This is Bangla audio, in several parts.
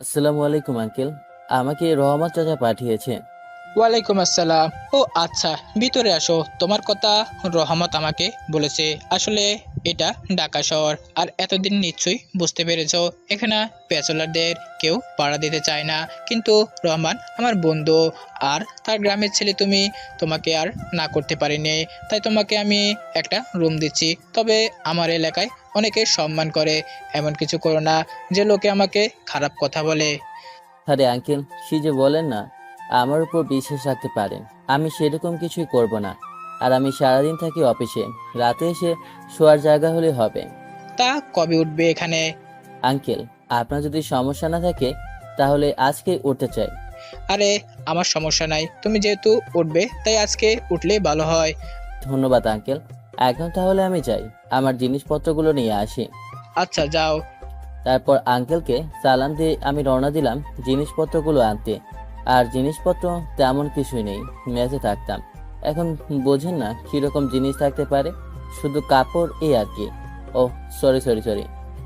আসসালামু আলাইকুম আঙ্কেল। আমাকে রহমত চাচা পাঠিয়েছে। ওয়ালাইকুম আসসালাম। ও আচ্ছা, ভিতরে আসো। তোমার কথা রহমত আমাকে বলেছে। আসলে এটা ঢাকা শহর, আর এতদিন নিশ্চয়ই বুঝতে পেরেছো এখানে ব্যাচেলারদের কেউ ভাড়া দিতে চায় না। কিন্তু রহমান আমার বন্ধু, আর তার গ্রামের ছেলে, তোমাকে আর না করতে পারিনি। তাই তোমাকে আমি একটা রুম দিচ্ছি। তবে আমার এলাকায় অনেকে সম্মান করে। এমন কিছু করো না যে লোকে আমাকে খারাপ কথা বলে। আরে আঙ্কেল, সে যে বলেন না, আমার উপর বিশ্বাস রাখতে পারেন। আমি সেরকম কিছুই করব না। আর আমি সারাদিন থাকি অফিসে, রাতে এসে শোয়ার জায়গা হলে হবে। তা কবে উঠবে এখানে? আঙ্কেল, আপনার যদি সমস্যা না থাকে তাহলে আজকে উঠতে চাই। আরে, আমার সমস্যা নাই। তুমি যেহেতু উঠবে তাই আজকে উঠলেই ভালো হয়। ধন্যবাদ আঙ্কেল। এখন তাহলে আমি যাই, আমার জিনিসপত্রগুলো নিয়ে আসি। আচ্ছা, যাও। তারপর আঙ্কেলকে সালাম দিয়ে আমি রওনা দিলাম জিনিসপত্রগুলো আনতে। আর জিনিসপত্র তেমন কিছুই নেই, মেসে থাকতাম। এখন বোঝেন না কিরকম জিনিস থাকতে পারে, শুধু কাপড় এই আর কি। ও, সরি সরি সরি,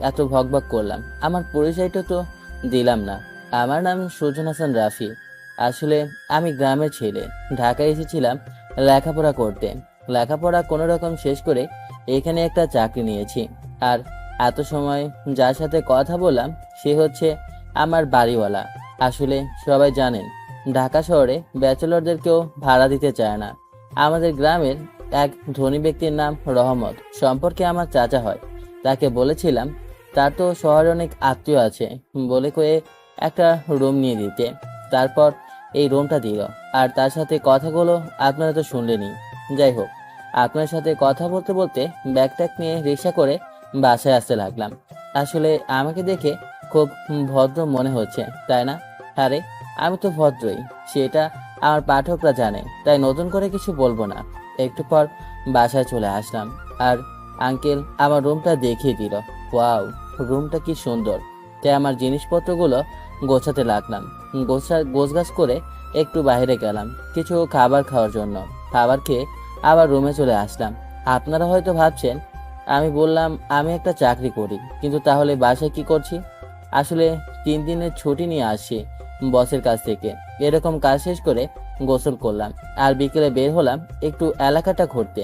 এত ভকভক করলাম। আমার পরিচয়টা তো দিলাম না। আমার নাম সুজন হাসান রাফি। আসলে আমি গ্রামের ছেলে, ঢাকায় এসেছিলাম লেখাপড়া করতে। লেখাপড়া কোনো রকম শেষ করে এখানে একটা চাকরি নিয়েছি। আর এত সময় যার সাথে কথা বললাম সে হচ্ছে আমার বাড়িওয়ালা। আসলে সবাই জানেন, ঢাকা শহরে ব্যাচেলরদেরকেও ভাড়া দিতে চায় না। আমাদের গ্রামের এক ধনী ব্যক্তির নাম রহমত, সম্পর্কে আমার চাচা হয়। তাকে বলেছিলাম তার তো শহরে অনেক আত্মীয় আছে, বলে কয়ে একটা রুম নিয়ে দিতে। তারপর এই রুমটা দিল। আর তার সাথে কথাগুলো আপনারা তো শুনলেনই। যাই হোক, আপনার সাথে কথা বলতে বলতে ব্যাগ ট্যাগ নিয়ে রিক্সা করে বাসায় আসতে লাগলাম। আসলে আমাকে দেখে খুব ভদ্র মনে হচ্ছে, তাই না? আরে, আমি তো ভদ্রই, সেটা আমার পাঠকরা জানে, তাই নতুন করে কিছু বলবো না। একটু পর বাসায় চলে আসলাম। আর আঙ্কেল আমার রুমটা দেখিয়ে দিল। ওয়াও, রুমটা কি সুন্দর! তাই আমার জিনিসপত্রগুলো গোছাতে লাগলাম। গোছগাছ করে একটু বাইরে গেলাম কিছু খাবার খাওয়ার জন্য। খাবার খেয়ে আবার রুমে চলে আসলাম। আপনারা হয়তো ভাবছেন আমি বললাম আমি একটা চাকরি করি, কিন্তু তাহলে বাসায় কি করছি? আসলে 3 দিনের ছুটি নিয়ে আসছি বসের কাছ থেকে। এরকম কাজ শেষ করে গোসল করলাম আর বিকেলে বের হলাম একটু এলাকাটা ঘুরতে।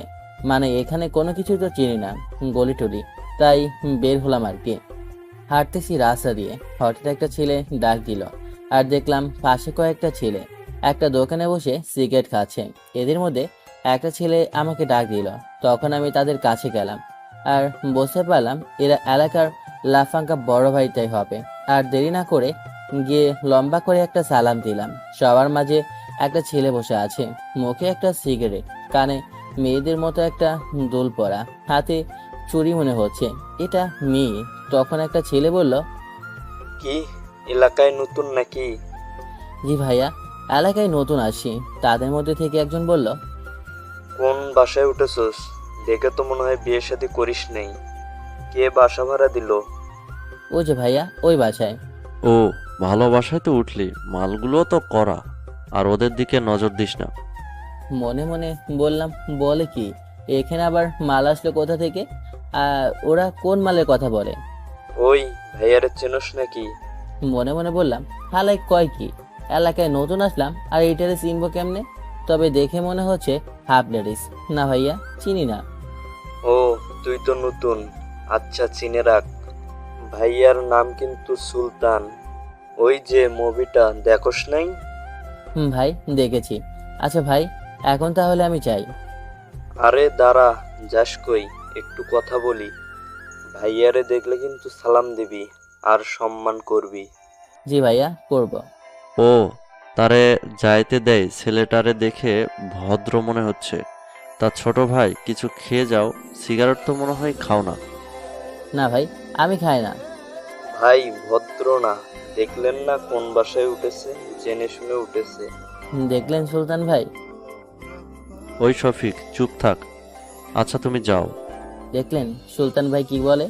মানে এখানে কোনো কিছু তো চিনি না, গলি টলি, তাই বের হলাম আর কি। হাঁটতেছি রাস্তা দিয়ে, হঠাৎ একটা ছেলে ডাক দিল। আর দেখলাম পাশে কয়েকটা ছেলে একটা দোকানে বসে সিগারেট খাচ্ছে। এদের মধ্যে একটা ছেলে আমাকে ডাক দিল। তখন আমি তাদের কাছে গেলাম আর বুঝতে পারলাম এরা এলাকার লাফাঙ্কা বড় ভাইটাই হবে। আর দেরি না করে গিয়ে লম্বা করে একটা সালাম দিলাম। সবার মাঝে একটা ছেলে বসে আছে, মুখে একটা সিগারেট, কানে মেয়েদের মতো একটা দুল পরা, হাতে চুরি মনে হচ্ছে এটা মেয়ে। তখন একটা ছেলে বলল, কি এলাকায় নতুন নাকি? জি ভাইয়া, এলাকায় নতুন আসি। তাদের মধ্যে থেকে একজন বলল, কোন বাসায় উঠেছস? দেখে তো মনে হয় বিয়ে শাদী করিস নাই। কে বাসা ভাড়া দিল? ও যে ভাইয়া, ওই বাসায়। ও, ভালোবাসায় তো উঠলি, মালগুলো তো করা। আর ওদের দিকে নজর দিস না। মনে মনে বললাম, বলে কি, এখানে আবার মাল আসলো কোথা থেকে? ওরা কোন মালের কথা বলে? ওই ভাইয়ারে চেনস নাকি? মনে মনে বললাম, হালাই কয় কি, এলাকায় নতুন আসলাম আর এইটারে চিনবো কেমনে? তবে দেখে মনে হচ্ছে হাফ লেডিস। না ভাইয়া, চিনি না। ও, তুই তো নতুন। আচ্ছা, চিনে রাখ। ভাইয়ার নাম কিন্তু সুলতান। ওই যে মুভিটা দেখোস নাই? ভাই, দেখেছি। আচ্ছা ভাই, এখন তাহলে আমি চাই। আরে দাঁড়া, যাস কই? একটু কথা বলি। ভাইয়ারে দেখলে কিন্তু সালাম দিবি আর সম্মান করবি। জি ভাইয়া, করব। ও, তারে যাইতে দেয়। ছেলেটারে দেখে ভদ্র মনে হচ্ছে। তা ছোট ভাই, কিছু খেয়ে যাও। সিগারেট তো মনে হয় খাও না। না ভাই, আমি খাই না। ভাই ভদ্র না, দেখলেন না কোন বাসায় উঠেছে? জেনে শুনে উঠেছে। দেখলেন সুলতান ভাই? ওই শফিক, চুপ থাক। আচ্ছা, তুমি যাও। দেখলেন সুলতান ভাই কি বলে?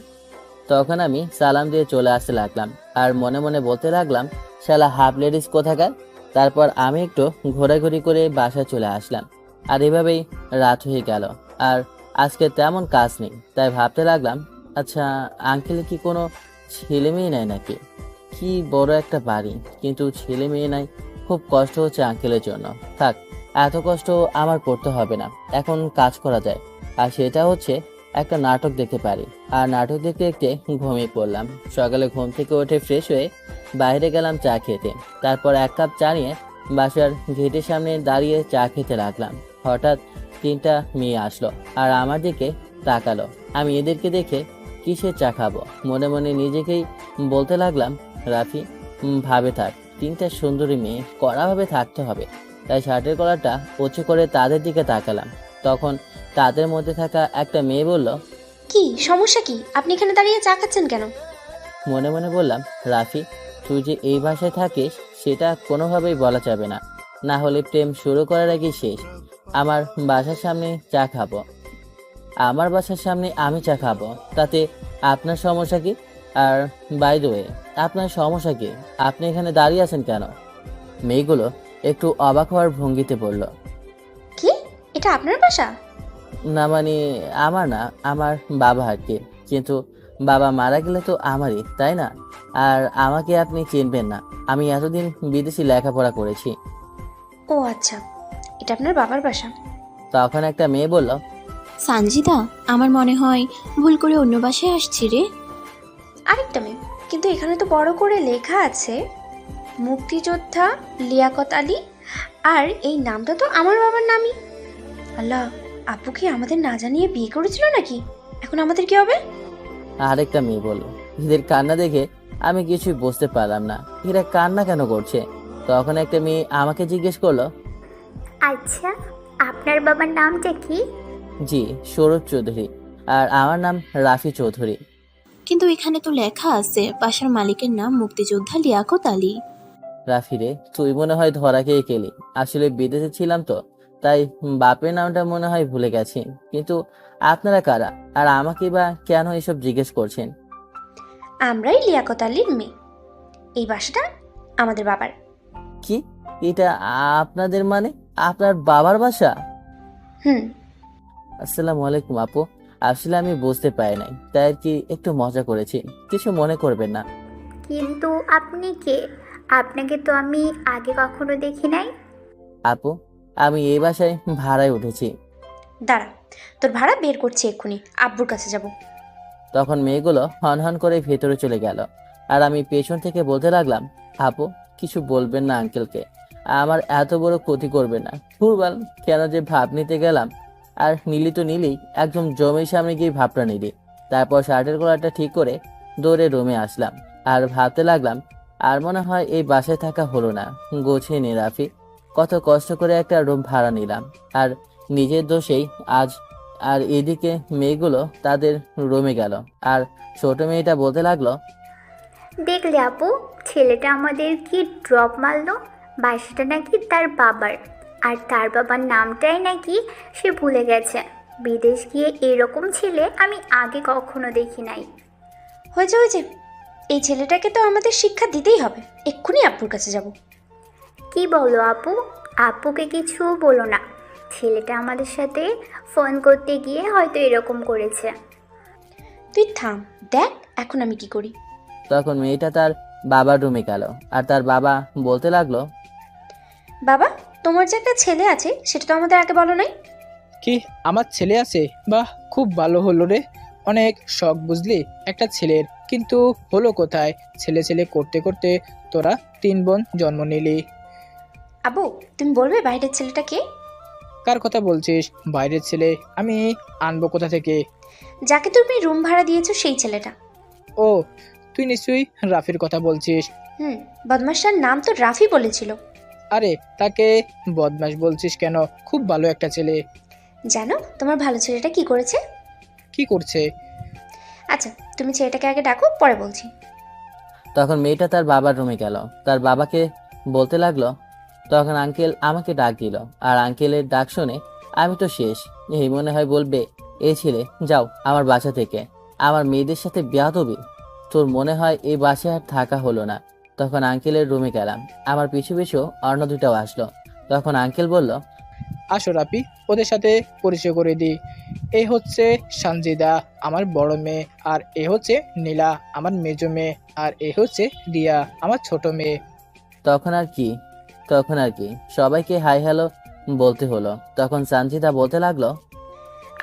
তখন আমি সালাম দিয়ে চলে আসতে লাগলাম আর মনে মনে বলতে লাগলাম, শালা হাফ লেডিস কোথাকার। তারপর আমি একটু ঘোরাঘুরি করে বাসায় চলে আসলাম। আর এভাবেই রাত হয়ে গেল। আর আজকে তেমন কাজ নেই, তাই ভাবতে লাগলাম, আচ্ছা, আঙ্কেল কি কোনো ছেলে মেয়ে নেয় নাকি? কি বড় একটা বাড়ি, কিন্তু ছেলে মেয়ে নাই। খুব কষ্ট হচ্ছে আঙ্কেলের জন্য। থাক, এত কষ্ট আমার করতে হবে না। এখন কাজ করা যায়, আর সেটা হচ্ছে একটা নাটক দেখতে পারি। আর নাটক দেখতে দেখতে ঘুমিয়ে পড়লাম। সকালে ঘুম থেকে উঠে ফ্রেশ হয়ে বাইরে গেলাম চা খেতে। তারপর 1 কাপ চা নিয়ে বাসার গেটের সামনে দাঁড়িয়ে চা খেতে লাগলাম। হঠাৎ 3টা মেয়ে আসলো আর আমার দিকে তাকালো। আমি এদেরকে দেখে কিসের চা খাবো মনে মনে নিজেকেই বলতে লাগলাম। রাফি, ভাবে থাক, 3টা সুন্দরী মেয়ে, কড়াভাবে থাকতে হবে। তাই শার্টের কলারটা উঁচু করে তাদের দিকে তাকালাম। তখন তাদের মধ্যে থাকা একটা মেয়ে বলল, কি সমস্যা কি? আপনি এখানে দাঁড়িয়ে চা খাচ্ছেন কেন? মনে মনে বললাম, রাফি, তুই যে এই বাসায় থাকিস সেটা কোনোভাবেই বলা যাবে না, না হলে প্রেম শুরু করার আগেই শেষ। আমার বাসার সামনে চা খাবো, আমার বাসার সামনে আমি চা খাবো, তাতে আপনার সমস্যা কি? আর বাই দ্য ওয়ে, আপনার সমস্যা কি? আপনি এখানে দাঁড়িয়ে আছেন কেন? মেয়েগুলো একটু অবাক হওয়ার ভঙ্গিতে বলল, কি, এটা আপনার বাসা? না মানে আমার না, আমার বাবা আর কি। কিন্তু বাবা মারা গেলে তো আমারই, তাই না? আর আমাকে আপনি চিনবেন না, আমি এতদিন বিদেশি লেখাপড়া করেছি। ও আচ্ছা, এটা আপনার বাবার বাসা। তখন একটা মেয়ে বলল, সানজিদা, আমার মনে হয় ভুল করে অন্য বাসায় আসছি রে। আরেকটা মেয়ে, কিন্তু এখানে তো বড় করে লেখা আছে মুক্তিযোদ্ধা লিয়াকত আলী, আর এই নামটা তো আমার বাবার নামই। আল্লাহ, আপু কি আমাদের না জানিয়ে বিয়ে করেছিল নাকি? এখন আমাদের কি হবে? আরেকটা মেয়ে বলল। এদের কান্না দেখে আমি কিছুই বুঝতে পারলাম না, এরা কান্না কেন করছে। তখন একটা মেয়ে আমাকে জিজ্ঞেস করলো, আচ্ছা, আপনার বাবার নামটা কি? জি, সৌরভ চৌধুরী। আর আমার নাম রাফি চৌধুরী। কিন্তু এখানে তো লেখা আছে বাসার মালিকের নাম মুক্তিযোদ্ধা লিয়াকত আলী। রাফি রে, তুই মনে হয় ধরা খেয়ে গেলি। আসলে বিদেশে ছিলাম তো, তাই বাপের নামটা মনে হয় ভুলে গেছি। কিন্তু আপনারা কারা, আর আমাকে বা কেন এসব জিজ্ঞেস করছেন? আমরাই লিয়াকত আলীর মেয়ে। এই বাসাটা আমাদের বাবার। কি, এটা আপনাদের মানে আপনার বাবার বাসা? হুম। আসসালামু আলাইকুম আপু, আসলে আমি বুঝতে পারি নাই, তাই আর কি একটু মজা করেছি, কিছু মনে করবেন না। কিন্তু আপনি কে? আপনাকে তো আমি আগে কখনো দেখি নাই। আপু, আমি এই বাসায় ভাড়ায় উঠেছি। দাঁড়া, তোর ভাড়া বের করছি এক্ষুনি, আব্বুর কাছে যাব। তখন মেয়েগুলো হন হন করে ভেতরে চলে গেল, আর আমি পেছন থেকে বলতে লাগলাম, আপু, কিছু বলবেন না আঙ্কেলকে, আমার এত বড় ক্ষতি করবে না। ভুলবাল কেন যে ভাব নিতে গেলাম। আর নিলি তো নিলি, একদম জমির সামনে গিয়ে ভাবটা নিলি। তারপর শার্টের গলাটা ঠিক করে দৌড়ে রুমে আসলাম, আর ভাবতে লাগলাম, আর মনে হয় এই বাসায় থাকা হলো না। গোছিয়ে নে রাফি, কত কষ্ট করে একটা রুম ভাড়া নিলাম, আর নিজের দোষেই আজ। আর এদিকে মেয়েগুলো তাদের রুমে গেল, আর ছোট মেয়েটা বলতে লাগলো, দেখলে আপু, ছেলেটা আমাদের কি ড্রপ মারলো। বাসাটা নাকি তার বাবার, আর তার বাবার নামটাই নাকি সে ভুলে গেছে। বিদেশ গিয়ে এরকম ছেলে আমি আগে কখনো দেখি নাই। হয়েছে হয়েছে, এই ছেলেটাকে তো আমাদের শিক্ষা দিতেই হবে। এক্ষুনি আব্বুর কাছে যাব। কি বলো আপু? আপুকে কিছু বলো না। ছেলেটা আমাদের সাথে ফোন করতে গিয়ে হয়তো এরকম করেছে। তুই থাম, দেখ এখন আমি কি করি। তখন মেয়েটা তার বাবার রুমে গেল, আর তার বাবা বলতে লাগলো, বাবা, তোমার যে একটা ছেলে আছে সেটা তো আমাদের আগে বলো নাই। কি, আমার ছেলে আছে? বাহ, খুব ভালো হলো রে। অনেক শখ বুঝলি একটা ছেলের, কিন্তু হলো কোথায়? ছেলে ছেলে করতে করতে তোরা 3 বোন জন্ম নিলি। আব্বু, তুমি বলবে বাইরের ছেলেটা কে? কার কথা বলছিস? বাইরের ছেলে আমি আনবো কোথা থেকে? যাকে তুমি রুম ভাড়া দিয়েছো সেই ছেলেটা। ও, তুই নিশ্চয়ই রাফির কথা বলছিস। হুম, বদমাসটার নাম তো রাফি বলেছিল। আরে, তাকে বদমাশ বলছিস কেন? খুব ভালো একটা ছেলে। জানো তোমার ভালো ছেলেটা কি করেছে? কি করছে? আচ্ছা, তুমি ছেলেটাকে আগে ডাকো, পরে বলছি। তখন মেয়েটা তার বাবার রুমে গেল, তার বাবাকে বলতে লাগলো। তখন আঙ্কেল আমাকে ডাক দিল, আর আঙ্কেলের ডাক শুনে আমি তো শেষ। এই মনে হয় বলবে, এই ছেলে যাও আমার বাসা থেকে, আমার মেয়েদের সাথে বেয়াদবি। তোর মনে হয় এই বাসায় আর থাকা হলো না। তখন আঙ্কেলের রুমে গেলাম, আমার পিছু পিছু অন্য দুটাও আসলো। তখন আঙ্কেল বলল, আসো রাফি, ওদের সাথে পরিচয় করে দিই। এই হচ্ছে সঞ্জিদা, আমার বড় মেয়ে, আর এ হচ্ছে নীলা, আমার মেজো মেয়ে, আর এ হচ্ছে রিয়া, আমার ছোট মেয়ে। তখন আর কি সবাইকে হাই হ্যালো বলতে হলো। তখন সানজিদা বলতে লাগলো,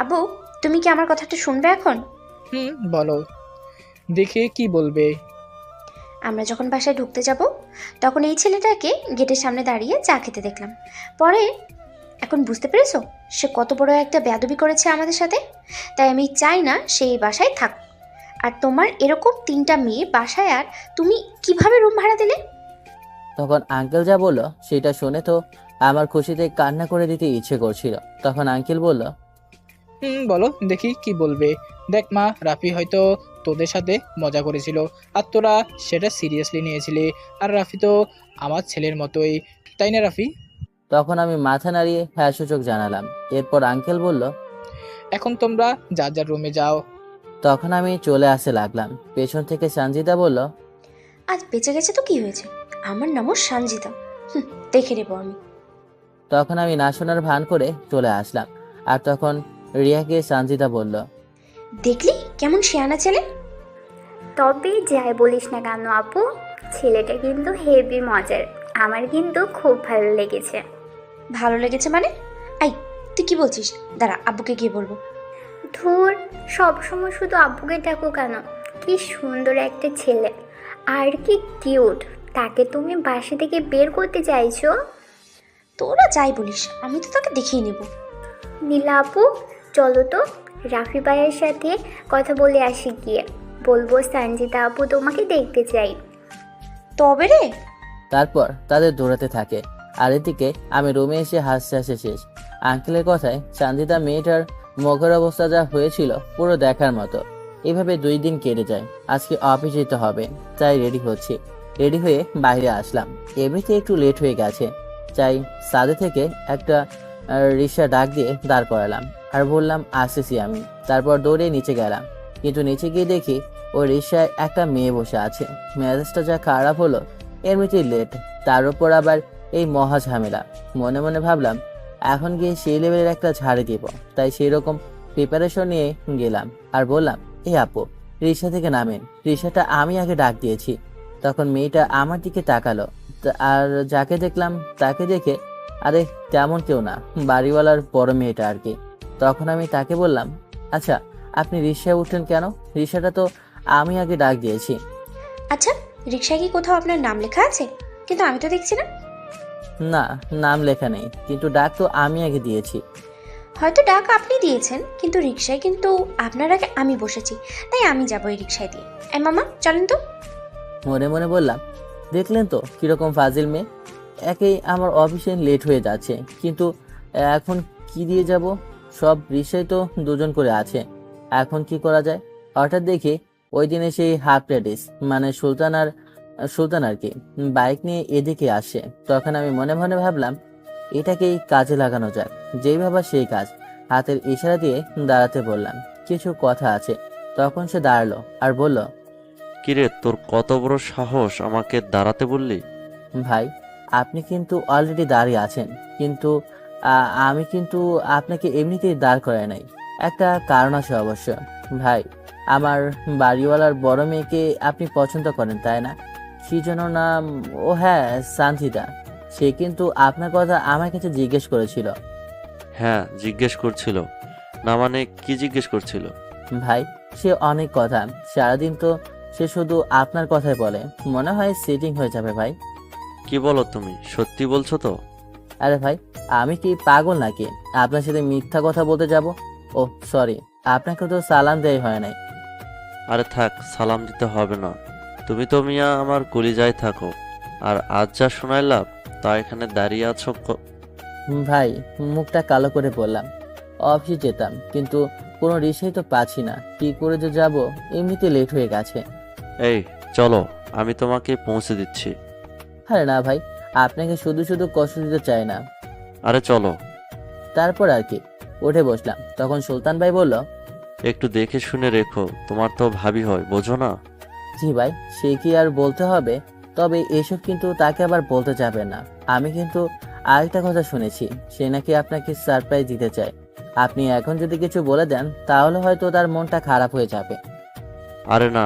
আব্বু, তুমি কি আমার কথাটা শুনবে এখন? বলো, দেখে কি বলবে? আমরা যখন বাসায় ঢুকতে যাব তখন এই ছেলেটাকে গেটের সামনে দাঁড়িয়ে চা খেতে দেখলাম। পরে এখন বুঝতে পেরেছো সে কত বড় একটা বেয়াদবি করেছে আমাদের সাথে। তাই আমি চাই না সে এই বাসায় থাক। আর তোমার এরকম 3টা মেয়ে বাসায়, আর তুমি কিভাবে রুম ভাড়া দিলে? তখন আঙ্কেল যা বললো সেটা শুনে তো আমার খুশিতে কান্না করে দিতে ইচ্ছে করছিল। তখন আঙ্কেল বলল, বলো দেখি কি বলবে। দেখ মা, রাফি হয়তো তোদের সাথে মজা করেছিল আর তোরা সেটা সিরিয়াসলি নিয়েছিলি। আর রাফি তো আমার ছেলের মতোই, তাই না রাফি? তখন আমি মাথা নাড়িয়ে হ্যাঁ সূচক জানালাম। এরপর আঙ্কেল বলল, এখন তোমরা যার যার রুমে যাও। তখন আমি চলে আসতে লাগলাম। পেছন থেকে সঞ্জিতা বলল, আজ বেঁচে গেছে তো কি হয়েছে, আমার নামও সঞ্জিতা। দেখে নেবো আমি। তখন আমি না শোনার ভান করে চলে আসলাম। আর তখন রিয়াকে সঞ্জিতা বলল, দেখলি কেমন শিয়ানা ছেলে। তবে যাই বলিস না কেন আপু, ছেলেটা কিন্তু হেভি মজার। আমার কিন্তু খুব ভালো লেগেছে। ভালো লেগেছে মানে? আই, তুই কি বলছিস? দাঁড়া, আব্বুকে গিয়ে বলবো। ধুর, সবসময় শুধু আব্বুকে ডাকো কেন? কি সুন্দর একটা ছেলে, আর কি কিউট। তাকে তুমি বাসা থেকে বের করতে চাইছো? তোরা যাই বলিস, আমি তো তাকে দেখিয়ে নেব। নীলা আপু, চলো তো রাফি ভাইয়ের সাথে কথা বলে আসি গিয়ে। বলবো সঞ্জিতা আপু তোমাকে দেখতে চাই। তবে রে, তারপর তাদের দৌড়াতে থাকে। আর এদিকে আমি রুমে এসে হাসতে হাসতে শেষ। আঙ্কেলের কথায় সঞ্জিতা মেয়েটার মুখের অবস্থা যা হয়েছিল পুরো দেখার মতো। এভাবে 2 দিন কেটে যায়। আজকে অফিস যেতে হবে, তাই রেডি হচ্ছি। রেডি হয়ে বাইরে আসলাম। এমনিতে একটু লেট হয়ে গেছে, তাই সাদে থেকে একটা রিক্সা ডাক দিয়ে দাঁড় করালাম আর বললাম আসতেছি আমি। তারপর দৌড়ে নিচে গেলাম, কিন্তু নিচে গিয়ে দেখি ওই রিক্সায় একটা মেয়ে বসে আছে। মেজাজটা যা খারাপ হলো, এমনিতেই লেট, তার উপর আবার এই মহা ঝামেলা। মনে মনে ভাবলাম এখন গিয়ে সেই লেভেলের একটা ঝাড়ি দিব। তাই সেই রকম প্রিপারেশন নিয়ে গেলাম আর বললাম, আপু, রিক্সা থেকে নামেন, রিক্সাটা আমি আগে ডাক দিয়েছি। তখন মেয়েটা আমার দিকে তাকালো, আর যাকে দেখলাম তাকে দেখে, আরে তেমন কেউ না, বাড়িওয়ালার বড় মেয়েটা আর কি। তখন আমি তাকে বললাম, আচ্ছা আপনি রিক্সায় উঠলেন কেন? রিক্সাটা তো আমি আগে ডাক দিয়েছি। আচ্ছা, রিক্সায় কি কোথাও আপনার নাম লেখা আছে? কিন্তু আমি তো দেখছি না। না, নাম লেখা নেই, কিন্তু ডাক তো আমি আগে দিয়েছি। হয়তো ডাক আপনি দিয়েছেন, কিন্তু রিক্সায় কিন্তু আপনার আগে আমি বসেছি, তাই আমি যাবো এই রিক্সায় দিয়ে। মামা চলেন তো। মনে মনে বললাম, দেখলেন তো কিরকম ফাজিল মেয়ে। একেই আমার অফিসে লেট হয়ে যাচ্ছে, কিন্তু এখন কি দিয়ে যাব? সব রিক্সায় তো 2 জন করে আছে, এখন কি করা যায়? হঠাৎ দেখি ওই দিনে সেই হাফ লেডিস মানে সুলতান আর কি বাইক নিয়ে এদিকে আসে। তখন আমি মনে মনে ভাবলাম এটাকেই কাজে লাগানো যাক। যেই ভাবা সেই কাজ। হাতের ইশারা দিয়ে দাঁড়াতে বললাম, কিছু কথা আছে। তখন সে দাঁড়ালো আর বলল, কিরে, তোর কত বড় সাহস আমাকে দাঁড়াতে বললি? ভাই, আপনি কিন্তু অলরেডি দাঁড়িয়ে আছেন, কিন্তু আমি কিন্তু আপনাকে এমনিতেই দাঁড় করাই নাই, একটা কারণ আছে অবশ্য। ভাই, আমার বাড়িওয়ালার বড় মেয়েকে আপনি পছন্দ করেন তাই না? কি যেন নাম? ও হ্যাঁ, সানজিদা। সে কিন্তু আপনার কথা আমার কাছে জিজ্ঞেস করেছিল। হ্যাঁ, জিজ্ঞেস করছিল। না মানে কি জিজ্ঞেস করছিল? ভাই, সে অনেক কথা, সারাদিন তো সে শুধু আপনার কথাই বলে। মনে হয় সেটিং হয়ে যাবে ভাই। কি বলো তুমি, সত্যি বলছো তো? আরে ভাই, আমি কি পাগল নাকি আপনার সাথে মিথ্যা কথা বলতে যাব? ও সরি, আপনাকে তো সালাম দেয় হয় নাই। আরে থাক, সালাম দিতে হবে না। তুমি তো মিয়া আমার কলিজায় থাকো। আর আজ যা শোনাইলাম তা এখানে দাঁড়িয়ে আছো ভাই, মুখটা কালো করে বললাম, অফিসে যেতাম, কিন্তু কোনো রিক্সাই তো পাচ্ছি না, কি করে যে যাব, এমনিতে লেট হয়ে গেছে। এই চলো, আমি তোমাকে পৌঁছে দিচ্ছি। আরে না ভাই, আপনাকে শুধু শুধু কষ্ট দিতে চাই না। আরে চলো। তারপর আর কি উঠে বসলাম। তখন সুলতান ভাই বলল, একটু দেখে শুনে রেখো, তোমার তো ভাবি হয়, বোঝো না? জি ভাই, সে কি আর বলতে হবে, তবে এসব কিন্তু তাকে আবার বলতে যাবে না। আমি কিন্তু আরেকটা কথা শুনেছি, সে নাকি আপনাকে সারপ্রাইজ দিতে চায়। আপনি এখন যদি কিছু বলে দেন তাহলে হয়তো তার মনটা খারাপ হয়ে যাবে। আরে না,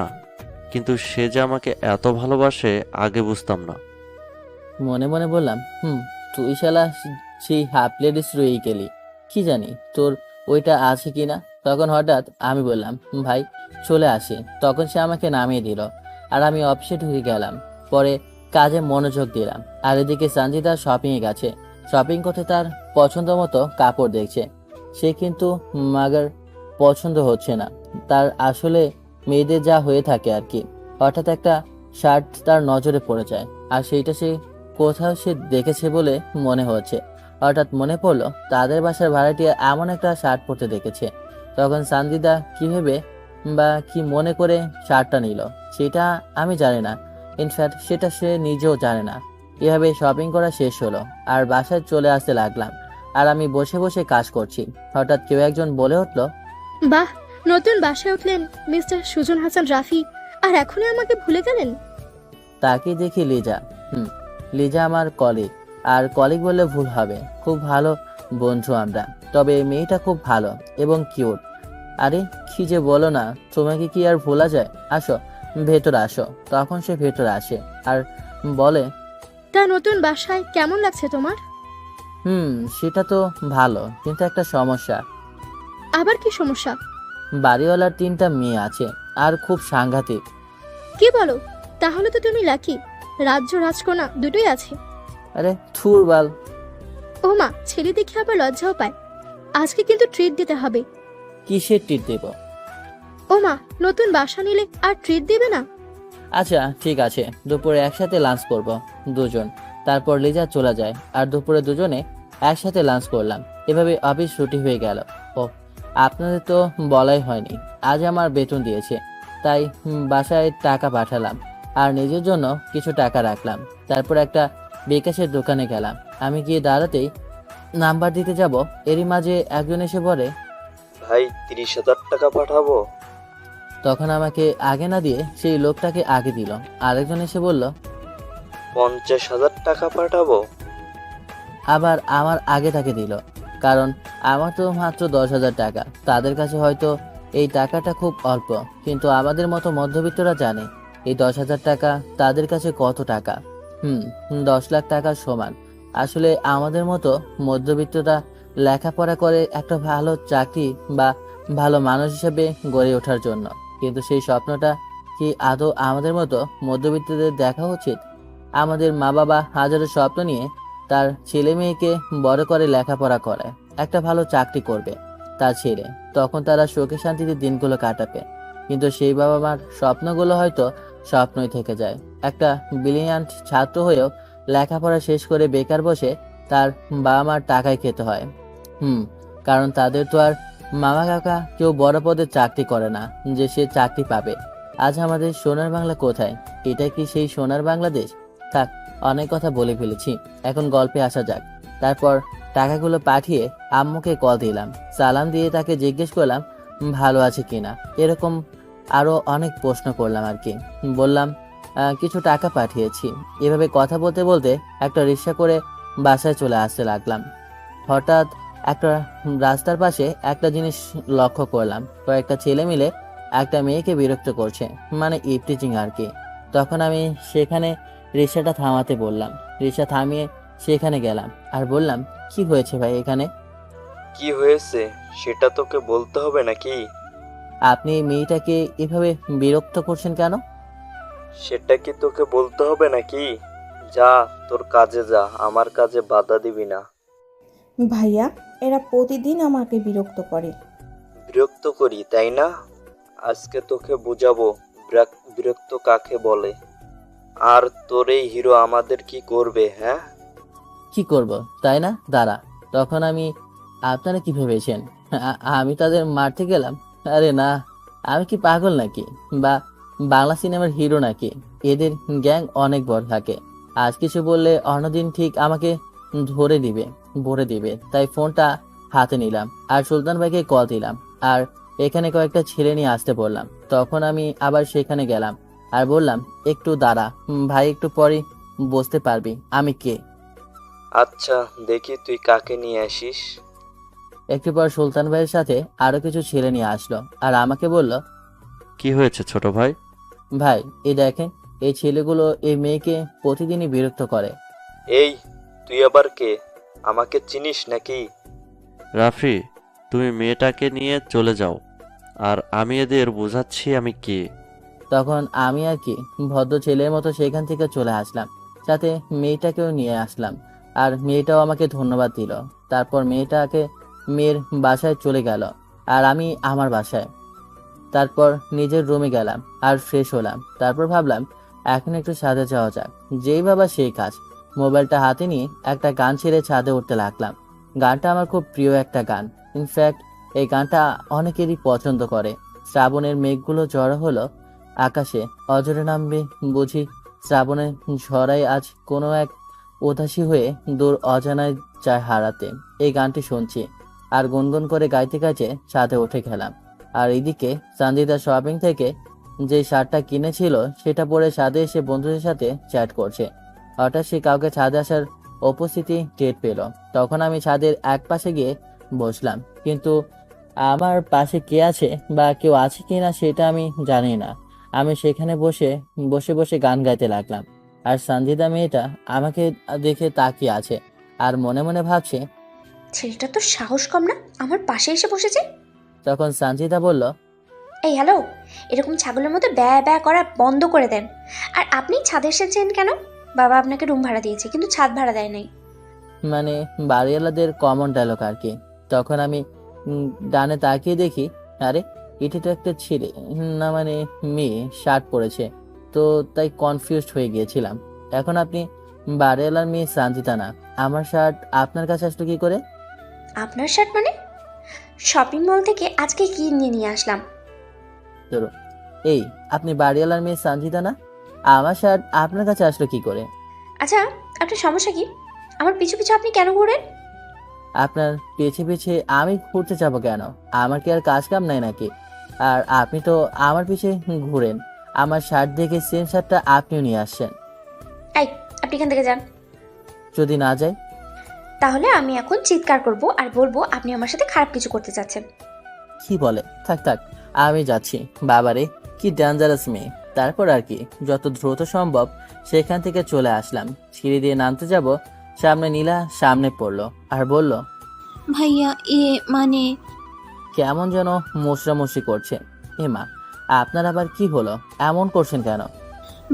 কিন্তু সে যে আমাকে এত ভালোবাসে আগে বুঝতাম না। মনে মনে বললাম, তুই শালা সেই হাফ লেডিস রয়েই গেলি। কি জানি তোর ওইটা আছে কিনা। তখন হঠাৎ আমি বললাম, ভাই চলে আসি। তখন সে আমাকে নামিয়ে দিল আর আমি অফিসে ঢুকে গেলাম। পরে কাজে মনোযোগ দিলাম। আর এদিকে সঞ্জিতা শপিংয়ে গেছে। শপিং করতে তার পছন্দ মতো কাপড় দেখছে। সে কিন্তু মাগার পছন্দ হচ্ছে না। তার আসলে মেয়েদের যা হয়ে থাকে আর কি। হঠাৎ একটা শার্ট তার নজরে পড়ে যায়, আর সেইটা সে কোথাও সে দেখেছে বলে মনে হচ্ছে। হঠাৎ মনে পড়লো তাদের বাসার ভাড়াটিয়া এমন একটা শার্ট পরতে দেখেছে। তখন সানজিদা কি ভেবে বা কি মনে করে শার্টটা নিল সেটা আমি জানি না। ইনফ্যাক্ট সেটা সে নিজেও জানে না। এভাবে শপিং করা শেষ হলো আর বাসায় চলে আসতে লাগলাম। আর আমি বসে বসে কাজ করছি। হঠাৎ কেউ একজন বলে উঠলো, বাহ, নতুন বাসায় উঠলেন মিস্টার সুজন হাসান রাফি, আর এখনই আমাকে ভুলে গেলেন? তাকে দেখি লিজা। লিজা আমার কলিগ। আর কলিগ বললে ভুল হবে, খুব ভালো বন্ধু আমরা। তবে মেয়েটা খুব ভালো এবং কিউট। আরে কি যে বলো না, তোমাকে কি আর ভোলা যায়? আসো ভেতরে আসো। তখন সে ভেতরে আসে আর বলে, তা নতুন বাসায় কেমন লাগছে তোমার? সেটা তো ভালো, কিন্তু একটা সমস্যা। আবার কি সমস্যা? বাড়িওয়ালার 3টা মেয়ে আছে আর খুব সাংঘাতিক। কি বলো? তাহলে তো তুমি লাকি, রাজ্য রাজকন্যা দুটোই আছে। আরে থুর বাল। ও মা, ছেলে দেখে আবার লজ্জাও পায়। আজকে কিন্তু ট্রিট দিতে হবে। কিসের টিট দেব? ও মা, নতুন বাসা নিলে আর ট্রিট দেবে না? আচ্ছা ঠিক আছে, দুপুরে একসাথে লাঞ্চ করব দুজন। তারপর লিজা চলে যায় আর দুপুরে দুজনে একসাথে লাঞ্চ করলাম। এভাবে অফিস ছুটি হয়ে গেল। ও আপনাদের তো বলাই হয়নি, আজ আমার বেতন দিয়েছে, তাই বাসায় টাকা পাঠালাম আর নিজের জন্য কিছু টাকা রাখলাম। তারপর একটা বিকাশের দোকানে গেলাম। আমি গিয়ে দাঁড়াতেই নাম্বার দিতে যাব, এরই মাঝে একজন এসে বলে, ভাই 30,000 টাকা পাঠাবো। তখন আমাকে আগে না দিয়ে সেই লোকটাকে আগে দিল। আরেকজন এসে বলল, 50,000 টাকা পাঠাবো। আবার আমার আগে তাকে দিল, কারণ আমার তো মাত্র 10,000 টাকা। তাদের কাছে হয়তো এই টাকাটা খুব অল্প, কিন্তু আমাদের মতো মধ্যবিত্তরা জানে এই 10,000 টাকা তাদের কাছে কত টাকা। 10 লাখ টাকার সমান। আসলে আমাদের মতো মধ্যবিত্তরা লেখাপড়া করে একটা ভালো চাকরি বা ভালো মানুষ হিসেবে গড়ে ওঠার জন্য, কিন্তু সেই স্বপ্নটা কি আদৌ আমাদের মতো মধ্যবিত্তদের দেখা উচিত? আমাদের মা বাবা হাজারো স্বপ্ন নিয়ে তার ছেলে মেয়েকে বড় করে লেখাপড়া করে একটা ভালো চাকরি করবে তার ছেলে, তখন তারা সুখে শান্তিতে দিনগুলো কাটাবে। কিন্তু সেই বাবা মার স্বপ্নগুলো হয়তো স্বপ্নই থেকে যায়। একটা ব্রিলিয়ান্ট ছাত্র হয়েও লেখাপড়া শেষ করে বেকার বসে তার বাবা মার টাকায় খেতে হয়। কারণ তাদের তো আর মামা কাকা কেউ বড় পদের চাকরি করে না যে সে চাকরি পাবে। আজ আমাদের সোনার বাংলা কোথায়? এটা কি সেই সোনার বাংলাদেশ? থাক, অনেক কথা বলে ফেলেছি, এখন গল্পে আসা যাক। তারপর টাকাগুলো পাঠিয়ে আম্মুকে কল দিলাম। সালাম দিয়ে তাকে জিজ্ঞেস করলাম ভালো আছে কিনা। এরকম আরো অনেক প্রশ্ন করলাম আর কি। বললাম কিছু টাকা পাঠিয়েছি। এভাবে কথা বলতে বলতে একটা রিক্সা করে বাসায় চলে আসতে লাগলাম। হঠাৎ একটা রাস্তার পাশে একটা জিনিস লক্ষ্য করলাম, কয়েকটা ছেলে মিলে একটা মেয়েকে বিরক্ত করছে, মানে ইভটিজিং আর কি। তখন আমি সেখানে রিক্সাটা থামাতে বললাম। রিক্সা থামিয়ে সেখানে গেলাম আর বললাম, কি হয়েছে ভাই এখানে? কি হয়েছে সেটা তোকে বলতে হবে নাকি? আপনি এই মেয়েটাকে এভাবে বিরক্ত করছেন কেন? সেটা কি তোকে বলতে হবে নাকি? যা, তোর কাজে যা, আমার কাজে বাধা দিবি না। ভাইয়া, এরা প্রতিদিন আমাকে বিরক্ত করে। বিরক্ত করি তাই না? আজকে তোকে বুঝাবো বিরক্ত কাকে বলে। আর তোর এই হিরো আমাদের কি করবে? হ্যাঁ, কি করব তাই না? দাঁড়া। তখন আমি, আপনারা কি ভেবেছেন আমি তাদের মারতে গেলাম? আরে না, আমি কি পাগল নাকি বা বাংলা সিনেমার হিরো নাকি? এদের গ্যাং অনেক বড় থাকে। আজ কিছু বললে অন্যদিন ঠিক আমাকে ভরে দিবে। তাই ফোনটা হাতে নিলাম আর সুলতান ভাইকে কল দিলাম আর এখানে কয়েকটা ছেলে নিয়ে আসতে বললাম। তখন আমি আবার সেখানে গেলাম আর বললাম, একটু দাঁড়া ভাই, একটু পরে বুঝতে পারবি আমি কে। আচ্ছা দেখি তুই কাকে নিয়ে আসিস। একটু পর সুলতান ভাইয়ের সাথে আরো কিছু ছেলে নিয়ে আসলো আর আমাকে বলল, কি হয়েছে ছোট ভাই? ভাই এই দেখেন, এই ছেলেগুলো এই মেয়েকে প্রতিদিনই বিরক্ত করে। এই তুই আবার কে? আমাকে চিনিস নাকি? রাফি, তুমি মেয়েটাকে নিয়ে চলে যাও, আর আমি এদের বোঝাচ্ছি আমি কে। তখন আমি আর কি ভদ্র ছেলের মতো সেখান থেকে চলে আসলাম, সাথে মেয়েটাকেও নিয়ে আসলাম। আর মেয়েটাও আমাকে ধন্যবাদ দিল। তারপর মেয়ের বাসায় চলে গেল আর আমি আমার বাসায়। তারপর নিজের রুমে গেলাম আর ফ্রেশ হলাম। তারপর ভাবলাম এখন একটু ছাদে যাওয়া যাক। যেই ভাবা সেই কাজ। মোবাইলটা হাতে নিয়ে একটা গান ছেড়ে ছাদে উঠতে লাগলাম। গানটা আমার খুব প্রিয় একটা গান। ইনফ্যাক্ট এই গানটা অনেকেরই পছন্দ করে। শ্রাবণের মেঘগুলো জড়ো হলো আকাশে, অজরে নামবে বুঝি শ্রাবণের ঝড়াই আজ কোনো এক উদাসী হয়ে দূর অজানায় যায় হারাতে। এই গানটি শুনছি আর গুনগুন করে গাইতে গাইতে ছাদে উঠে গেলাম। আর এদিকে চান্দিদা শপিং থেকে যে শার্টটা কিনেছিল সেটা পরে ছাদে এসে বন্ধুদের সাথে চ্যাট করছে। হঠাৎ সে কাউকে ছাদে আসার উপস্থিতি টের পেল। তখন আমি ছাদের এক পাশে গিয়ে বসলাম, কিন্তু আমার পাশে কে আছে বা কেউ আছে কিনা সেটা আমি জানি না। আমি সেখানে বসে বসে বসে গান গাইতে লাগলাম। আর সঞ্জিদা মেয়েটা আমাকে দেখে তাকিয়ে আছে আর মনে মনে ভাবছে, ছেলেটা তো সাহস কম না, আমার পাশে এসে বসেছে। তখন সঞ্জিদা বলল, এই হ্যালো, এরকম ছাগলের মতো ব্যয় ব্যয় করা বন্ধ করে দেন। আর আপনি ছাদে এসেছেন কেন? বাবা আপনাকে রুম ভাড়া দিয়েছে, কিন্তু ছাদ ভাড়া দেয় নাই। মানে বাড়িওয়ালাদের কমন ডায়লগ আর কি। তখন আমি ডানে তাকিয়ে দেখি, আরে এটা তো একটা ছেলে, না মানে মেয়ে, শার্ট পরেছে। তো তাই কনফিউজড হয়ে গিয়েছিলাম। এখন আপনি বাড়িওয়ালার মেয়ে সঞ্জিতা না, আমার শার্ট আপনার কাছে আসলো কি করে? আপনার শার্ট মানে? শপিং মল থেকে আজকে কিনে নিয়ে আসলাম। ধরো, এই আপনি বাড়িওয়ালার মেয়ে সঞ্জিতা না, আমার শার্ট আপনার কাছে আসলো কি করে? আচ্ছা, আপনার সমস্যা কি? আমার পিছু পিছু আপনি কেন ঘোরেন? আপনার পেছে পেছে আমি ঘুরতে যাবো কেন? আমার কি আর কাজ কাম নাই নাকি? আর আপনি তো আমার পিছে ঘুরেন। আমার শার্ট দেখে সেম শার্টটা আপনিও নিয়ে আসছেন। এই, আপনি এখান থেকে যান। যদি না যায়? তাহলে আমি এখন চিৎকার করব আর বলবো আপনি আমার সাথে খারাপ কিছু করতে চাচ্ছেন। কি বলে? থাক থাক, আমি যাচ্ছি। বাবারে কি ডেঞ্জারাস মেয়ে। তারপর আর কি যত দ্রুত সম্ভব সেখান থেকে চলে আসলাম। সিঁড়ি দিয়ে নামতে যাব, সামনে নীলা সামনে পড়লো আর বলল, ভাইয়া মানে কেমন যেন মোশরামশি করছে। মা, আপনার আবার কি হলো? এমন করছেন কেন?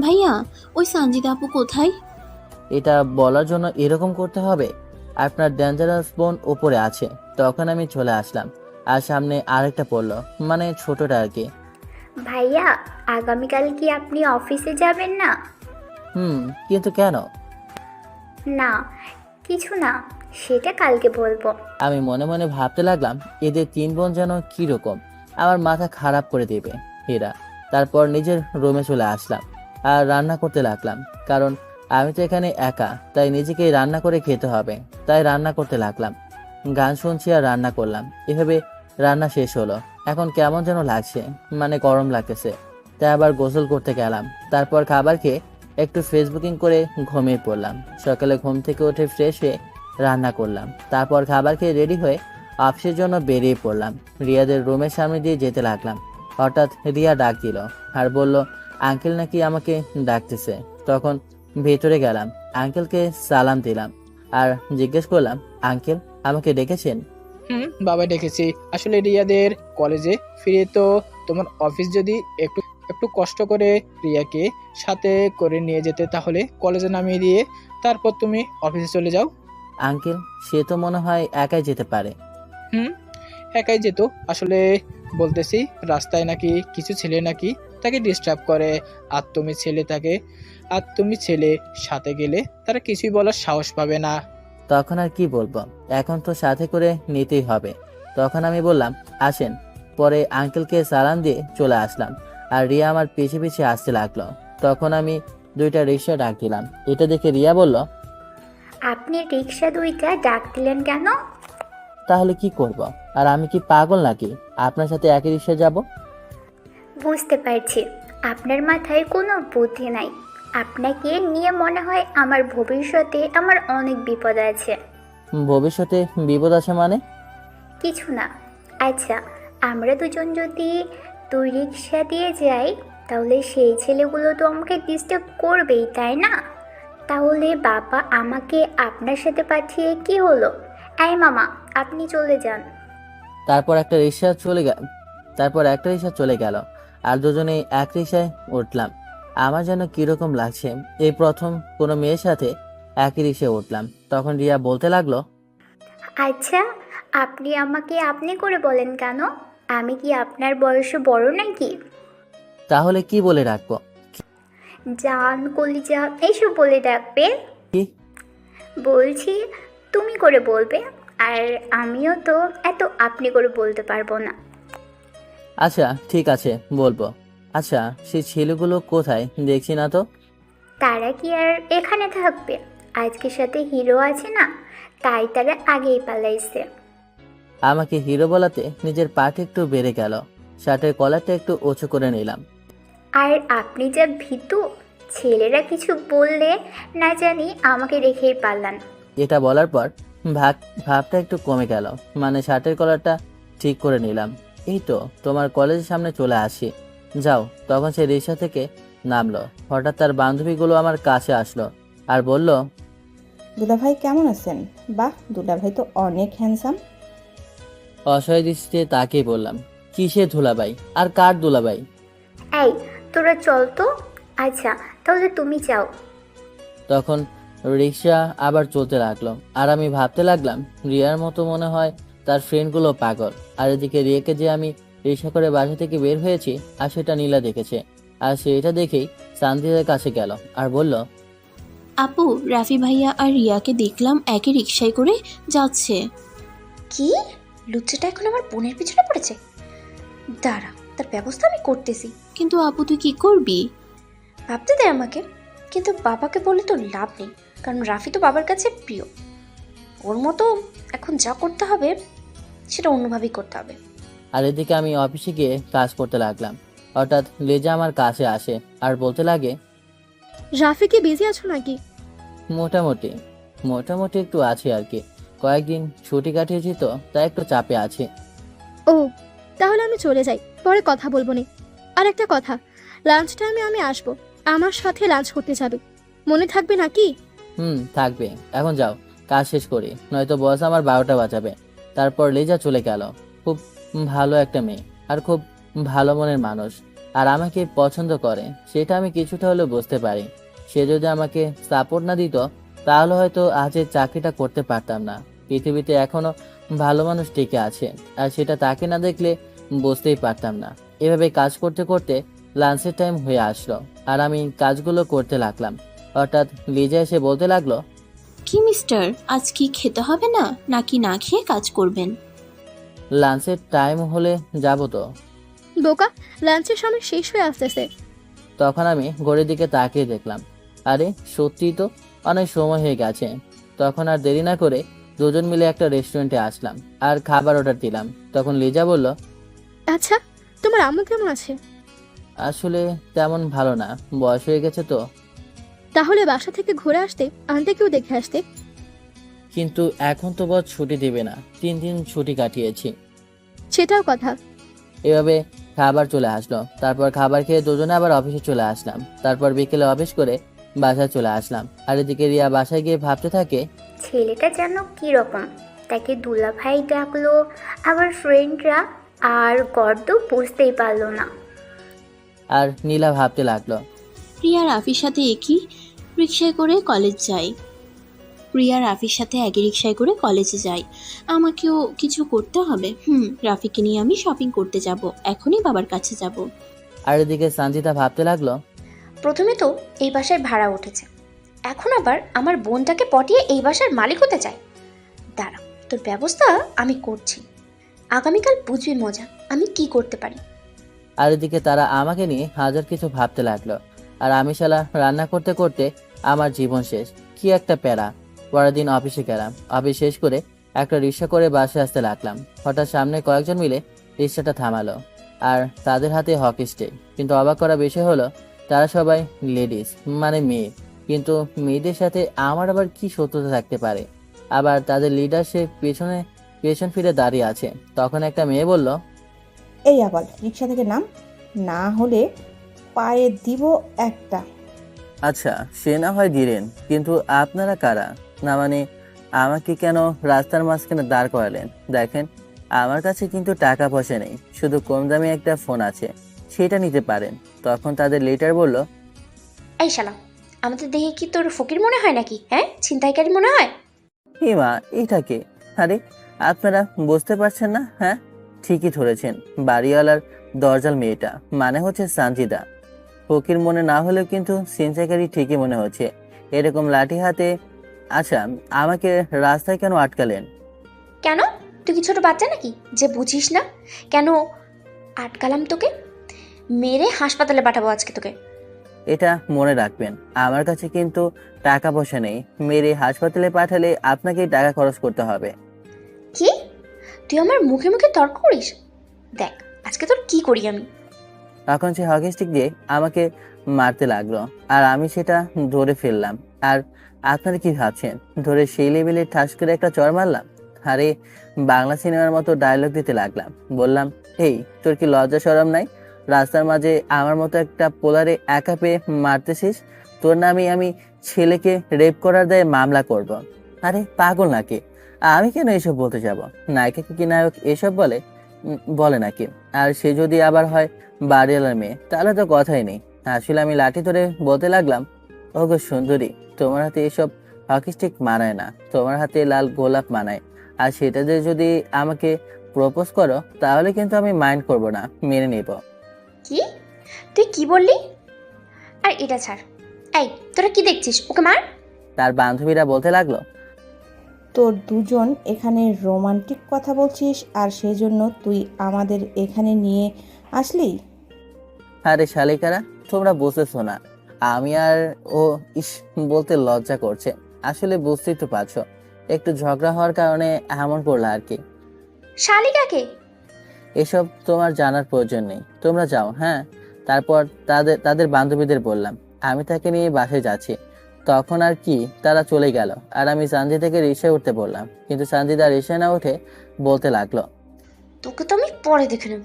ভাইয়া, ওই সানজিদা আপু কোথায়? এটা বলার জন্য এরকম করতে হবে? আপনার ডেঞ্জারাস বোন উপরে আছে। তখন আমি চলে আসলাম আর সামনে আরেকটা পড়লো, মানে ছোটটা আর কি। ভাইয়া, আগামীকাল কি আপনি অফিসে যাবেন না? কিন্তু কেন? না, কিছু না, সেটা কালকে বলবো। আমি মনে মনে ভাবতে লাগলাম, এদের তিন বোন যেন কিরকম, আমার মাথা খারাপ করে দেবে এরা। তারপর নিজের রুমে চলে আসলাম আর রান্না করতে লাগলাম, কারণ আমি তো এখানে একা, তাই নিজেকেই রান্না করে খেতে হবে। তাই রান্না করতে লাগলাম, গান শুনছি আর রান্না করলাম। এভাবে রান্না শেষ হলো। এখন কেমন যেন লাগছে, মানে গরম লাগতেছে। তাই আবার গোসল করতে গেলাম। তারপর খাবার খেয়ে একটু ফেসবুকিং করে ঘুমিয়ে পড়লাম। সকালে ঘুম থেকে উঠে ফ্রেশ হয়ে রান্না করলাম। তারপর খাবার খেয়ে রেডি হয়ে অফিসের জন্য বেরিয়ে পড়লাম। রিয়াদের রুমের সামনে দিয়ে যেতে লাগলাম। হঠাৎ রিয়া ডাক দিল আর বলল, আঙ্কেল নাকি আমাকে ডাকতেছে। তখন ভেতরে গেলাম, আঙ্কেলকে সালাম দিলাম আর জিজ্ঞেস করলাম, আঙ্কেল আমাকে ডেকেছেন? বাবা ডেকেছি। আসলে রিয়াদের কলেজে ফিরে তো তোমার অফিস যদি একটু একটু কষ্ট করে রিয়াকে সাথে করে নিয়ে যেতে, তাহলে কলেজে নামিয়ে দিয়ে তারপর তুমি অফিসে চলে যাও। আঙ্কেল সে তো মনে হয় একাই যেতে পারে। একাই যেত। আসলে বলতেছি, রাস্তায় নাকি কিছু ছেলে নাকি তাকে ডিস্টার্ব করে, আর তুমি ছেলে সাথে গেলে তারা কিছুই বলার সাহস পাবে না। তখন আর কি বলবো, এখন তো সাথে করে নিতেই হবে। তখন আমি বললাম, আসেন। পরে আঙ্কেলকে সালাম দিয়ে চলে আসলাম আর রিয়া আমার পিছে পিছে আসতে লাগলো। তখন আমি দুইটা রিক্সা ডাক দিলাম। এটা দেখে রিয়া বলল, আপনি রিক্সা দুইটা ডাক দিলেন কেন? তাহলে কি করব? আর আমি কি পাগল নাকি আপনার সাথে একই রিক্সা যাব? বুঝতে পারছি আপনার মাথায় কোনো বুদ্ধি নাই। আপনাকে নিয়ে মনে হয় আমার ভবিষ্যতে আমার অনেক বিপদ আছে। ভবিষ্যতে বিপদ আছে মানে? কিছু না। আচ্ছা, আমরা দুজন যদি দুই রিক্সা দিয়ে যাই তাহলে সেই ছেলেগুলো তো আমাকে ডিস্টার্ব করবেই, তাই না? তাহলে বাবা আমাকে আপনার সাথে পাঠিয়ে কি হলো? এই মামা, আপনি চলে যান। তারপর একটা রিক্সা চলে গেল আর দুজনেই এক রিক্সায় উঠলাম। আমার যেন কিরকম লাগছে, এই প্রথম কোনো মেয়ের সাথে একই রিক্সায় উঠলাম। তখন রিয়া বলতে লাগলো, আচ্ছা, আপনি আমাকে আপনি করে বলেন কেন? আমি কি আপনার বয়সে বড় নাকি? তাহলে কি বলে রাখবো? জান, কলিজা এইসব বলে ডাকবে? কি? বলছি তুমি করে বলবে, আর আমিও তো এত আপনি করে বলতে পারবো না। আচ্ছা ঠিক আছে, বলবো। আচ্ছা, সেই ছেলেগুলো কোথায়, দেখছি না তো? তারা কি আর এখানে থাকবে? আজকের সাথে হিরো আছে না, তাই তারা আগেই পালাইছে। আমাকে হিরো বলাতে নিজের পাট একটু বেড়ে গেল। শার্টের কলারটা একটু উঁচু করে নিলাম। আর আপনি যা ভীতু, ছেলেরা কিছু বললে না জানি আমাকে রেখেই পারলান। এটা বলার পর ভাবটা একটু কমে গেল, মানে শার্টের কলারটা ঠিক করে নিলাম। এই তো তোমার কলেজের সামনে চলে আসি, যাও। তখন সে রিক্সা থেকে নামলো। হঠাৎ তার বান্ধবীগুলো আমার কাছে আসলো আর বলল, দুলাভাই কেমন আছেন? বাহ, দুলাভাই তো অনেক হ্যান্ডসাম। অসহায় দৃষ্টিতে তাকেই বললাম, কিসের ধুলাবাই আর কার দুলাবাই? এই, তোরা চল তো। আচ্ছা, তাহলে তুমি যাও। তখন রিক্সা আবার চলতে লাগলো আর আমি ভাবতে লাগলাম, রিয়ার মতো মনে হয় তার ফ্রেন্ডগুলো পাগল। আর এদিকে রিয়াকে যে আমি রিক্সা করে বাসা থেকে বের হয়েছি আর সেটা নীলা দেখেছে, আর সেটা দেখেই সান্দিদের কাছে গেল আর বলল, আপু, রাফি ভাইয়া আর রিয়াকে দেখলাম একই রিকশায় করে যাচ্ছে। কি? লুচ্চাটা এখন আমার বোনের পিছনে পড়েছে। দাঁড়া, তার ব্যবস্থা আমি করতেছি। কিন্তু আপু, তুই কি করবি? ভাবতে দে আমাকে। কিন্তু বাবাকে বলে তো লাভ নেই, কারণ রাফি তো বাবার কাছে প্রিয়। ওর মতো এখন যা করতে হবে সেটা অন্যভাবেই করতে হবে। আর এদিকে আমি অফিসে গিয়ে কাজ করতে লাগলাম। হঠাৎ লেজা আমার কাছে আসে আর বলতে লাগে, রাফি কি বিজি আছো নাকি? মোটামুটি মোটামুটি একটু আছে আর কি। কয়েকদিন ছুটি কাটিয়েছি তো, তাই একটু চাপে আছি। ও, তাহলে আমি চলে যাই, পরে কথা বলবো নি। আর একটা কথা, লাঞ্চ টাইমে আমি আসবো, আমার সাথে লাঞ্চ করতে যাবে, মনে থাকবে নাকি? থাকবে। এখন যাও, কাজ শেষ করি, নয়তো বস আমার 12টা বাজাবে। তারপর লেজা চলে গেল। খুব ভালো একটা মেয়ে আর খুব ভালো মনের মানুষ, আর আমাকে পছন্দ করে, সেটা আমি কিছুটা হলেও বুঝতে পারি। সে যদি আমাকে সাপোর্ট না দিত তাহলে হয়তো আজ এই চাকরিটা করতে পারতাম না। পৃথিবীতে এখনো ভালো মানুষ টিকে আছে, আর সেটা তাকে না দেখলে বুঝতেই পারতাম না। এভাবে কাজ করতে করতে লাঞ্চের টাইম হয়ে আসলো আর আমি কাজগুলো করতে লাগলাম। হঠাৎ লিজা এসে বলতে লাগলো, কি মিস্টার, আজ কি খেতে হবে না, নাকি না খেয়ে কাজ করবেন? লাঞ্চের টাইম হলে যাব তো। বোকা, লাঞ্চের সময় শেষ হয়ে আসতেছে। তখন আমি ঘড়ির দিকে তাকিয়ে দেখলাম, আরে সত্যিই তো অনেক সময় হয়ে গেছে। তখন আর দেরি না করে দুজন মিলে একটা রেস্টুরেন্টে আসলাম আর খাবার অর্ডার দিলাম। তখন লিজা বলল, আচ্ছা, তোমার আম্মু কেমন আছে? আসলে তেমন ভালো না, বয়স হয়ে গেছে তো। তাহলে বাসা থেকে ঘুরে আসতে, আন্টিকেও দেখে আসতে। কিন্তু এখন তো বস ছুটি দেবে না, 3 দিন ছুটি কাটিয়েছি। সেটাও কথা। এভাবে খাবার চলে আসলো। তারপর খাবার খেয়ে দুজনে আবার অফিসে চলে আসলাম। তারপর বিকেলে অফিস করে বাসায় চলে আসলাম। আর এদিকে রিয়া বাসায় গিয়ে ভাবতে থাকে, ছেলেটা যেন কীরকম, তাকে দুলাভাই ডাকলো, আবার ফ্রেন্ডরা, আর গর্দ বুঝতেই পারলো না। আর নীলা ভাবতে লাগলো, প্রিয়া রাফির সাথে একই রিকশায় করে কলেজ যায়। প্রিয়া রাফির সাথে একই রিকশায় করে কলেজে যায়। আমাকেও কিছু করতে হবে। রাফিকে নিয়ে আমি শপিং করতে যাব, এখনই বাবার কাছে যাব। আর এদিকে সানজিদা ভাবতে লাগলো, প্রথমে তো এই বাসায় ভাড়া উঠেছে, এখন আবার আমার বোনটাকে পটিয়ে এই বাসার মালিক হতে চায়। দাঁড়া, তোর ব্যবস্থা আমি করছি, আগামীকাল বুঝবি মজা আমি কি করতে পারি। আর এদিকে তারা আমাকে নিয়ে হাজার কিছু ভাবতে লাগলো। আর আমি শালা রান্না করতে করতে আমার জীবন শেষ। কি একটা প্যারা। পরের দিন অফিসে গেলাম। অফিস শেষ করে একটা রিক্সা করে বাসে আসতে লাগলাম। হঠাৎ সামনে কয়েকজন মিলে রিক্সাটা থামালো আর তাদের হাতে হকি স্টিক। কিন্তু অবাক করা বিষয় হলো, তারা সবাই লেডিস, মানে মেয়ে। কিন্তু মেয়েদের সাথে আমার আবার কি শত্রুতা থাকতে পারে? আবার তাদের লিডার সে পেছন ফিরে দাঁড়িয়ে আছে। তখন একটা মেয়ে বলল, এই আবাল, রিক্সা থেকে নাম, না হলে পায়ে দিব একটা। আচ্ছা সে না হয় দিলেন, কিন্তু আপনারা কারা? না মানে আমাকে কেন রাস্তার মাঝখানে দাঁড় করালেন? দেখেন আমার কাছে কিন্তু টাকা পয়সা নেই, শুধু কম দামি একটা ফোন আছে, সেটা নিতে পারেন। তখন তাদের লিডার বলল, এই শালা, আমাদের দেখে কি তোর ফকির মনে হয় নাকি? হ্যাঁ, ছিনতাইকারী মনে হয়? মা এটাকে, আরে আপনারা বুঝতে পারছেন না? হ্যাঁ ঠিকই ধরেছেন, বাড়িওয়ালার দরজাল মেয়েটা, মানে হচ্ছে সানজিদা। ফকির মনে না হলেও কিন্তু ছিনতাইকারী ঠিকই মনে হচ্ছে, এরকম লাঠি হাতে। আচ্ছা আমাকে রাস্তায় কেন আটকালেন? কেন? তুই কি ছোট বাচ্চা নাকি যে বুঝিস না? কেন আটকালাম তোকে? মেরে হাসপাতালে পাঠাবো আজকে তোকে। এটা মনে রাখবেন, আমার কাছে কিন্তু টাকা পয়সা নেই, মেরে হাসপাতালে পাঠালে আপনাকেই টাকা খরচ করতে হবে। কি? তুই আমার মুখে মুখে তর্ক করিস? দেখ আজকে তোর কি করি আমি। তখন সে হকি স্টিক দিয়ে আমাকে মারতে লাগলো, আর আমি সেটা ধরে ফেললাম। আর আপনারা কি ভাবছেন, ধরে সেই লেভেলে ঠাস করে একটা চড় মারলাম? আরে বাংলা সিনেমার মতো ডায়লগ দিতে লাগলাম, বললাম, এই তোর কি লজ্জা শরম নাই? রাস্তার মাঝে আমার মতো একটা পোলারে একা পেয়ে মারতেছিস? তোর নামে আমি ছেলেকে রেপ করার দায়ে মামলা করব। আরে পাগল নাকি? আমি কেন এসব বলতে যাব? নায়িকাকে কি নায়ক এসব বলে নাকি? আর সে যদি আবার হয় বাড়িওয়ালার মেয়ে, তাহলে তো কথাই নেই। আসলে আমি লাঠি ধরে বলতে লাগলাম, ওগো সুন্দরী, তোমার হাতে এসব হকি স্টিক মানায় না, তোমার হাতে লাল গোলাপ মানায়। আর সেটা দিয়ে যদি আমাকে প্রপোজ করো তাহলে কিন্তু আমি মাইন্ড করব না, মেনে নেব। কি? তুই কি বললি? আর এটা ছাড়, এই তোরা কি দেখছিস? ওকে মার। তার বান্ধবীরা বলতে লাগলো, তোর দুজন এখানে রোমান্টিক কথা বলছিস আর সেজন্য তুই আমাদের এখানে নিয়ে আসলি? আরে শালিকারা, তোমরা বুঝতেছো না, আমি আর ও ইস বলতে লজ্জা করছে। আসলে বুঝতেই তো পারছো, একটু ঝগড়া হওয়ার কারণে এমন করলো আর কি। শালিকাকে? এসব তোমার জানার প্রয়োজন নেই, তোমরা যাও। হ্যাঁ, তারপর তাদের বান্ধবীদের বললাম আমি তাকে নিয়ে বাসায় যাচ্ছি। তখন আর কি তারা চলে গেল, আর আমি সানজিদাকে রিক্সায় উঠতে বললাম, কিন্তু সানজিদা রিক্সায় না উঠে বলতে লাগলো, তোকে তো আমি পরে দেখে নেব।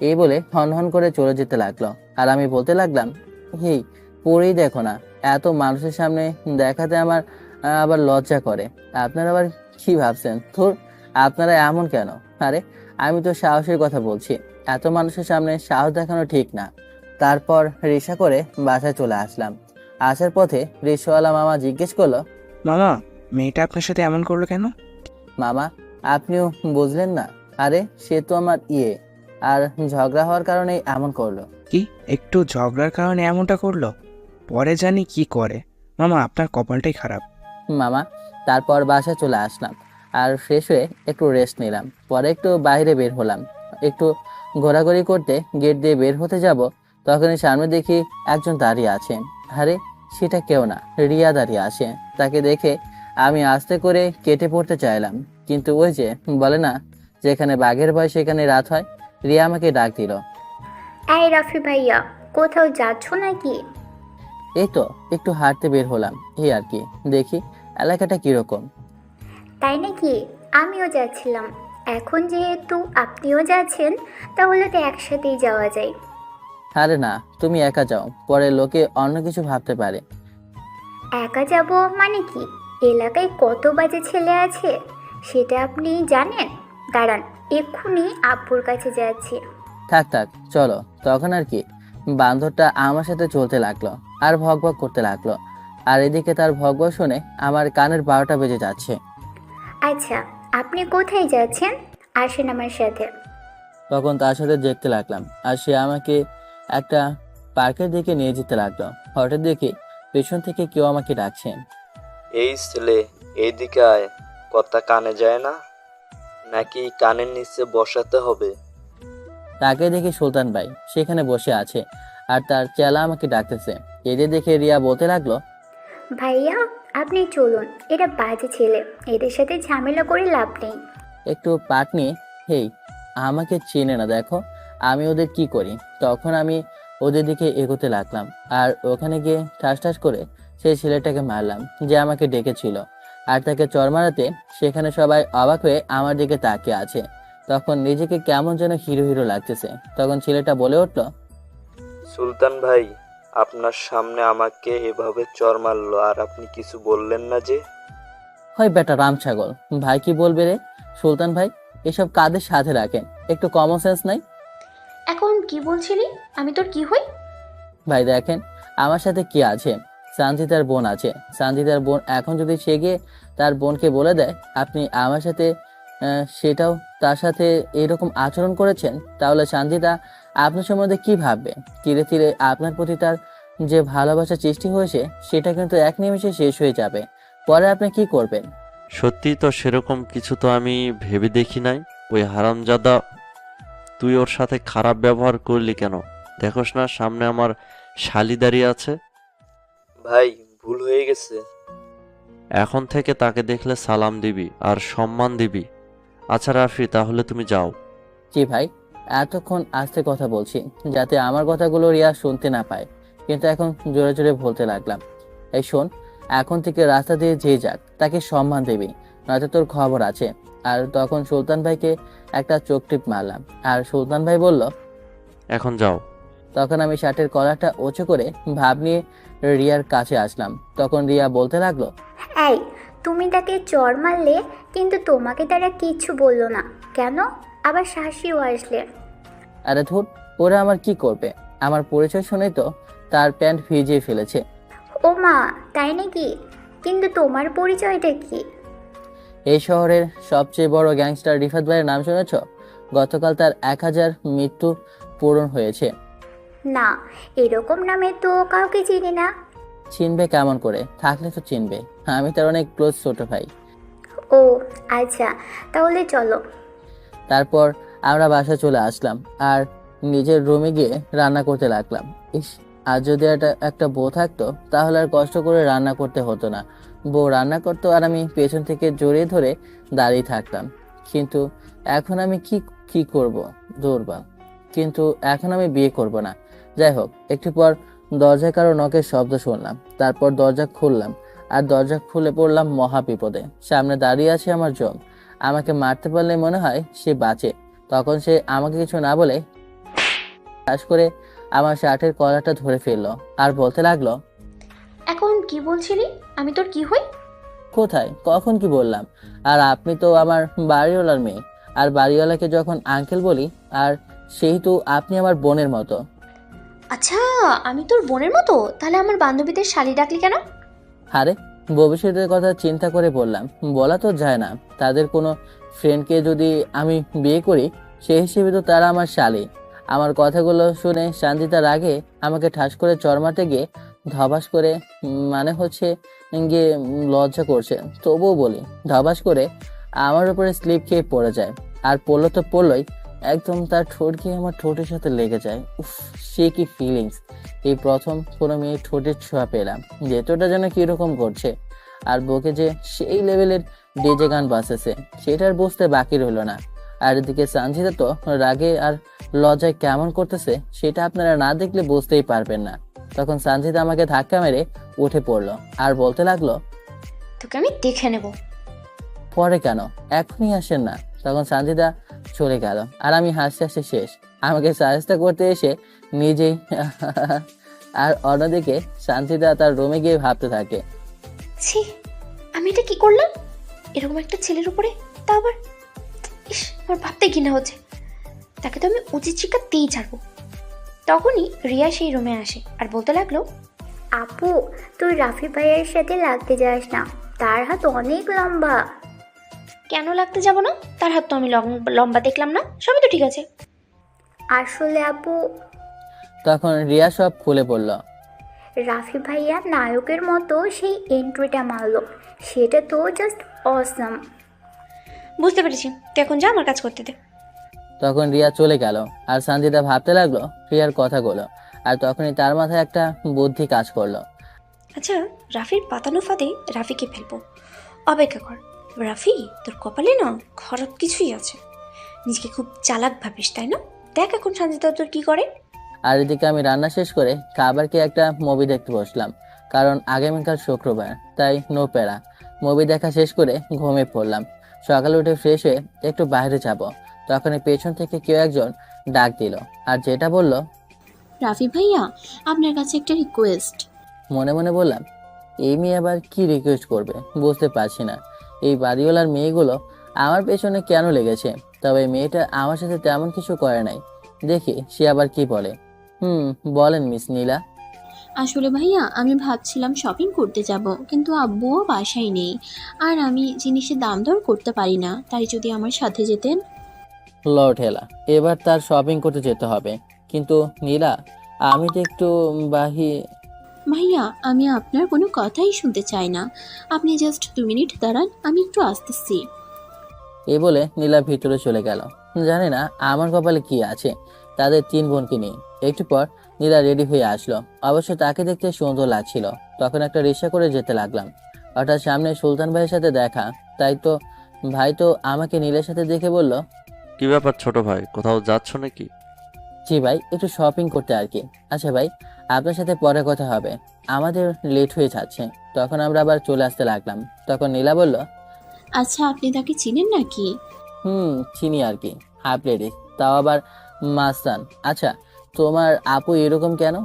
এই বলে হন হন করে চলে যেতে লাগলো। আর আমি বলতে লাগলাম, হেই পরেই দেখো না, এত মানুষের সামনে দেখাতে আমার আবার লজ্জা করে। আপনারা আবার কি ভাবছেন? ধুর, আপনারা এমন কেন? আরে আমি তো সাহসের কথা বলছি, এত মানুষের সামনে সাহস দেখানো ঠিক না। তারপর রিক্সা করে বাসায় চলে আসলাম। আসার পথে রিক্সাওয়ালা মামা জিজ্ঞেস করলো, মামা, মেয়েটা আপনার সাথে এমন করলো কেন? মামা আপনিও বুঝলেন না? আরে সে তো আমার আর ঝগড়া হওয়ার কারণে এমন করলো। কি একটু ঝগড়ার কারণে এমনটা করলো? পরে জানি কি করে। মামা, আপনার কপালটাই খারাপ। মামা তারপর বাসায় চলে আসলাম আর ফ্রেশ হয়ে একটু রেস্ট নিলাম। পরে একটু বাইরে বের হলাম, একটু ঘোরাঘুরি করতে। গেট দিয়ে বের হতে যাব, তখনই সামনে দেখি একজন দাঁড়িয়ে আছেন। আরে সেটা কেউ না, রিয়া দাঁড়িয়ে আসে। তাকে দেখে আমি আস্তে করে কেটে পড়তে চাইলাম, কিন্তু ওই যে বলে না, যেখানে বাঘের ভয় সেখানে রাত হয়। রিয়া আমাকে ডাক দিল, এই রাফি ভাইয়া, কোথাও যাচ্ছ নাকি? এই তো একটু হাঁটতে বের হলাম, এই আর কি, দেখি এলাকাটা কিরকম। তাই নাকি? আমিও যাচ্ছিলাম। এখন যেহেতু আপনিও যাচ্ছেন, তাহলে তো একসাথেই যাওয়া যায়। আরে না, তুমি একা যাও, পরে লোকে অন্য কিছু ভাবতে পারে। একা যাব মানে কি? এলাকায় কত বাজে ছেলে আছে সেটা আপনি জানেন? দাঁড়ান, এক্ষুনি আব্বুর কাছে যাচ্ছি। থাক থাক চলো। তখন আর কি বান্দরটা আমার সাথে চলতে লাগলো আর ভগভগ করতে লাগলো। আর এদিকে তার ভগভগ শুনে আমার কানের 12টা বেজে যাচ্ছে। আচ্ছা, আপনি কোথায় যাচ্ছেন? আসেন আমার সাথে। তখন তার সাথে দেখতে লাগলাম, আর সে আমাকে একটা পার্কের দিকে নিয়ে যেতে লাগলো। হঠাৎ দেখি পেছন থেকে কেউ আমাকে ডাকছেন, এই ছেলে, এইদিকে আয়। কথা কানে যায় না নাকি কানের নিচে বসাতে হবে? তাকে দেখি সুলতান ভাই সেখানে বসে আছে, আর তার চেলা আমাকে ডাকতেছে। এদের দেখে রিয়া বলতে লাগলো, ভাইয়া, আপনি চলুন, এটা বাজে ছেলে, এদের সাথে ঝামেলা করে লাভ নেই। একটু পাট নিয়ে, হেই আমাকে চেনে না, দেখো আমি ওদের কি করি। তখন আমি ওদের দিকে এগোতে লাগলাম আর ওখানে গিয়ে ঠাস ঠাস করে সেই ছেলেটাকে মারলাম যে আমাকে ডেকেছিল। আর তাকে চড় মারাতে সেখানে সবাই অবাক হয়ে আমার দিকে তাকিয়ে আছে। তখন নিজেকে কেমন যেন হিরো হিরো লাগতেছে। তখন ছেলেটা বলে উঠল, সুলতান ভাই, আপনার সামনে আমাকে এভাবে চড় মারলো আর আপনি কিছু বললেন না যে? হয় বেটা রাম ছাগল, ভাই কি বলবে রে? সুলতান ভাই এসব কাদের সাথে রাখেন, একটু কমন সেন্স নাই? এখন কি বলছিলি? আমি তোর কি হই? ভাই দেখেন আমার সাথে কি আছে, সানজিদার বোন আছে। সানজিদার বোন এখন যদি সে গিয়ে তার বোনকে বলে দেয় আপনি আমার সাথে সেটাও তার সাথে এরকম আচরণ করেছেন, তাহলে সানজিদা আপনার সম্বন্ধে কি ভাববে? ধীরে ধীরে আপনার প্রতি তার যে ভালোবাসা সৃষ্টি হয়েছে সেটা কিন্তু এক নিমেষে শেষ হয়ে যাবে। পরে আপনি কি করবেন? সত্যি তো সেরকম কিছু তো আমি ভেবে দেখি নাই। ওই হারামজাদা, তুই ওর সাথে খারাপ ব্যবহার করলি কেন? দেখোস না সামনে আমার শালি দাঁড়িয়ে আছে। ভাই ভুল হয়ে গেছে। এখন থেকে তাকে দেখলে সালাম দিবি আর সম্মান দিবি। আচ্ছা রাফি, তাহলে তুমি যাও। জি ভাই, এতক্ষণ আস্তে কথা বলছি যাতে আমার কথাগুলো রিয়া শুনতে না পায়, কিন্তু এখন জোরে জোরে বলতে লাগলাম। এই শোন, এখন থেকে রাস্তা দিয়ে যে যাক তাকে সম্মান দিবি, নয়তো তোর খবর আছে। আর তখন সুলতান ভাইকে একটা চোখ টিপ মারলাম আর সুলতান ভাই বলল, এখন যাও। তখন আমি শার্টের কলারটা উঁচু করে ভাব নিয়ে রিয়ার কাছে আসলাম। তখন রিয়া বলতে লাগলো, এই, তুমি তাকে চড় মারলে কিন্তু তোমাকে তারা কিচ্ছু বললো না কেন? আবার শাসিও আসলে। আরে ধুর, ওরা আমার কি করবে? আমার পরিচয় শুনেই তো তার প্যান্ট ভিজিয়ে ফেলেছে। ও মা, তাই নাকি? কিন্তু তোমার পরিচয়টা কি? এই শহরের সবচেয়ে বড় গ্যাংস্টার রিফাত ভাইয়ের নাম শুনেছ? গতকাল তার 1000 মৃত্যু পূরণ হয়েছে। না, এরকম নামে তো কাউকে চিনি না। চিনবে কেমন করে? থাকলে তো চিনবে, আমি তার অনেক ক্লোজ ছোট ভাই। ও আচ্ছা, তাহলে চলো। তারপর আমরা বাসায় চলে আসলাম আর নিজের রুমে গিয়ে রান্না করতে লাগলাম। ইস, আর যদি একটা বউ থাকতো তাহলে আর কষ্ট করে রান্না করতে হতো না। বউ রান্না করতো আর আমি পেছন থেকে জড়িয়ে ধরে দাঁড়িয়ে থাকতাম। কিন্তু এখন আমি কি করব? দৌড়বা। কিন্তু এখন আমি বিয়ে করব না। যাই হোক, একটু পর দরজায় কারো নখের শব্দ শুনলাম। তারপর দরজা খুললাম আর দরজা খুলে পড়লাম মহা বিপদে। সামনে দাঁড়িয়ে আছে আমার জম। আমাকে মারতে পারলে মনে হয় সে বাঁচে। তখন সে আমাকে কিছু না বলে ঠাস করে আমার শার্টের কলারটা ধরে ফেললো আর বলতে লাগলো, এখন কি বলছিলি? আমি তোর কি হই? কোথায় কখন কি বললাম? আর আপনি তো আমার বাড়িওয়ালার মেয়ে, আর বাড়িওয়ালাকে যখন আঙ্কেল বলি আর সেহেতু আপনি আমার বোনের মতো। আচ্ছা, আমি তোর বোনের মতো? তাহলে আমার বান্ধবীদের শালি ডাকলি কেন? আরে ভবিষ্যতের কথা চিন্তা করে বললাম, বলা তো যায় না। তাদের কোনো ফ্রেন্ডকে যদি আমি বিয়ে করি সেই হিসেবে তো তারা আমার শালি। আমার কথাগুলো শুনে সানজিদার আগে আমাকে ঠাস করে চড় মারতে গিয়ে ধবাস করে মানে হচ্ছে গিয়ে লজ্জা করছে, তবুও বলি ধবাস করে আমার উপরে স্লিপ খেয়ে পড়ে যায়। আর পড়লো তো পড়লোই, একদম তার ঠোঁট গিয়ে আমার ঠোঁটের সাথে লেগে যায়। উফ, সে কি ফিলিংস! এই প্রথম কোনো মেয়ে ঠোঁটের ছোঁয়া পেলাম, ভেতরটা যেন কিরকম করছে। আর বুকে যে সেই লেভেলের ডিজে গান বাজতেছে সেটা আর বুঝতে বাকি রইল না। আর এদিকে সানজিদা তো রাগে আর লজ্জায় কেমন করতেছে সেটা আপনারা না দেখলে বুঝতেই পারবেন না। তখন সানজিদা আমাকে ধাক্কা মেরে উঠে পড়লো আর বলতে লাগলো, তোকে আমি দেখে নেব। পরে কেন, এখনই আসেন না। তখন সানজিদা চলে গেল আর আমি হাসতে হাসতে শেষ। আমাকে সাহায্য করতে এসে নিজেই আর অন্যদিকে সানজিদা তার রুমে গিয়ে ভাবতে থাকে, ছি, আমি এটা কি করলাম? এরকম একটা ছেলের উপরে, তা আবার ইস, আমার ভাবতে ঘৃণা হচ্ছে। তাকে তো আমি উচিত শিক্ষা দিয়েই ছাড়বো। তখনই রিয়া সেই রুমে আসে আর বলতে লাগলো, আপু, তুই রাফি ভাইয়ের সাথে লাগতে যাস না, তার হাত অনেক লম্বা। কেন লাগতে যাব না? তার হাত তো আমি লম্বা দেখলাম না, সবই তো ঠিক আছে। আসলে আপু, তখন রিয়া সব খুলে বলল। রাফি ভাইয়া নায়কের মতো সেই এন্ট্রিটা মারলো, সেটা তো জাস্ট অসাম। বুঝতে পেরেছি, তুই এখন যা, আমার কাজ করতে দে। তখন রিয়া চলে গেল আর সানজিদা ভাবতে লাগলো রিয়ার কথাগুলো। আর তখনই তার মাথায় একটা বুদ্ধি কাজ করলো। আচ্ছা, রাফির পাতানো ফাঁদে রাফিকে ফেলবো। অপেক্ষা কর রাফি, তোর কপালে না খারাপ কিছুই আছে। নিজেকে খুব চালাক ভাবিস, তাই না? দেখ এখন সানজিদা তোর কি করে। আর এদিকে আমি রান্না শেষ করে খাবার খেয়ে একটা মুভি দেখতে বসলাম, কারণ আগামীকাল শুক্রবার, তাই নো প্যারা। মুভি দেখা শেষ করে ঘুমিয়ে পড়লাম। সকালে উঠে ফ্রেশ হয়ে একটু বাইরে যাব, তখনই পেছন থেকে কেউ একজন ডাক দিল, আর যেটা বলল। রাফি ভাইয়া, আপনার কাছে একটা রিকোয়েস্ট। মনে মনে বললাম, এই মেয়ে আবার কি রিকোয়েস্ট করবে বুঝতে পারছি না। এই বাড়িওয়ালার মেয়েগুলো আমার পেছনে কেন লেগেছে? তবে মেয়েটা আমার সাথে তেমন কিছু করে নাই, দেখি সে আবার কি বলে। বলেন মিস নীলা। আসলে ভাইয়া, আমি ভাবছিলাম শপিং করতে যাব, কিন্তু আব্বুও বাসায় নেই, আর আমি জিনিসের দাম দর করতে পারি না, তাই যদি আমার সাথে যেতেন। লর্ড হেলা, এবার তার শপিং করতে যেতে হবে, কিন্তু নীলা আমি তো একটু বাহি। ভাইয়া, আমি আপনার কোনো কথাই শুনতে চাই না, আপনি জাস্ট 2 মিনিট দাঁড়ান, আমি একটু আসতেছি। এ বলে নীলা ভিতরে চলে গেল। জানি না আমার কপালে কি আছে, তাদের 3 বোনকে নিয়ে। একটু পর নীলা রেডি হয়ে আসলো, অবশ্য তাকে দেখতে সুন্দর লাগছিল। তখন একটা রিক্সা করে যেতে লাগলাম, হঠাৎ সামনে সুলতান ভাইয়ের সাথে দেখা। তাই তো ভাই তো আমাকে নীলের সাথে দেখে বলল, কি ব্যাপার ছোট ভাই, কোথাও যাচ্ছ নাকি? জি ভাই, একটু শপিং করতে আর কি। আচ্ছা ভাই, আপনার সাথে পরে কথা হবে, আমাদের লেট হয়ে যাচ্ছে। তখন আমরা আবার চলে আসতে লাগলাম। তখন নীলা বলল, আচ্ছা, আপনি তাকে চিনেন নাকি? চিনি আর কি, হাফ লেডিস, তাও আবার মাস্তান। আচ্ছা, তোমার আপু এরকম কেন?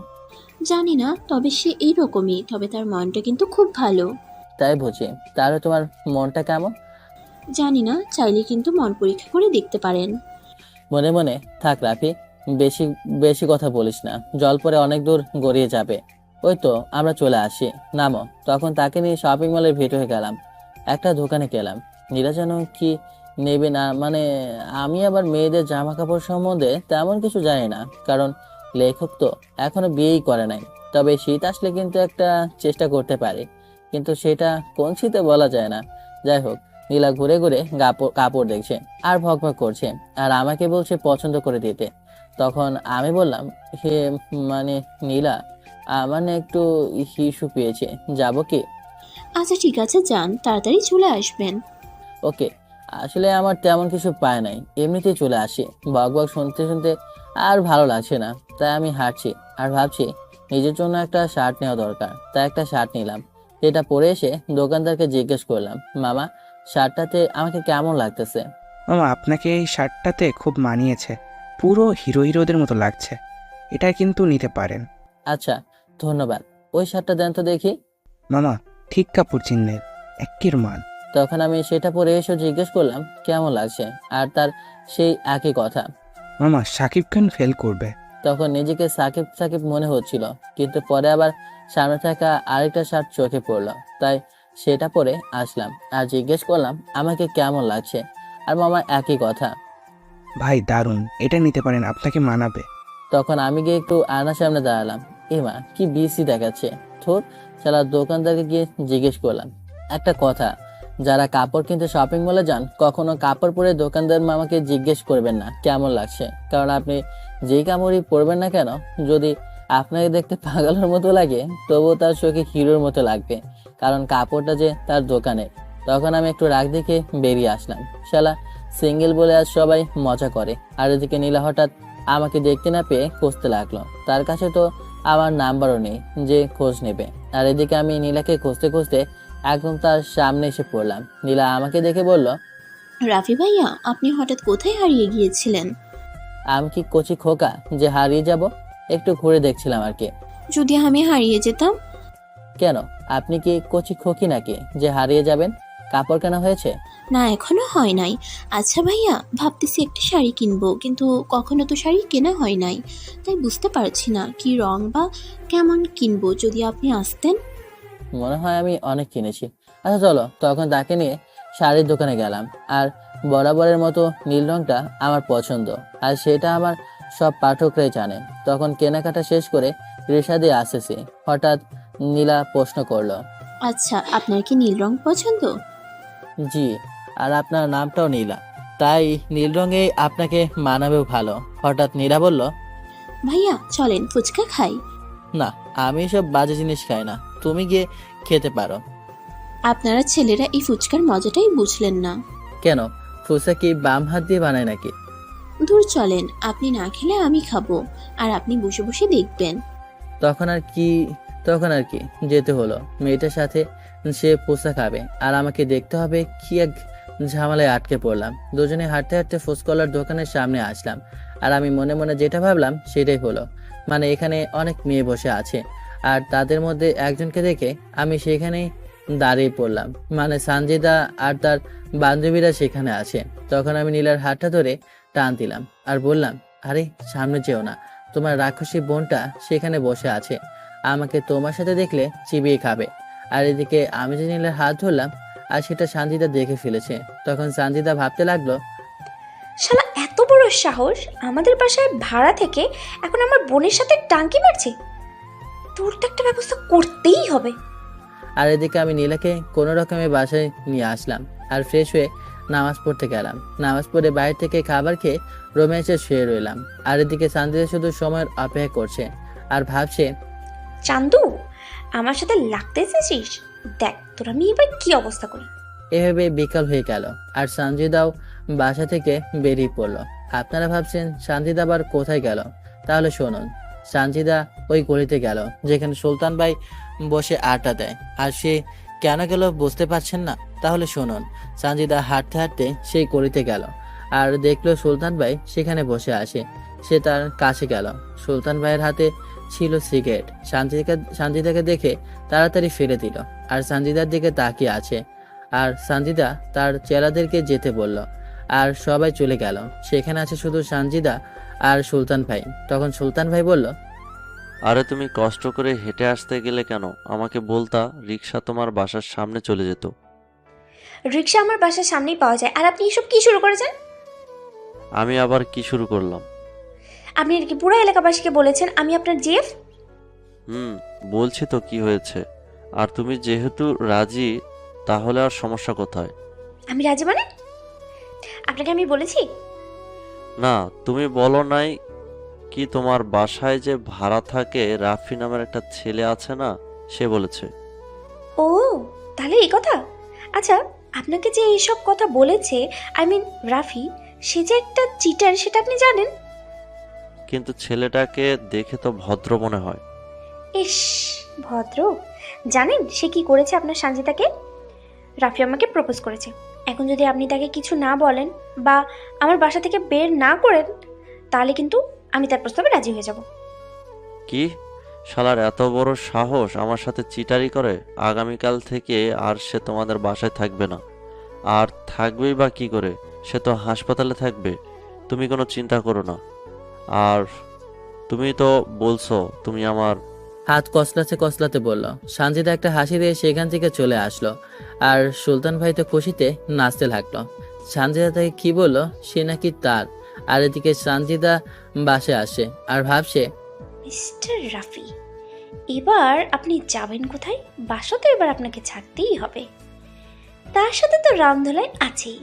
জানি না, তবে সে এইরকমই, তবে তার মনটা কিন্তু খুব ভালো। তাই বুঝি, তাহলে তোমার মনটা কেমন? জানি না, চাইলে কিন্তু মন পরীক্ষা করে দেখতে পারেন। মনে মনে থাক রাফি, বেশি বেশি কথা বলিস না, জল পরে অনেক দূর গড়িয়ে যাবে। ওই তো আমরা চলে আসি, নামো। তখন তাকে নিয়ে শপিং মলের ভেতরে গেলাম। একটা দোকানে গেলাম, নীলা যেন কি নেবে না, মানে আমি আবার মেয়েদের জামা কাপড় সম্বন্ধে তেমন কিছু জানি না, কারণ লেখক তো এখনো বিয়েই করে নাই। তবে শীত আসলে কিন্তু একটা চেষ্টা করতে পারি, কিন্তু সেটা কোন শীতে বলা যায় না। যাই হোক, নীলা ঘুরে ঘুরে কাপড় দেখছে আর ভকভক করছে, আর আমাকে বলছে পছন্দ করে দিতে। তখন আমি বললাম, হে মানে নীলা, আমার না একটু ইস্যু পেয়েছে, যাব কি? আচ্ছা ঠিক আছে, যান, তাড়াতাড়ি চলে আসবেন। ওকে। আসলে আমার তেমন কিছু পায় নাই, এমনিতেই চলে আসি। বক শুনতে শুনতে আর ভালো লাগছে না, তাই আমি হাঁটছি আর ভাবছি নিজের জন্য একটা শার্ট নেওয়া দরকার। তাই একটা শার্ট নিলাম, যেটা পরে এসে দোকানদারকে জিজ্ঞেস করলাম, মামা শার্টটাতে আমাকে কেমন লাগতেছে? মামা, আপনাকে এই শার্টটাতে খুব মানিয়েছে, পুরো হিরো হিরোদের মতো লাগছে, এটা কিন্তু নিতে পারেন। আচ্ছা ধন্যবাদ, ওই শার্টটা দেন তো দেখি। মামা, ঠিক কাপড় চিনলেন, একের মান। তখন আমি সেটা পরে এসে জিজ্ঞেস করলাম কেমন লাগছে, আর তার সেই একই কথা। মামা, সাকিব খান ফেল করবে। তখন নিজেকে সাকিব সাকিব মনে হচ্ছিল, কিন্তু পরে আবার সামনে থাকা আরেকটা শার্ট চোখে পড়লো, তাই সেটা পরে আসলাম আর জিজ্ঞেস করলাম আমাকে কেমন লাগছে, আর মামা একই কথা। ভাই দারুণ, এটা নিতে পারেন, আপনাকে মানাবে। তখন আমি গিয়ে একটু আয়নার সামনে দাঁড়ালাম। এমা কি বিসি দেখাচ্ছে, থোর সারা দোকানদারকে গিয়ে জিজ্ঞেস করলাম একটা কথা, যারা কাপড় কিনতে শপিং মলে যান কখনো কাপড় পরে দোকানদার মামাকে জিজ্ঞেস করবেন না কেমন লাগছে, কারণ আপনি যেই কাপড়ই পরবেন না কেন, যদি আপনাকে দেখতে পাগলের মতো লাগে তবুও তার চোখে হিরোর মতো লাগবে, কারণ কাপড়টা যে তার দোকানে। তখন আমি একটু রাগ দেখে বেরিয়ে আসলাম। শালা সিঙ্গেল বলে আজ সবাই মজা করে। আর এদিকে নীলা হঠাৎ আমাকে দেখতে না পেয়ে খুঁজতে লাগলো, তার কাছে তো আমার নাম্বারও নেই যে খোঁজ নেবে। আর এদিকে আমি নীলাকে খুঁজতে খুঁজতে একদম তার সামনে এসে পড়লাম। নীলা আমাকে দেখে বলল, রাফি ভাইয়া, আপনি হঠাৎ কোথায় হারিয়ে গিয়েছিলেন? আমি কি কচি খোকা যে হারিয়ে যাব, একটু ঘুরে দেখছিলাম আর কি। যদি আমি হারিয়ে যেতাম? কেন, আপনি কি কচি খোকি নাকি যে হারিয়ে যাবেন? কাপড় কেনা হয়েছে? না, এখনো হয় নাই। আচ্ছা ভাইয়া, ভাবতেছি একটা শাড়ি কিনবো, কিন্তু কখনো তো শাড়ি কেনা হয় নাই, তাই বুঝতে পারছি না কি রং বা কেমন কিনবো, যদি আপনি আসতেন। মনে হয় আমি অনেক কিনেছি। আচ্ছা চলো, তখন তাকে নিয়ে শাড়ির দোকানে গেলাম। আর বরাবরের মতো নীল রংটা আমার পছন্দ, আর সেটা আমার সব পাঠকরাই জানে। তখন কেনাকাটা শেষ করে রিক্সা দিয়ে আসতেছি, হঠাৎ নীলা প্রশ্ন করলো, আচ্ছা, আপনার কি নীল রং পছন্দ? জি, আর আপনার নামটাও নীলা, তাই নীল রঙে আপনাকে মানাবেও ভালো। হঠাৎ নীলা বলল, ভাইয়া চলেন ফুচকা খাই। না, আমি সব বাজে জিনিস খাই না, তুমি গিয়ে খেতে পারো। আপনারা ছেলেরা এই ফুচকার মজাটাই বুঝলেন না। কেন, ফুচকা কি বাম হাত দিয়ে বানায় নাকি? দূর চলেন, আপনি না খেলে আমি খাবো, আর আপনি বসে বসে দেখবেন। তখন আর কি যেতে হলো মেয়েটার সাথে। সে পোষা খাবে আর আমাকে দেখতে হবে, কি এক ঝামেলায় আটকে পড়লাম। দুজনে হাঁটতে হাঁটতে ফুসকলার দোকানের সামনে আসলাম। আর আমি মনে মনে যেটা ভাবলাম সেটাই হলো, মানে এখানে অনেক মেয়ে বসে আছে আর তাদের মধ্যে একজনকে দেখে আমি সেখানেই দাঁড়িয়ে পড়লাম, মানে সানজিদা আর তার বান্ধবীরা সেখানে আছে। তখন আমি নীলার হাতটা ধরে টান দিলাম আর বললাম, আরে সামনে যেও না, তোমার রাক্ষসী বোনটা সেখানে বসে আছে, আমাকে তোমার সাথে দেখলে চিবিয়ে খাবে। আর এদিকে আমি যে নীলার হাত ধরলাম আর সেটা সানজিদা দেখে ফেলেছে। তখন সানজিদা ভাবতে লাগলো, শালা এত বড় সাহস আমাদের বাসায় ভাড়া থেকে এখন আমার বোনের সাথে টাঙ্কি মারছে, তোর তো একটা ব্যবস্থা করতেই হবে। আর এদিকে আমি নীলাকে কোনো রকমে বাসায় নিয়ে আসলাম আর ফ্রেশ হয়ে নামাজ পড়তে গেলাম। নামাজ পড়ে বাইরে থেকে খাবার খেয়ে রুমে এসে শুয়ে রইলাম। আর এদিকে সানজিদা শুধু সময়ের অপেক্ষা করছে আর ভাবছে, চান্দু আমার সাথে লাগতে এসেছিস, দেখ তোর আমি এবার কি অবস্থা করি। এভাবে বিকাল হয়ে গেল আর সানজিদাও বাসা থেকে বেরিয়ে পড়লো। আপনারা ভাবছেন সানজিদা আবার কোথায় গেল? তাহলে শুনুন, সানজিদা ওই গলিতে গেল যেখানে সুলতান ভাই বসে আড্ডা দেয়। আর সে কেন গেল বুঝতে পারছেন না? তাহলে শুনুন, সানজিদা হাঁটতে হাঁটতে সেই গলিতে গেল আর দেখলো সুলতান ভাই সেখানে বসে আসে। সে তার কাছে গেল। সুলতান ভাইয়ের হাতে ছিল সিগারেট। সানজিদাকে দেখে তাড়াতাড়ি ফেলে দিল আর সানজিদার দিকে তাকিয়ে আছে। আর সানজিদা তার চেলাদেরকে যেতে বলল আর সবাই চলে গেল। সেখানে আছে শুধু সানজিদা আর সুলতান ভাই। তখন সুলতান ভাই বলল, আরে তুমি কষ্ট করে হেঁটে আসতে গেলে কেন? আমাকে বলতা, রিক্সা তোমার বাসার সামনে চলে যেত। রিক্সা আমার বাসার সামনেই পাওয়া যায়, আর আপনি এসব কি শুরু করেছেন? আমি আবার কি শুরু করলাম? আপনি কি পুরো এলাকাবাসীকে বলেছেন আমি আপনার জিএফ? বলছি তো কি হয়েছে। আর তুমি যেহেতু রাজি, তাহলে আর সমস্যা কোথায়? আমি রাজি মানে? আপনাকে আমি বলেছি? না, তুমি বলো নাই কি তোমার বাসায় যে ভাড়া থাকে রাফি নামের একটা ছেলে আছে না, সে বলেছে। ও তাহলে এই কথা। আচ্ছা, আপনাকে যে এইসব কথা বলেছে, আই মিন রাফি, সে যে একটা চিটার সেটা আপনি জানেন? কিন্তু ছেলেটাকে দেখে তো ভদ্র মনে হয়। ইস, ভদ্র? জানেন সে কি করেছে আপনার সানজিদাকে? রাফি আমাকে প্রপোজ করেছে। এখন যদি আপনি তাকে কিছু না বলেন বা আমার বাসা থেকে বের না করেন, তাহলে কিন্তু আমি তার প্রস্তাবে রাজি হয়ে যাব। কি? শালার এত বড় সাহস আমার সাথে চিটারি করে? আগামীকাল থেকে আর সে তোমাদের বাসায় থাকবে না। আর থাকবেই বা কি করে? সে তো হাসপাতালে থাকবে। তুমি কোনো চিন্তা করো না। আর তুমি তো বলছো তুমি আমার। হাত কসলাতে বলল। সানজিদা একটা হাসি দিয়ে সেখান থেকে চলে আসলো আর সুলতান ভাই তো খুশিতে নাচতে লাগলো। সানজিদা তাকে কি বলল সে নাকি তার। আর এদিকে সানজিদা বাসে আসে আর ভাবছে, মিস্টার রাফি, এবার আপনি যাবেন কোথায়? বাসা তো এবার আপনাকে ছাড়তেই হবে, তার সাথে তো রামধলাই আছেই।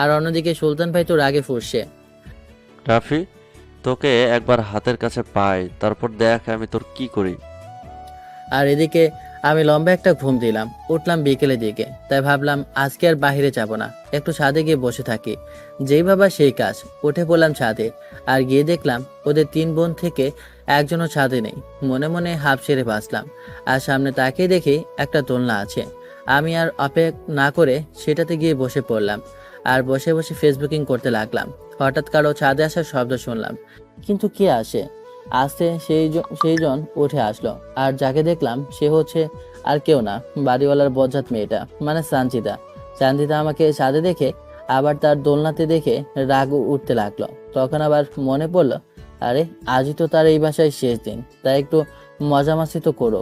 আর অন্যদিকে সুলতান ভাই তো রাগে ফুঁসছে। রাফি, তোকে একবার হাতের কাছে পাই, তারপর দেখ আমি তোর কি করি। আর এদিকে আমি লম্বা একটা ঘুম দিলাম। উঠলাম বিকেলের দিকে, তাই ভাবলাম আজকে আর বাইরে যাব না, একটু ছাদে গিয়ে বসে থাকি। যেই ভাবা সেই কাজ, উঠে পড়লাম ছাদে আর গিয়ে দেখলাম ওদের 3 বোন থেকে একজনও ছাদে নেই। মনে মনে হাফ ছেড়ে বাঁচলাম আর সামনে তাকিয়ে দেখি একটা দোলনা আছে। আমি আর অপেক্ষা না করে সেটাতে গিয়ে বসে পড়লাম আর বসে বসে ফেসবুকিং করতে লাগলাম। হঠাৎ কারো ছাদে আসার শব্দ শুনলাম, কিন্তু কে আসে? আসতে সেইজন উঠে আসলো আর যাকে দেখলাম সে হচ্ছে আর কেউ না, বাড়িওয়ালার বজ্জাত মেয়েটা, মানে সানজিদা আমাকে ছাদে দেখে আবার তার দোলনাতে দেখে রাগ উঠতে লাগলো। তখন আবার মনে পড়লো, আরে আজই তো তার এই বাসায় শেষ দিন, তাই একটু মজামাসি তো করো।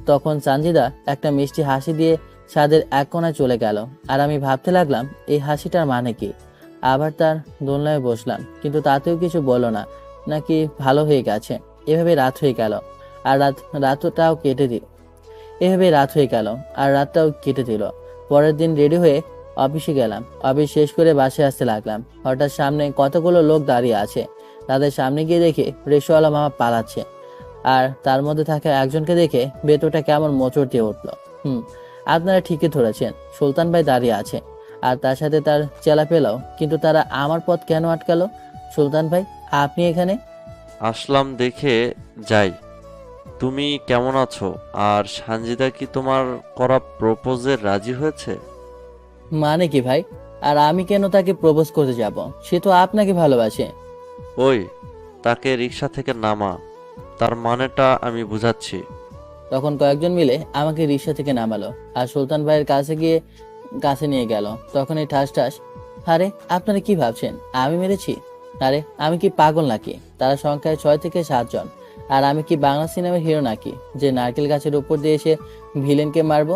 তখন সানজিদা একটা মিষ্টি হাসি দিয়ে ছাদের এক কোণায় চলে গেল আর আমি ভাবতে লাগলাম এই হাসিটার মানে কি। আবার তার দোলনায় বসলাম, কিন্তু তাতেও কিছু বললো না, নাকি ভালো হয়ে গেছে। এভাবে রাত হয়ে গেল আর রাতটাও কেটে দিল। পরের দিন রেডি হয়ে অফিসে গেলাম। অফিস শেষ করে বাসে আসতে লাগলাম। হঠাৎ সামনে কতগুলো লোক দাঁড়িয়ে আছে। তাদের সামনে গিয়ে দেখি রিকশাওয়ালা মামা পালাচ্ছে। আর তার মধ্যে থাকা একজনকে দেখে ভেতরটা কেমন মোচড় দিয়ে উঠলো। আপনারা ঠিকই ধরেছেন, সুলতান ভাই দাঁড়িয়ে আছে আর তার সাথে তার চেলা পেলাও। কিন্তু তারা আমার পথ কেন আটকালো? সুলতান ভাই, আপনি এখানে? আসলাম দেখে যাই। তুমি কেমন আছো? আর সানজিদা কি তোমার করা প্রপোজে রাজি হয়েছে? মানে কি ভাই? আর আমি কেন তাকে প্রপোজ করতে যাব? সে তো আপনাকে ভালোবাসে। ওই, তাকে রিক্সা থেকে নামা, তার মানেটা আমি বুঝাচ্ছি। তখন কয়েকজন মিলে আমাকে রিক্সা থেকে নামালো আর সুলতান ভাইয়ের কাছে নিয়ে গেল। তখন এই ঠাস ঠাস, আরে আপনারা কি ভাবছেন আমি মেরেছি? আরে আমি কি পাগল নাকি? তারা সংখ্যায় 6 থেকে 7 জন। আর আমি কি বাংলা সিনেমার হিরো নাকি যে নারকেল গাছের উপর দিয়ে এসে ভিলেনকে মারবো?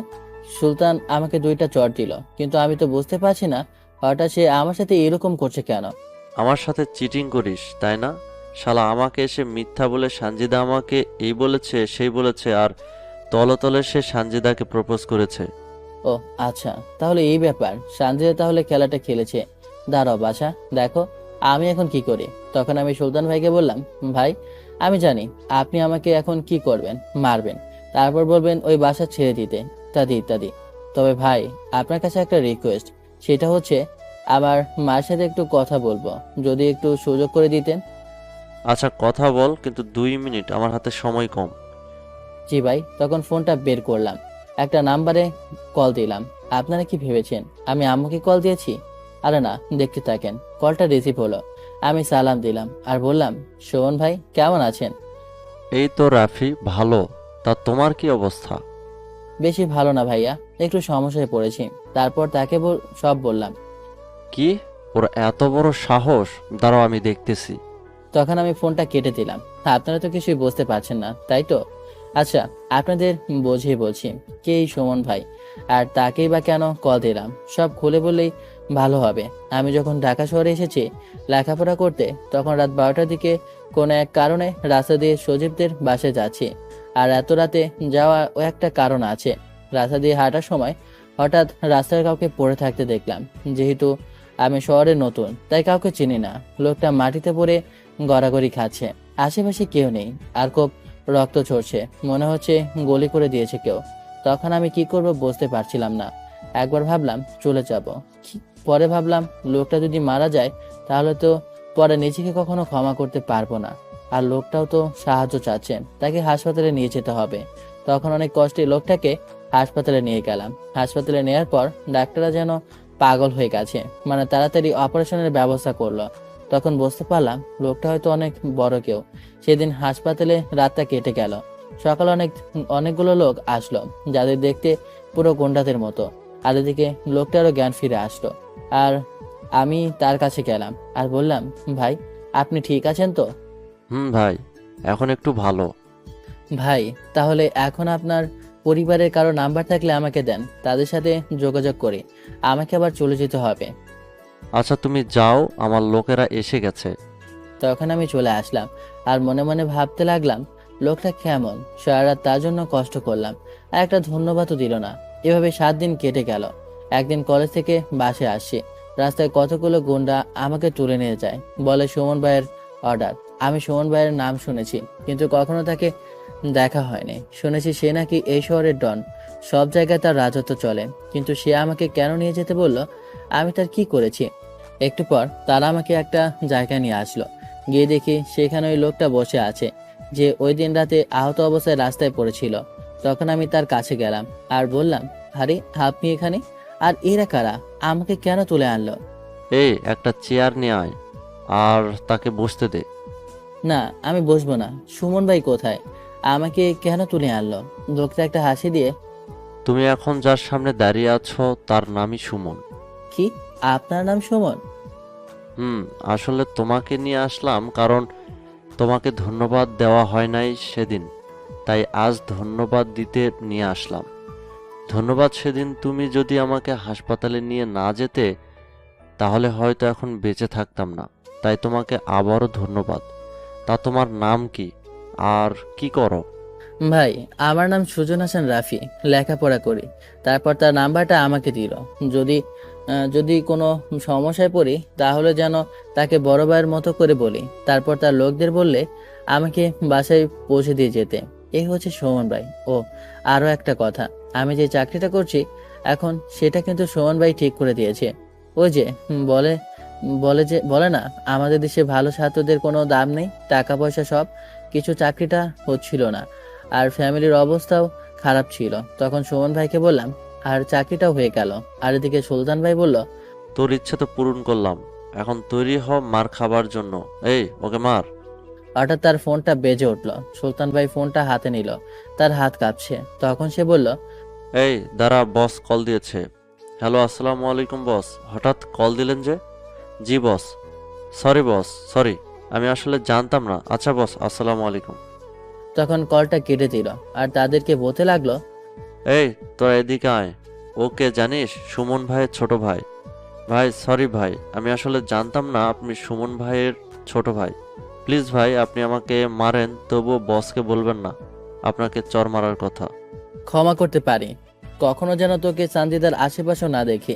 সুলতান আমাকে 2টা চড় দিল, কিন্তু আমি তো বুঝতে পারছি না হঠাৎ সে আমার সাথে এরকম করছে কেন। আমার সাথে চিটিং করিস তাই না? শালা আমাকে এসে মিথ্যা বলে সানজিদা আমাকে এই বলেছে সেই বলেছে, আর তলে তলে সে সানজিদাকে প্রপোজ করেছে। ও আচ্ছা, তাহলে এই ব্যাপার। সানজিদা তাহলে খেলাটা খেলেছে। দাঁড়াও বাছা, দেখো আমি এখন কি করি। তখন আমি সুলতান ভাইকে বললাম, ভাই আমি জানি আপনি আমাকে এখন কি করবেন, মারবেন, তারপর বলবেন ওই বাসা ছেড়ে দিতে, ইত্যাদি ইত্যাদি। তবে ভাই আপনার কাছে একটা রিকোয়েস্ট, সেটা হচ্ছে আমার মার সাথে একটু কথা বলবো, যদি একটু সুযোগ করে দিতেন। আচ্ছা কথা বল, কিন্তু 2 মিনিট, আমার হাতে সময় কম। জি ভাই। তখন ফোনটা বের করলাম, একটা নাম্বারে কল দিলাম। আপনারা কি ভেবেছেন আমি আম্মুকে কল দিয়েছি? আরে না, দেখতে থাকেন। কলটা রিসিভ হলো। আমি সালাম দিলাম আর বললাম, শোভন ভাই কেমন আছেন? এই তো রাফি, ভালো। তা তোমার কি অবস্থা? বেশি ভালো না ভাইয়া, একটু সমস্যায় পড়েছি। তারপর তাকে সব বললাম। কি, ওর এত বড় সাহস! দাঁড়াও আমি দেখতেছি। তখন আমি ফোনটা কেটে দিলাম। আপনারা তো কিছুই বুঝতে পারছেন না, তাই তো? আচ্ছা, আপনাদের বুঝিয়ে বলছি কে এই সুমন ভাই, আর তাকেই বা কেন কল দিলাম, সব খুলে বললেই ভালো হবে। আমি যখন ঢাকা শহরে এসেছি লেখাপড়া করতে, তখন রাত 12টার দিকে কোনো এক কারণে রাস্তা দিয়ে সজীবদের বাসায় যাচ্ছি। আর এত রাতে যাওয়া ও একটা কারণ আছে। রাস্তা দিয়ে হাঁটার সময় হঠাৎ রাস্তায় কাউকে পড়ে থাকতে দেখলাম। যেহেতু আমি শহরে নতুন, তাই কাউকে চিনি না। লোকটা মাটিতে পড়ে গড়াগড়ি খাচ্ছে। আশেপাশে কেউ নেই, আর খুব রক্ত ঝরছে, মনে হচ্ছে গুলি করে দিয়েছে কেউ। তখন আমি কি করব বুঝতে পারছিলাম না। একবার ভাবলাম চলে যাব, পরে ভাবলাম লোকটা যদি মারা যায় তাহলে তো পরে নিজেকে কখনো ক্ষমা করতে পারবো না। আর লোকটাও তো সাহায্য চাচ্ছে, তাকে হাসপাতালে নিয়ে যেতে হবে। তখন অনেক কষ্টে লোকটাকে হাসপাতালে নিয়ে গেলাম। হাসপাতালে নেওয়ার পর ডাক্তাররা যেন পাগল হয়ে গেছে, মানে তাড়াতাড়ি অপারেশনের ব্যবস্থা করলো। তখন বুঝতে পারলাম লোকটা হয়তো অনেক বড় কেউ। সেদিন হাসপাতালে রাতটা কেটে গেল। সকালে অনেকগুলো লোক আসলো, যাদের দেখতে পুরো গুন্ডাদের মতো। আর এদিকে লোকটারও জ্ঞান ফিরে আসলো। আর আমি তার কাছে গেলাম আর বললাম, ভাই আপনি ঠিক আছেন তো? ভাই, এখন একটু ভালো। ভাই তাহলে এখন আপনার পরিবারের কারো নাম্বার থাকলে আমাকে দেন, তাদের সাথে যোগাযোগ করি। আমাকে আবার চলে যেতে হবে। আচ্ছা তুমি যাও, আমার লোকেরা এসে গেছে। তখন আমি চলে আসলাম আর মনে মনে ভাবতে লাগলাম, লোকটা কেমন, সারা রাত তার জন্য কষ্ট করলাম আর একটা ধন্যবাদও দিল না। এভাবে 7 দিন কেটে গেল। একদিন কলেজ থেকে বাসে আসছি, রাস্তায় কতগুলো গুন্ডা আমাকে তুলে নিয়ে যায়, বলে সুমন ভাইয়ের অর্ডার। আমি সুমন ভাইয়ের নাম শুনেছি, কিন্তু কখনো তাকে দেখা হয়নি। শুনেছি সে নাকি এই শহরের ডন, সব জায়গায় তার রাজত্ব চলে। কিন্তু সে আমাকে কেন নিয়ে যেতে বলল? আমি তার কি করেছি? একটু পর তারা আমাকে একটা জায়গায় নিয়ে আসলো। গিয়ে দেখি সেখানে ওই লোকটা বসে আছে, যে ওই দিন রাতে আহত অবস্থায় রাস্তায় পড়েছিল। তখন আমি তার কাছে গেলাম আর বললাম, আরে আপনি এখানে? আর এরা কারা? আমাকে কেন তুলে আনলো? এই একটা চেয়ার নিয়ে আয় আর তাকে বসতে দে। না, আমি বসবো না। সুমন ভাই কোথায়? আমাকে কেন তুলে আনলো? লোকটা একটা হাসি দিয়ে, তুমি এখন যার সামনে দাঁড়িয়ে আছো তার নামই সুমন। কি আপনার নাম সুমন? আসলে তোমাকে নিয়ে আসলাম কারণ তোমাকে ধন্যবাদ দেওয়া হয় নাই সেদিন, তাই আজ ধন্যবাদ দিতে নিয়ে আসলাম। ধন্যবাদ সেদিন তুমি যদি আমাকে হাসপাতালে নিয়ে না যেতে, তাহলে হয়তো এখন বেঁচে থাকতাম না। তাই তোমাকে আবারও ধন্যবাদ। তা তোমার নাম কি আর কি করো? ভাই আমার নাম সুজন হাসান রাফি, লেখাপড়া করি। তারপর তার নাম্বারটা আমাকে দিল, যদি কোনো সমস্যায় পড়ি তাহলে যেন তাকে বড় ভাইয়ের মতো করে বলি। তারপর তার লোকদের বললে আমাকে বাসায় পৌঁছে দিয়ে যেতে। এই হচ্ছে সুমন ভাই। ও আরও একটা কথা, আমি যে চাকরিটা করছি এখন, সেটা কিন্তু সুমন ভাই ঠিক করে দিয়েছে। ওই যে বলে না আমাদের দেশে ভালো ছাত্রদের কোনো দাম নেই, টাকা পয়সা সব কিছু, চাকরিটা হচ্ছিল না আর ফ্যামিলির অবস্থাও খারাপ ছিল। তখন সুমন ভাইকে বললাম আর চাকরিটাও হয়ে গেল। আর এদিকে সুলতান ভাই বলল, তোর ইচ্ছা তো পূরণ করলাম, এখন তৈরি হ মার খাবার জন্য। এই ওকে মার। হঠাৎ তার ফোনটা বেজে উঠল। সুলতান ভাই ফোনটা হাতে নিল, তার হাত কাঁপছে। তখন সে বলল, এই দাঁড়া, বস কল দিয়েছে। হ্যালো, আসসালামু আলাইকুম বস, হঠাৎ কল দিলেন যে? জি বস। সরি বস, সরি, আমি আসলে জানতাম না। আচ্ছা বস, আসসালামু আলাইকুম। তখন কলটা কেটে দিল আর তাদেরকে বলতে লাগলো, এই তোরা এদিকে আয়। ওকে জানিস? সুমন ভাইয়ের ছোট ভাই। ভাই সরি ভাই, আমি আসলে জানতাম না আপনি সুমন ভাইয়ের ছোট ভাই। প্লিজ ভাই, আপনি আমাকে মারেন তবুও বসকে বলবেন না আপনাকে চর মারার কথা। ক্ষমা করতে পারি, কখনো যেন তোকে সানজিদার আশেপাশেও না দেখি,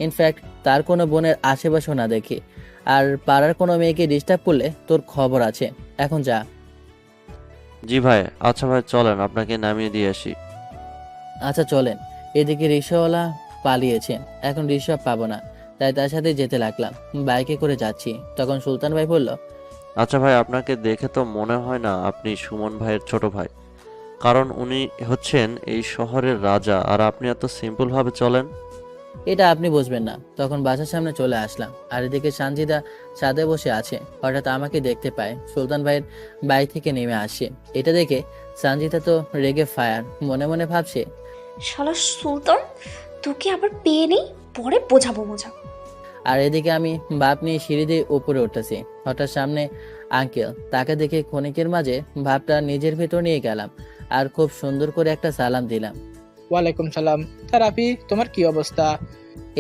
ইনফ্যাক্ট তার কোনো বোনের আশেপাশেও না দেখি। আর পাড়ার কোনো মেয়েকে ডিস্টার্ব করলে তোর খবর আছে, এখন যা। জি ভাই। আচ্ছা ভাই চলেন, আপনাকে নামিয়ে দিয়ে আসি। আচ্ছা চলেন। এদিকে রিক্সাওয়ালা পালিয়েছে, এখন রিক্সা পাবো না, তাই তার সাথে যেতে লাগলাম। বাইকে করে যাচ্ছি। তখন সুলতান ভাই বলল, আচ্ছা ভাই, আপনাকে দেখে তো মনে হয় না আপনি সুমন ভাইয়ের ছোট ভাই, কারণ উনি হচ্ছেন এই শহরের রাজা আর আপনি এত সিম্পল ভাবে চলেন। এটা আপনি বুঝবেন না। তখন বাসার সামনে চলে আসলাম আর এদিকে সানজিদা ছাদে বসে আছে। হঠাৎ আমাকে দেখতে পায়, সুলতান ভাইয়ের বাইক থেকে নেমে আসে। এটা দেখে সানজিদা তো রেগে ফায়ার, মনে মনে ভাবছে, শালা সুলতান, তোকে আবার পেয়ে নেই, পরে বোঝাবো মজা। আর এদিকে আমি বাপ নিয়ে সিঁড়ি দিয়ে উপরে উঠতেছি। হঠাৎ সামনে আঙ্কেল, তাকে দেখে ক্ষণিকের মাঝে ভাবটা নিজের ভেতর নিয়ে গেলাম আর খুব সুন্দর করে একটা সালাম দিলাম। ওয়ালাইকুম সালাম। তা রাফি, তোমার কি অবস্থা?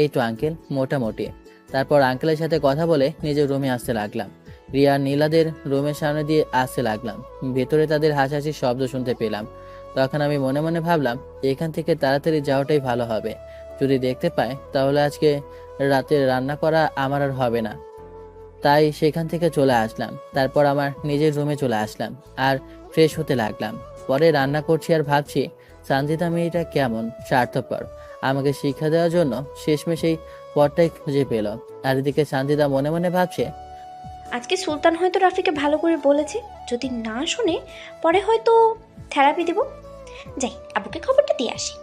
এই তো আঙ্কেল, মোটামুটি। তারপর আঙ্কেলের সাথে কথা বলে নিজের রুমে আসতে লাগলাম। রিয়া আর নীলাদের রুমের সামনে দিয়ে আসতে লাগলাম। ভেতরে তাদের হাসাহাসির শব্দ শুনতে পেলাম। তখন আমি মনে মনে ভাবলাম, এখান থেকে তাড়াতাড়ি যাওয়াটাই ভালো হবে। যদি দেখতে পায় তাহলে আজকে রাতে রান্না করা আমার আর হবে না। তাই সেখান থেকে চলে আসলাম। তারপর আমার নিজের রুমে চলে আসলাম আর ফ্রেশ হতে লাগলাম। পরে রান্না করছি আর ভাবছি, সানজিদা মেয়েটা কেমন স্বার্থপর, আমাকে শিক্ষা দেওয়ার জন্য শেষমেশ এই পথটাই খুঁজে পেল। আর এদিকে সানজিদা মনে মনে ভাবছে, আজকে সুলতান হয়তো রাফিকে ভালো করে বলেছে, যদি না শুনে পরে হয়তো থেরাপি দিব। যাই, আব্বুকে খবরটা দিয়ে আসি।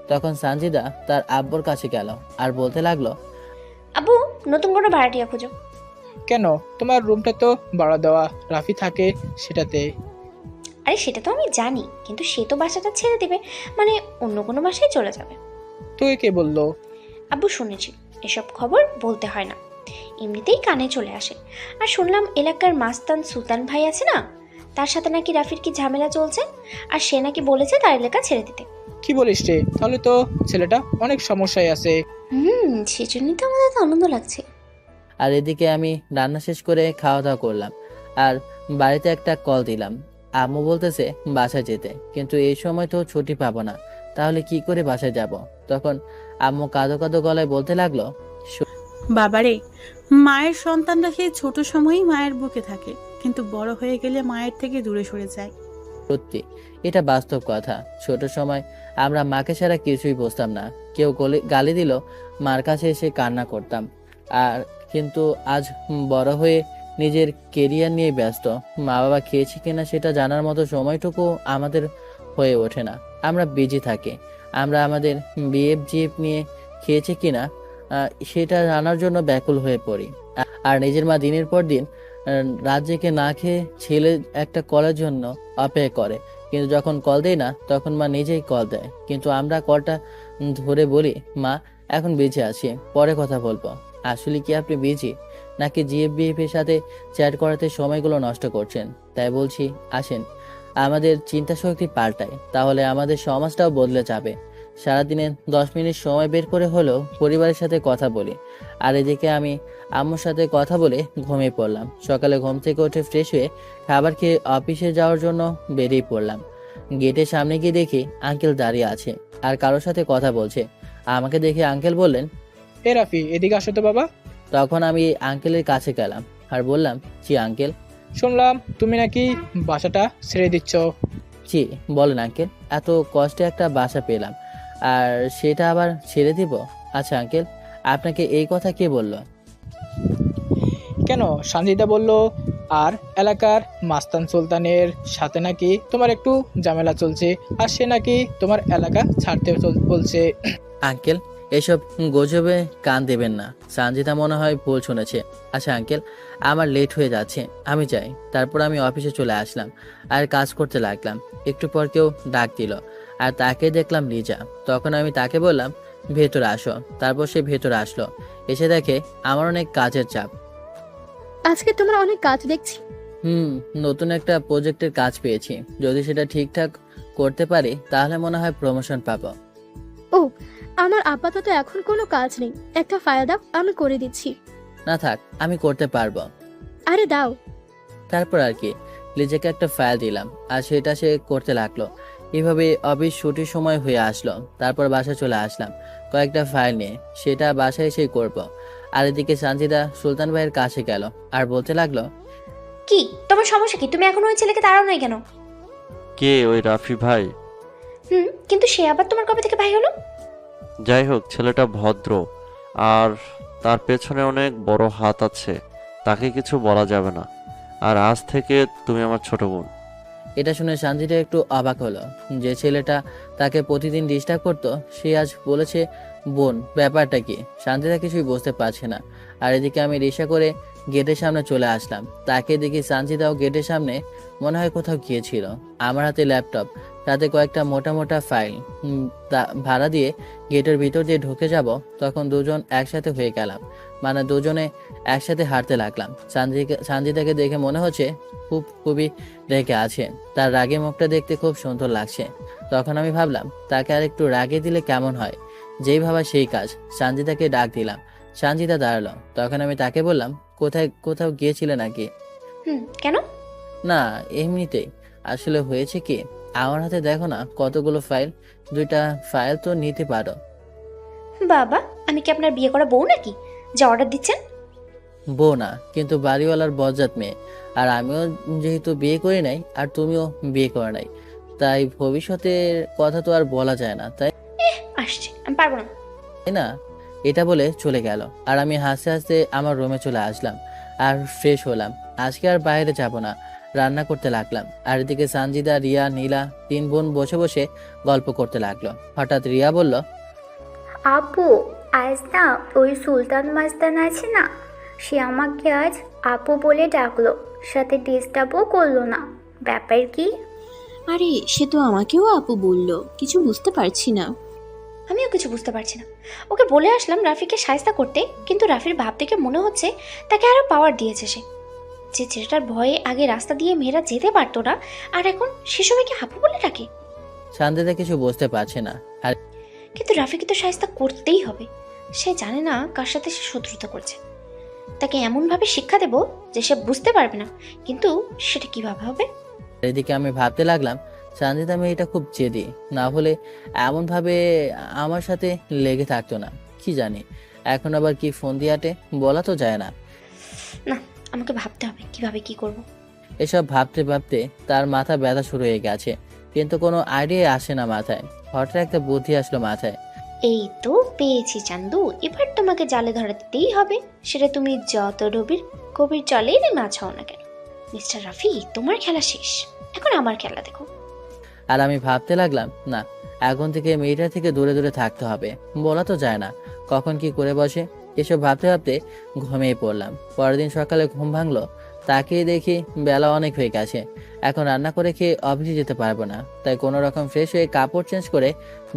তখন সানজিদা তার আব্বুর কাছে গেল আর বলতে লাগলো, আব্বু, নতুন কোনো ভাড়াটিয়া খুঁজো। কেন? তোমার রুমটা তো ভাড়া দেওয়া, রাফি থাকে সেটাতে। আরে সেটা তো আমি জানি, কিন্তু সে তো বাসাটা ছেড়ে দেবে, মানে অন্য কোনো বাসায় চলে যাবে। তোকে কে বললো? আব্বু, শুনেছি এসব খবর বলতে হয় না, এমনিতেই কানে চলে আসে। আর শুনলাম এলাকার মাস্তান সুলতান ভাই আছে না, তার সাথে নাকি রাফির কি ঝামেলা চলছে, আর সে নাকি বলেছে তার এলাকা ছেড়ে দিতে। কি বলিস রে? তাহলে তো ছেলেটা অনেক সমস্যায় আছে। সেজন্যই তো আমাদের তো আনন্দ লাগছে। আর এদিকে আমি রান্না শেষ করে খাওয়া দাওয়া করলাম আর বাড়িতে একটা কল দিলাম। আম্মু বলতেছে বাসায় যেতে, কিন্তু এই সময় তো ছুটি পাবো না, তাহলে কি করে বাসায় যাব? তখন আম্মু কাঁদো কাঁদো গলায় বলতে লাগলো, বাবারে, মায়ের সন্তানরা সেই ছোট সময়ই মায়ের বুকে থাকে, কিন্তু বড় হয়ে গেলে মায়ের থেকে দূরে সরে যায়। সত্যি, এটা বাস্তব কথা। ছোট সময় আমরা মাকে ছাড়া কিছুই বুঝতাম না। কেউ গালি দিল, মার কাছে এসে কান্না করতাম। আর কিন্তু আজ বড় হয়ে নিজের কেরিয়ার নিয়ে ব্যস্ত, মা বাবা খেয়েছে কিনা সেটা জানার মতো সময়টুকু আমাদের হয়ে ওঠে না। আমরা বিজি থাকি, আমরা আমাদের বিএফ জিএফ নিয়ে খেয়েছে কিনা সেটা জানার জন্য ব্যাকুল হয়ে পড়ি। আর নিজের মা দিনের পর দিন রাত জেগে না খেয়ে ছেলে একটা কলের জন্য অপেক্ষা করে, কিন্তু যখন কল দেয় না তখন মা নিজেই কল দেয়, কিন্তু আমরা কলটা ধরে বলি, মা এখন বিজি আছি, পরে কথা বলবো। আসলে কি আপনি বিজি, নাকি জিএফবিএফ এর সাথে চ্যাট করাতে সময়গুলো নষ্ট করছেন? তাই বলছি, আসেন আমাদের চিন্তা শক্তি পাল্টায়, তাহলে আমাদের সমাজটাও বদলে যাবে। সারাদিনে 10 মিনিট সময় বের করে হলেও পরিবারের সাথে কথা বলি। আর এদিকে আমি আম্মুর সাথে কথা বলে ঘুমিয়ে পড়লাম। সকালে ঘুম থেকে উঠে ফ্রেশ হয়ে খাবার খেয়ে অফিসে যাওয়ার জন্য বেরিয়ে পড়লাম। গেটের সামনে গিয়ে দেখি আঙ্কেল দাঁড়িয়ে আছে আর কারোর সাথে কথা বলছে। আমাকে দেখে আঙ্কেল বললেন, এ রাফি, এদিকে আসো তো বাবা। তখন আমি আঙ্কেলের কাছে গেলাম আর বললাম, জি আঙ্কেল। শুনলাম তুমি নাকি বাসাটা ছেড়ে দিচ্ছ। জি বলেন আঙ্কেল, এত কষ্টে একটা বাসা পেলাম আর সেটা আবার ছেড়ে দিব? আচ্ছা আঙ্কেল, আপনাকে এই কথা কে বলল? কেন সঞ্জিতা বলল আর এলাকার মাস্তান সুলতানের সাথে নাকি তোমার একটু ঝামেলা চলছে, আর সে নাকি তোমার এলাকা ছাড়তে বলছে। আঙ্কেল, এসব গুজবে কান দেবেন না। সঞ্জিতা মনে হয় ভুল শুনেছে। আচ্ছা আঙ্কেল, আমার লেট হয়ে যাচ্ছে, আমি যাই। তারপর আমি অফিসে চলে আসলাম আর কাজ করতে লাগলাম। একটু পর কেউ ডাক দিল আর তাকে দেখলাম লিজা। তখন আমি তাকে বললাম ভেতরে আসো। তারপর সে ভেতরে আসলো। এসে দেখে আমার অনেক কাজের চাপ। আজকে তোমার অনেক কাজ দেখছি। নতুন একটা প্রজেক্টের কাজ পেয়েছি। যদি সেটা ঠিকঠাক করতে পারি তাহলে মনে হয় প্রমোশন পাবো। ও, আমার আপাতত এখন কোনো কাজ নেই, একটা ফাইল দাও, আমি করে দিচ্ছি। না থাক, আমি করতে পারবো। আরে দাও। তারপর আর কি, লিজাকে একটা ফাইল দিলাম আর সেটা সে করতে লাগলো। এভাবে অফিস ছুটির সময় হয়ে আসলো। তারপর বাসায় চলে আসলাম কয়েকটা ফাইল নিয়ে, সেটা বাসায় এসেই করবো। আর এদিকে সঞ্জিদা সুলতান ভাইয়ের কাছে গেল আর বলতে লাগলো, কি তোমার সমস্যা কি? তুমি এখন ওই ছেলেকে তাড়াও নাই কেন? কে ওই রাফি ভাই? কিন্তু সে আবার তোমার কবে থেকে ভাই হলো? যাই হোক, ছেলেটা ভদ্র আর তার পেছনে অনেক বড় হাত আছে, তাকে কিছু বলা যাবে না। আর আজ থেকে তুমি আমার ছোট বোন। এটা শুনে সঞ্জিদা একটু অবাক হলো। যে ছেলেটা তাকে প্রতিদিন ডিস্টার্ব করতো সে আজ বলেছে বোন, ব্যাপারটা কি? সঞ্জিদা কিছুই বুঝতে পারছে না। আর এদিকে আমি রিক্সা করে গেটের সামনে চলে আসলাম। তাকে দেখি সঞ্জিদাও গেটের সামনে মনে হয় কোথাও গিয়েছিল। আমার হাতে ল্যাপটপ, তাতে কয়েকটা মোটা মোটা ফাইল। ভাড়া দিয়ে গেটের ভিতর দিয়ে ঢুকে যাব, তখন দুজন একসাথে হয়ে গেলাম। মানে দুজনে একসাথে হাঁটতে লাগলাম। সঞ্জিদাকে দেখে মনে হচ্ছে খুবই রেগে আছে। তার রাগে মুখটা দেখতে খুব সুন্দর লাগছে। তখন আমি ভাবলাম তাকে আর একটু রাগে দিলে কেমন হয়। যেই ভাবা সেই কাজ, সঞ্জিদাকে ডাক দিলাম। সঞ্জিদা দাঁড়ালো। তখন আমি তাকে বললাম, কোথাও গিয়েছিলে নাকি? কেন? না, এমনিতেই। আসলে হয়েছে কি, আমার হাতে দেখো না কতগুলো ফাইল, 2টা ফাইল তো নিতে পারো। বাবা, আমি কি আপনার বিয়ে করা বউ নাকি যে অর্ডার দিচ্ছেন? বউ না, কিন্তু বাড়িওয়ালার বজ্জাত মেয়ে। আর আমিও যেহেতু বিয়ে করি নাই আর তুমিও বিয়ে করে নাই, তাই ভবিষ্যতের কথা তো আর বলা যায় না, তাই আসছে, আমি পারবো না। না। এটা বলে চলে গেল। আর আমি হাসতে হাসতে আমার রুমে চলে আসলাম আর ফ্রেশ হলাম। আজকে আর বাইরে যাব না, রান্না করতে লাগলাম। আর এদিকে সঞ্জিদা, রিয়া, নীলা 3 বোন বসে বসে গল্প করতে লাগলো। হঠাৎ রিয়া বলল, আপু, আজ না ওই সুলতান মাস্তান আছে না, সে আমাকে আজ আপু বলে ডাকলো, সাথে ডিস্টার্বও করলো না। ব্যাপার কি? আরে সে তো আমাকেও আপু বলল, কিছু বুঝতে পারছি না। আমিও কিছু বুঝতে পারছি না। ওকে বলে আসলাম রাফিকে সায়স্তা করতে, কিন্তু রাফির ভাব দেখে মনে হচ্ছে তাকে আরো পাওয়ার দিয়েছে সে। যে ছেলেটার ভয়ে আগে রাস্তা দিয়ে মেয়েরা যেতে পারতো না, আর এখন সে সবাইকে আপু বলে ডাকে। সঞ্জিদা কিছু বুঝতে পারছে না। আর কিন্তু রাফিকে তো সায়স্তা করতেই হবে। সে জানে না কার সাথে সে শত্রুতা করছে। তাকে এমনভাবে শিক্ষা দেব যে সে বুঝতে পারবে না, কিন্তু সেটা কিভাবে হবে? এদিকে আমি ভাবতে লাগলাম, সঞ্জিদা মেয়েটা খুব জেদি, না হলে এমনভাবে আমার সাথে লেগে থাকতো না। কি জানি এখন আবার কি ফোন দিয়ে আটে, বলা তো যায় না। না, আমাকে ভাবতে হবে কিভাবে কি করব। এসব ভাবতে ভাবতে তার মাথা ব্যথা শুরু হয়ে গেছে, কিন্তু কোনো আইডিয়া আসে না মাথায়। হঠাৎ একটা বুদ্ধি আসলো মাথায়। এই তো পেয়েছি চান্দু, এবার তোমাকে জালে ধরাতেই হবে। সেটা তুমি যত গভীর জলেই মাছ হও না কেন। মিস্টার রাফি, তোমার খেলা শেষ, এখন আমার খেলা দেখো। আর আমি ভাবতে লাগলাম, না, এখন থেকে মেয়েটা থেকে দূরে দূরে থাকতে হবে, বলা তো যায় না কখন কি করে বসে। এসব ভাবতে ভাবতে ঘুমিয়ে পড়লাম। পরের দিন সকালে ঘুম ভাঙলো, তাকিয়ে দেখি বেলা অনেক হয়ে গেছে। এখন রান্না করে খেয়ে অফিসে যেতে পারবো না, তাই কোনো রকম ফ্রেশ হয়ে কাপড় চেঞ্জ করে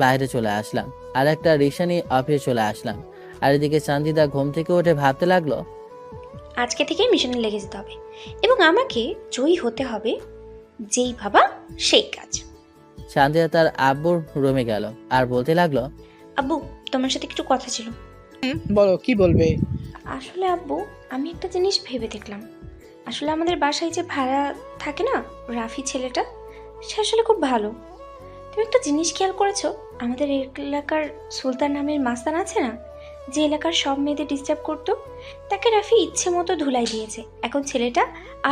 বাইরে চলে আসলাম আর একটা রিক্সা নিয়ে অফিসে চলে আসলাম। আর এদিকে সঞ্জিদা ঘুম থেকে উঠে ভাবতে লাগলো, আজকে থেকেই মিশনে লেগে যেতে হবে এবং আমাকে জয়ী হতে হবে। যেই ভাবা সেই কাজ। সঞ্জিদা তার আব্বুর রুমে গেল আর বলতে লাগলো, আব্বু, তোমার সাথে একটু কথা ছিল। বলো, কি বলবে? আসলে আব্বু, আমি একটা জিনিস ভেবে দেখলাম। আসলে আমাদের বাসায় যে ভাড়া থাকে না, রাফি ছেলেটা, সে আসলে খুব ভালো। তুমি একটা জিনিস খেয়াল করেছো? আমাদের এলাকার সুলতান নামের মাস্তান আছে না, যে এলাকার সব মেয়েদের ডিস্টার্ব করতো, তাকে রাফি ইচ্ছে মতো ধুলাই দিয়েছে। এখন ছেলেটা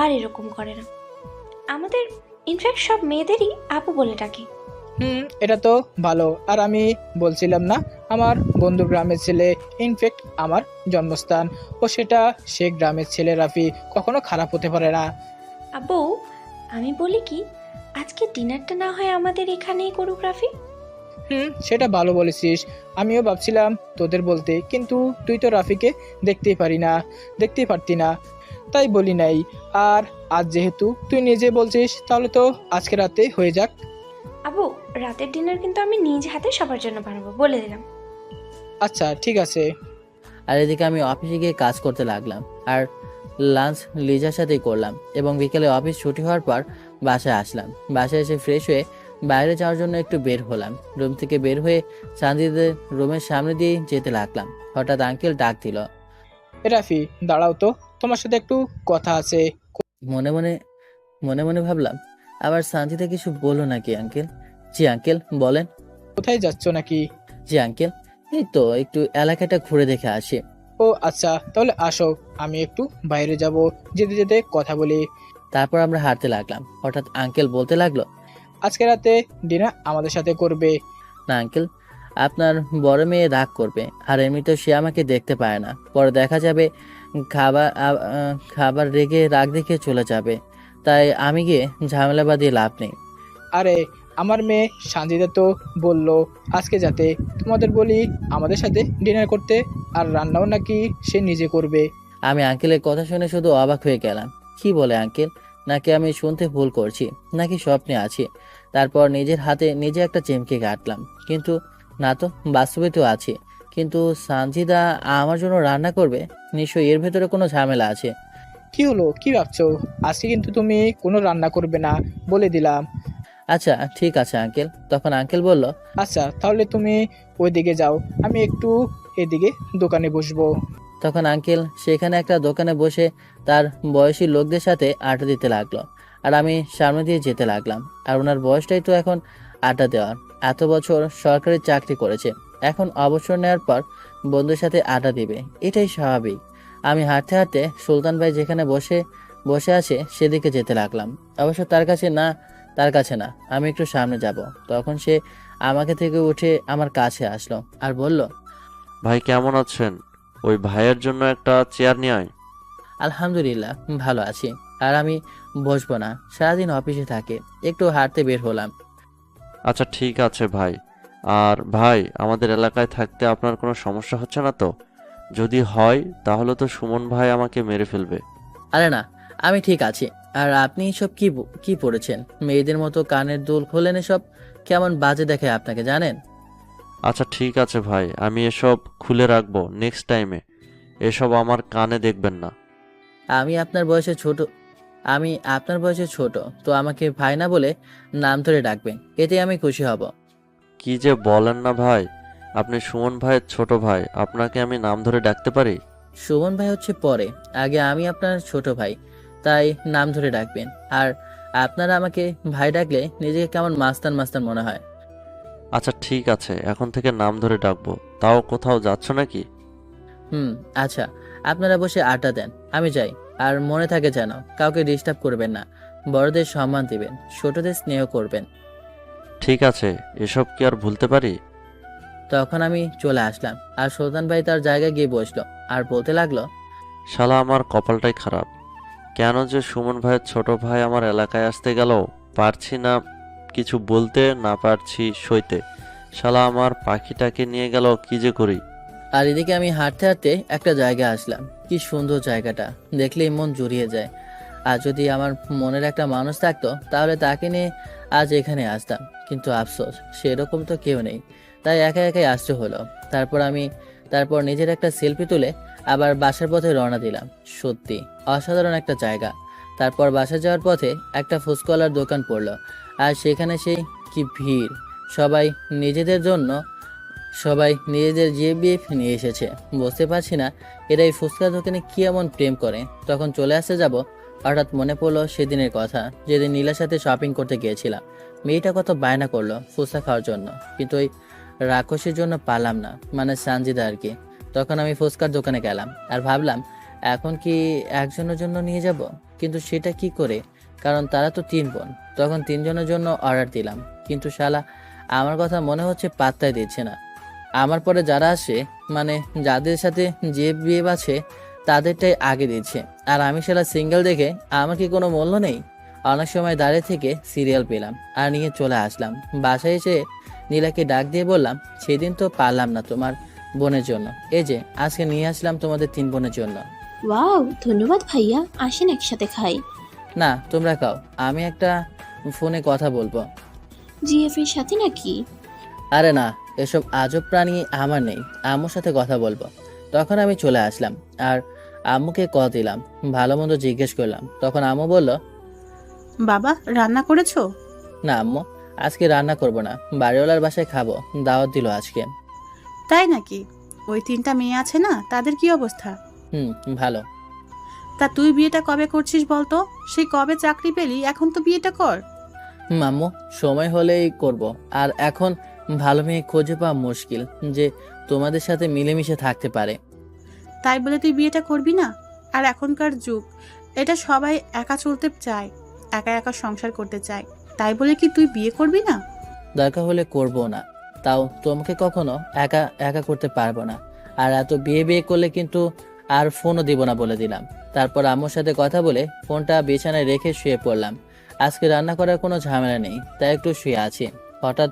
আর এরকম করে না। আমাদের ইনফ্যাক্ট সব মেয়েদেরই আপু বলে ডাকে। এটা তো ভালো। আর আমি বলছিলাম না, আমার বন্ধু গ্রামের ছেলে, ইনফ্যাক্ট আমার জন্মস্থান, ও সেটা সে গ্রামের ছেলে রাফি, কখনো খারাপ হতে পারে না। আব্বু, আমি বলি কি, আজকে ডিনারটা না হয় আমাদের এখানেই করুক রাফি। সেটা ভালো বলেছিস। আমিও ভাবছিলাম তোদের বলতে, কিন্তু তুই তো রাফিকে দেখতেই পারতি না, তাই বলি নাই। আর আজ যেহেতু তুই নিজে বলছিস, তাহলে তো আজকে রাতে হয়ে যাক। আব্বু, রাতের ডিনার কিন্তু আমি নিজ হাতে সবার জন্য বানাবো, বলে দিলাম। আচ্ছা ঠিক আছে। আর এদিকে আমি অফিসে গিয়ে কাজ করতে লাগলাম আর লাঞ্চ লিজার সাথেই করলাম এবং বিকেলে অফিস ছুটি হওয়ার পর বাসায় আসলাম। বাসায় এসে ফ্রেশ হয়ে বাইরে যাওয়ার জন্য একটু বের হলাম। রুম থেকে বের হয়ে সানজিদের রুমের সামনে দিয়ে যেতে লাগলাম। হঠাৎ আঙ্কেল ডাক দিল। রাফি দাঁড়াও তো, তোমার সাথে একটু কথা আছে। মনে মনে মনে মনে ভাবলাম, আবার সানজিদা কিছু বললো নাকি আঙ্কেল? জি আঙ্কেল বলেন। কোথায় যাচ্ছ নাকি? জি আঙ্কেল, এই তো একটু এলাকাটা ঘুরে দেখে আসি। ও আচ্ছা, তাহলে আসো, আমি একটু বাইরে যাব, যেতে যেতে কথা বলি। তারপর আমরা হাঁটতে লাগলাম। হঠাৎ আঙ্কেল বলতে লাগলো, আজকে রাতে ডিনার আমাদের সাথে করবে। না আঙ্কেল, আপনার বড় মেয়ে রাগ করবে, আর এমনিতেও সে আমাকে দেখতে পায় না। পরে দেখা যাবে খাবার রেগে রাগ দেখে চলে যাবে। তাই আমি গিয়ে ঝামেলা বাঁধিয়ে লাভ নেই। আরে আমার মেয়ে সানজিদা তো বললো আজকে যাতে তোমাদের বলি আমাদের সাথে ডিনার করতে, আর রান্নাও নাকি সে নিজে করবে। আমি আঙ্কেলের কথা শুনে শুধু অবাক হয়ে গেলাম। কি বলে আঙ্কেল? নাকি আমি শুনতে ভুল করছি, নাকি স্বপ্নে আছি? তারপর নিজের হাতে নিজে একটা চেমকে কাটলাম, কিন্তু না তো, বাস্তবে তো আছি। কিন্তু সানজিদা আমার জন্য রান্না করবে? নিশ্চয়ই এর ভেতরে কোনো ঝামেলা আছে। কি হলো, কি ভাবছো? আজকে কিন্তু তুমি কোনো রান্না করবে না, বলে দিলাম। আচ্ছা ঠিক আছে আঙ্কেল। তখন আঙ্কেল বলল, আচ্ছা তাহলে তুমি ওইদিকে যাও, আমি একটু এদিকে দোকানে বসবো। তখন আঙ্কেল সেখানে একটা দোকানে বসে তার বয়সী লোকদের সাথে আড্ডা দিতে লাগলো, আর আমি সামনে দিয়ে যেতে লাগলাম। আর ওনার বয়সটাই তো এখন আড্ডা দেওয়ার। এত বছর সরকারি চাকরি করেছে, এখন অবসর নেওয়ার পর বন্ধুদের সাথে আড্ডা দিবে, এটাই স্বাভাবিক। আমি হাঁটতে হাঁটতে সুলতান ভাই যেখানে বসে বসে আছে সেদিকে যেতে লাগলাম। অবশ্য তার কাছে না, আমি একটু সামনে যাব। তখন সে আমাকে থেকে উঠে আমার কাছে আসলো আর বলল, ভাই কেমন আছেন? ওই ভাইয়ের জন্য একটা চেয়ার নিয়ে আয়। আলহামদুলিল্লাহ ভালো আছি। আর আমি বসবো না, সারাদিন অফিসে থাকে, একটু হাঁটতে বের হলাম। আচ্ছা ঠিক আছে ভাই। আর ভাই, আমাদের এলাকায় থাকতে আপনার কোনো সমস্যা হচ্ছে না তো? যদি হয় তাহলে তো সুমন ভাই আমাকে মেরে ফেলবে। আরে না, আমি ঠিক আছি। আর আপনি সব কি পড়েছেন? মেয়েদের মতো কানের দুল খোলেন, এসব কেমন বাজে দেখে আপনাকে, জানেন? আচ্ছা ঠিক আছে ভাই, আমি এসব খুলে রাখবো নেক্সট টাইমে। এসব আমার কানে দেখবেন না। আমি আপনার বয়সে ছোট আমি আপনার বয়সে ছোট, তো আমাকে ভাই না বলে নাম ধরে ডাকবেন, এতে আমি খুশি হব। কি যে বলেন না ভাই, আপনি সুমন ভাইয়ের ছোট ভাই, আপনাকে আমি নাম ধরে ডাকতে পারি? সুমন ভাই হচ্ছে পরে, আগে আমি আপনার ছোট ভাই, তাই নাম ধরে ডাকবেন। আর আপনারা আমাকে ভাই ডাকলে নিজেকে কেমন মাস্তান মাস্তান মনে হয়। আচ্ছা ঠিক আছে, এখন থেকে নাম ধরে ডাকবো। তাও কোথাও যাচ্ছ নাকি? আচ্ছা, আপনারা বসে আড্ডা দেন, আমি যাই। আর মনে থাকে যেন কাউকে ডিস্টার্ব করবেন না, বড়দের সম্মান দিবেন, ছোটদের স্নেহ করবেন। ঠিক আছে, এসব কি আর ভুলতে পারি? তখন আমি চলে আসলাম, আর সুলতান ভাই তার জায়গায় গিয়ে বসলো আর বলতে লাগলো, শালা আমার কপালটাই খারাপ। কেন যে সুমন ভাইয়ের ছোট ভাই আমার এলাকায় আসতে গেল, পারছি না কিছু বলতে, না পারছি সইতে। শালা আমার পাখিটাকে নিয়ে গেল, কি যে করি। আর এদিকে আমি হাঁটতে হাঁটতে একটা জায়গায় আসলাম। কি সুন্দর জায়গাটা, দেখলেই মন জুড়িয়ে যায়। আর যদি আমার মনের একটা মানুষ থাকতো তাহলে তাকে নিয়ে আজ এখানে আসতাম, কিন্তু আফসোস সেরকম তো কেউ নেই, তাই একা একাই আসতে হলো। তারপর নিজের একটা সেলফি তুলে আবার বাসার পথে রওনা দিলাম। সত্যি অসাধারণ একটা জায়গা। তারপর বাসা যাওয়ার পথে একটা ফুচকাওয়ালার দোকান পড়লো, আর সেখানে সেই কি ভিড়! সবাই নিজেদের জিএফবিএফ নিয়ে এসেছে। বুঝতে পারছি না এরা এই ফুচকা দোকানে কি এমন প্রেম করে। তখন চলে আসতে যাব, হঠাৎ মনে পড়লো সেদিনের কথা, যেদিন নীলার সাথে শপিং করতে গিয়েছিলাম। মেয়েটা কত বায়না করলো ফুচকা খাওয়ার জন্য, কিন্তু ওই রাক্ষসের জন্য পারলাম না, মানে সানজিদা আর কি। তখন আমি ফুচকার দোকানে গেলাম আর ভাবলাম এখন কি একজনের জন্য নিয়ে যাব, কিন্তু সেটা কি করে, কারণ তারা তো 3 বোন। তখন 3 জনের জন্য অর্ডার দিলাম, কিন্তু শালা আমার কথা মনে হচ্ছে পাত্তাই দিচ্ছে না। আমার পরে যারা আসে, মানে যাদের সাথে যে বিয়ে আছে তাদেরটাই আগে দিচ্ছে, আর আমি সেটা সিঙ্গেল দেখে আমার কি কোনো মূল্য নেই? অনেক সময় দাঁড়িয়ে থেকে সিরিয়াল পেলাম আর নিয়ে চলে আসলাম। বাসায় এসে নীলাকে ডাক দিয়ে বললাম, সেদিন তো পারলাম না তোমার বোনের জন্য, এই যে আজকে নিয়ে আসলাম তোমাদের 3 বোনের জন্য। ওয়াও, ধন্যবাদ ভাইয়া, আসেন একসাথে খাই। না, তোমরা খাও, আমি একটা ফোনে কথা বলবো। জিএফ এর সাথে নাকি? আরে না, এসব আজব প্রাণী আমার নেই, আম্মুর সাথে কথা বলবো। তখন আমি চলে আসলাম আর আম্মুকে কল দিলাম, ভালো মন্দ জিজ্ঞেস করলাম। তখন আম্মু বলল, বাবা রান্না করেছো? না আম্মু, আজকে রান্না করব না, বাড়িওয়ালার বাসায় খাবো, দাওয়াত দিল আজকে। তাই নাকি? ওই 3টা মেয়ে আছে না, তাদের কি অবস্থা? ভালো। তা তুই বিয়েটা কবে করছিস বলতো? সেই কবে চাকরি পেলি, এখন তো বিয়েটা কর। আম্মু, সময় হলেই করব, আর এখন ভালো মেয়ে খুঁজে পাওয়া মুশকিল যে তোমাদের সাথে মিলেমিশে থাকতে পারে। তাই বলে তুই বিয়েটা করবি না? আর এখনকার যুগ, এটা সবাই একা চলতে চায়, একা একা সংসার করতে চায়, তাই বলে কি তুই বিয়ে করবি না? দরকার হলে করব না, তাও তোমাকে কখনো একা একা করতে পারবো না। আর এত বিয়ে বিয়ে করলে কিন্তু আর ফোনও দিব না বলে দিলাম। তারপর আম্মুর সাথে কথা বলে ফোনটা বিছানায় রেখে শুয়ে পড়লাম। আজকে রান্না করার কোনো ঝামেলা নেই, তাই একটু শুয়ে আছি। হঠাৎ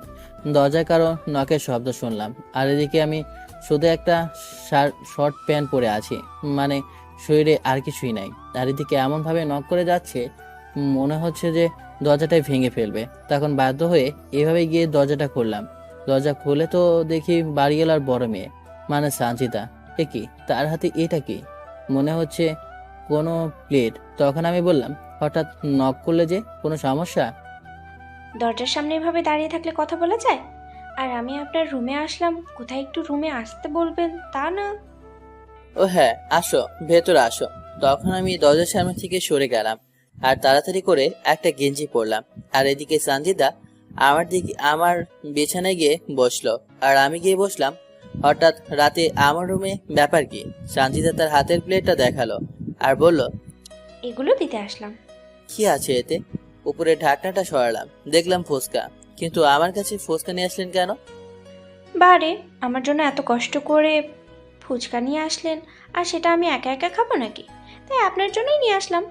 দরজায় কারো নখের শব্দ শুনলাম, আর এদিকে আমি শুধু একটা শর্ট প্যান্ট পরে আছি, মানে শরীরে আর কিছুই নাই। আর এদিকে এমনভাবে নখ করে যাচ্ছে, মনে হচ্ছে যে দরজাটাই ভেঙে ফেলবে। তখন বাধ্য হয়ে এভাবে গিয়ে দরজাটা খুললাম। দরজা খুলে তো দেখি বাড়িওয়ালার বড় মেয়ে, মানে সানজিদা। এ কি, তার হাতে এটা কি? মনে হচ্ছে কোনো প্লেট। তখন আমি বললাম, হঠাৎ নক করলে যে, কোনো সমস্যা? দরজার সামনে এভাবে দাঁড়িয়ে থাকলে কথা বলা যায়? আর আমি আপনার রুমে আসলাম, কোথায় একটু রুমে আসতে বলবেন তা না? ও হ্যাঁ, আসো, ভেতরে আসো। তখন আমি দরজার সামনে থেকে সরে গেলাম আর তাড়াতাড়ি করে একটা গেঞ্জি পরলাম। আর এদিকে সানজিদা আমার বিছানায় গিয়ে বসলো, আর আমি গিয়ে বসলাম। হঠাৎ রাতে আমার রুমে ব্যাপার কি? সানজিদা তার হাতের প্লেটটা দেখালো আর বলল, এগুলো দিতে আসলাম। কি আছে এতে? উপরে ঢাকনাটা সরালাম, দেখলাম ফুচকা। কিন্তু আমার কাছে ফুচকা নিয়ে আসলেন কেন? বারে, আমার জন্য এত কষ্ট করে ফুচকা নিয়ে আসলেন, আর সেটা আমি একা একা খাবো নাকি? তাই আপনার জন্যই নিয়ে আসলাম।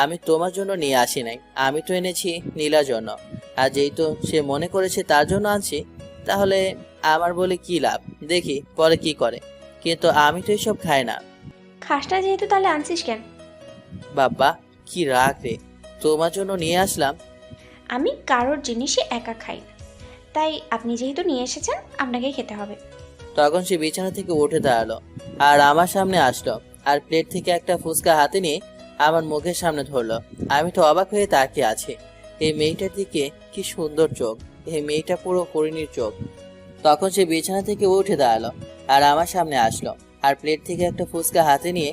আমি তোমার জন্য নিয়ে আসি নাই, আমি তো এনেছি নীলার জন্য। আর যেহেতু সে মনে করেছে তার জন্য আনছি, তাহলে আমার বলে কি লাভ, দেখি পরে কি করে। কিন্তু আমি তো এসব খাই না। খাসটা যেহেতু, তাহলে আনছিস কেন? বাবা, কি রাগ রে, তোমার জন্য নিয়ে আসলাম। আমি কারোর জিনিসই একা খাই না, তাই আপনি যেহেতু নিয়ে এসেছেন আপনাকে খেতে হবে। তখন সে বিছানা থেকে উঠে দাঁড়ালো আর আমার সামনে আসলো, আর প্লেট থেকে একটা ফুচকা হাতে নিয়ে আমার মুখের সামনে ধরলো। আমি তো অবাক হয়ে তাকিয়ে আছি। এই মেয়েটার দিকে কি সুন্দর চোখ, এই মেয়েটা পুরো হরিণীর চোখ। তখন সে বিছানা থেকে উঠে দাঁড়ালো আর আমার সামনে আসলো, আর প্লেট থেকে একটা ফুচকা হাতে নিয়ে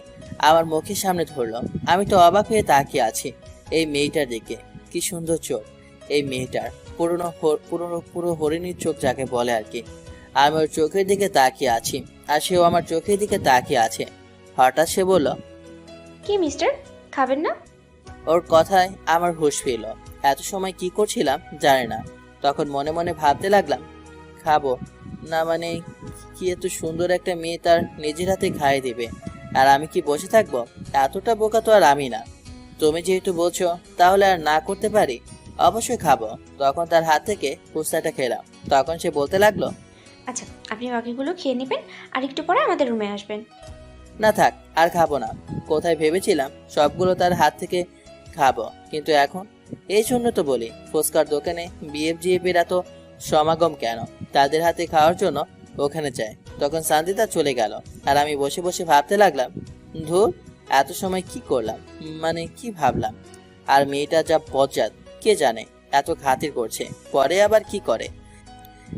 আমার মুখের সামনে ধরলো। আমি তো অবাক হয়ে তাকিয়ে আছি এই মেয়েটার দিকে, কি সুন্দর চোখ এই মেয়েটার, পুরো হরিণীর চোখ যাকে বলে আর কি। আমি ওর চোখের দিকে তাকিয়ে আছি, আর সেও আমার চোখের দিকে তাকিয়ে আছে। হঠাৎ সে বলল, কি মিস্টার, খাবেন না? ওর কথায় আমার হুঁশ ফিরল। এত সময় কি করছিলাম জানি না। তখন মনে মনে ভাবতে লাগলাম, খাবো না মানে কি, এত সুন্দর একটা মেয়ে তার নিজের হাতে খাইয়ে দিবে, আর আমি কি বসে থাকবো? এতটা বোকা তো আর আমি না। তুমি যেহেতু বলছো, তাহলে আর না করতে পারি? অবশ্যই খাবো। তখন তার হাত থেকে ফুচকাটা খেলাম। তখন সে বলতে লাগলো, আচ্ছা, আপনি বাকিগুলো খেয়ে নেবেন, আর একটু পরে আমাদের রুমে আসবেন। না থাক, আর খাবো না। কোথায় ভেবেছিলাম সবগুলো তার হাত থেকে খাবো, কিন্তু এখন এই জন্য তো বলি, ফুচকার দোকানে বিএফজিএফের এত সমাগম কেন? তাদের হাতে খাওয়ার জন্য ওখানে যায়। তখন সানজিদা চলে গেল, আর আমি বসে বসে ভাবতে লাগলাম, ধুর, এত সময় কি করলাম, মানে কি ভাবলাম। আর মেয়েটা যা বজ্জাত, কে জানে এত খাতির করছে, পরে আবার কি করে।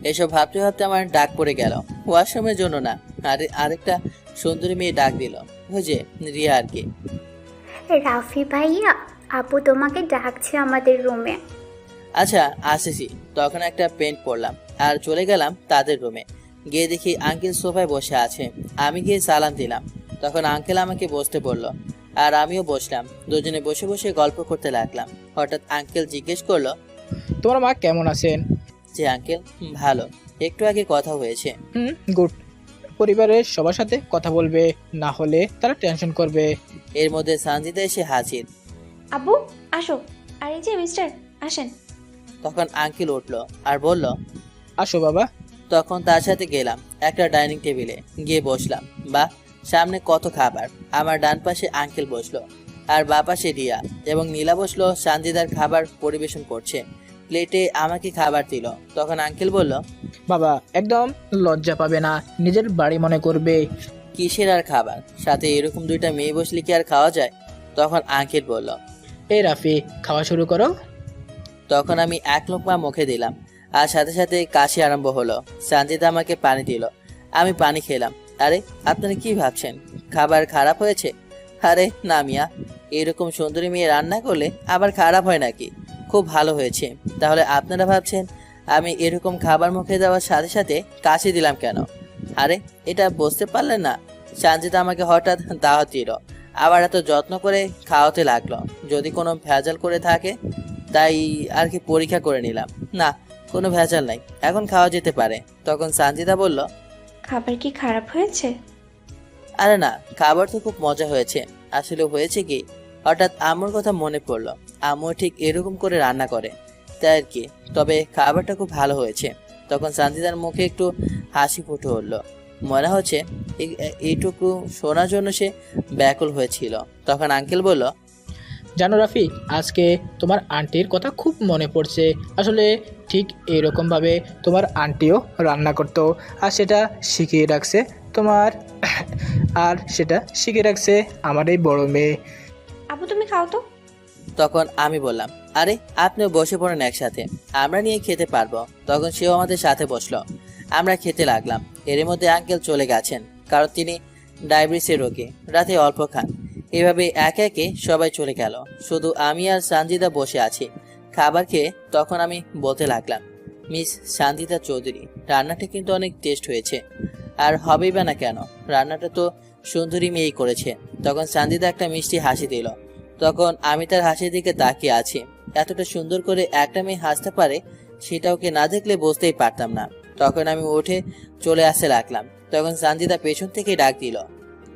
এসব ভাবতে ভাবতে আমার ডাক পড়ে গেল, ওয়াশরুমের জন্য না, আরেকটা সুন্দরী মেয়ে ডাক দিল, ওই যে রিয়া আর কি। রাফি ভাইয়া, আপু তোমাকে ডাকছে আমাদের রুমে। আচ্ছা আসেছি। তখন একটা পেন্ট পরলাম আর চলে গেলাম তাদের রুমে। গিয়ে দেখি আঙ্কেল সোফায় বসে আছে। আমি গিয়ে সালাম দিলাম। তখন আঙ্কেল আমাকে বসতে বললো, আর আমিও বসলাম। দুজনে বসে বসে গল্প করতে লাগলাম। হঠাৎ আঙ্কেল জিজ্ঞেস করলো, তোমার মা কেমন আছেন? জি আঙ্কেল, ভালো। একটু আগে কথা হয়েছে। গুড। পরিবারের সবার সাথে কথা বলবে, না হলে তারা টেনশন করবে। এর মধ্যে সানজিদা এসে হাজির। আব্বু আসো, আর এই যে মিস্টার আসেন। তখন আঙ্কেল উঠলো আর বলল, আসো বাবা। তখন তার সাথে গেলাম একটা ডাইনিং টেবিলে, গিয়ে বসলাম। বা সামনে কত খাবার। আমার ডান পাশে আঙ্কেল বসলো, আর বাঁ পাশে রিয়া এবং নীলা বসলো সানজিদার খাবার পরিবেশন করছে। প্লেটে আমাকে খাবার দিল। তখন আঙ্কেল বলল, বাবা একদম লজ্জা পাবে না, নিজের বাড়ি মনে করবে। কিসের আর খাবার, সাথে এরকম দুইটা মেয়ে বসলে কি আর খাওয়া যায়? তখন আঙ্কেল বলল, এই রাফি, খাওয়া শুরু করো। তখন আমি এক লোকমা মুখে দিলাম, আর সাথে সাথে কাশি আরম্ভ হলো। সানজিদা আমাকে পানি দিল, আমি পানি খেলাম। আরে আপনারা কি ভাবছেন খাবার খারাপ হয়েছে? আরে না মিয়া, এরকম সুন্দরী মেয়ে রান্না করলে আবার খারাপ হয় নাকি? খুব ভালো হয়েছে। তাহলে আপনারা ভাবছেন আমি এরকম খাবার মুখে দেওয়ার সাথে সাথে কাশি দিলাম কেন? আরে এটা বুঝতে পারলেন না? সানজিদা আমাকে হঠাৎ দাওয়াত দিল, আবার এত যত্ন করে খাওয়াতে লাগলো। যদি কোনো ভেজাল করে থাকে তাই আর কি পরীক্ষা করে নিলাম। না, কোনো ভেজাল নাই, এখন খাওয়া যেতে পারে। তখন সানজিদা বলল, খাবার কি খারাপ হয়েছে? আরে না, খাবার তো খুব মজা হয়েছে। আসলে হয়েছে কি, হঠাৎ আম্মুর কথা মনে পড়লো। আম্মু ঠিক এরকম করে রান্না করে, তাই আর কি। তবে খাবারটা খুব ভালো হয়েছে। তখন সানজিদার মুখে একটু হাসি ফুটে উঠলো। মনে হচ্ছে এইটুকু শোনার জন্য সে ব্যাকুল হয়েছিল। তখন আঙ্কেল বলল, জানো রাফি, আজকে তোমার আন্টির কথা খুব মনে পড়ছে। আসলে ঠিক এরকমভাবে তোমার আন্টিও রান্না করতো, আর সেটা শিখিয়ে রাখছে তোমার আমার এই বড় মেয়ে। আব্বু তুমি খাও তো। তখন আমি বললাম, আরে আপনিও বসে পড়েন একসাথে, আমরা নিয়ে খেতে পারবো। তখন সেও আমাদের সাথে বসলো, আমরা খেতে লাগলাম। এর মধ্যে আঙ্কেল চলে গেছেন, কারণ তিনি ডায়াবেটিসের রোগী, রাতে অল্প খান। এভাবে একে একে সবাই চলে গেল, শুধু আমি আর সানজিদা বসে আছি খাবার খেয়ে। তখন আমি বলতে লাগলাম, মিস সানজিদা চৌধুরী, রান্নাটা কিন্তু অনেক টেস্ট হয়েছে। আর হবেই বা না কেন, রান্নাটা তো সুন্দরী মেয়েই করেছে। তখন সানজিদা একটা মিষ্টি হাসি দিল। তখন আমি তার হাসির দিকে তাকিয়ে আছি। এতটা সুন্দর করে একটা মেয়ে হাসতে পারে সেটা ওকে না দেখলে বুঝতেই পারতাম না। তখন আমি উঠে চলে আসতে লাগলাম। তখন সানজিদা পেছন থেকে ডাক দিল,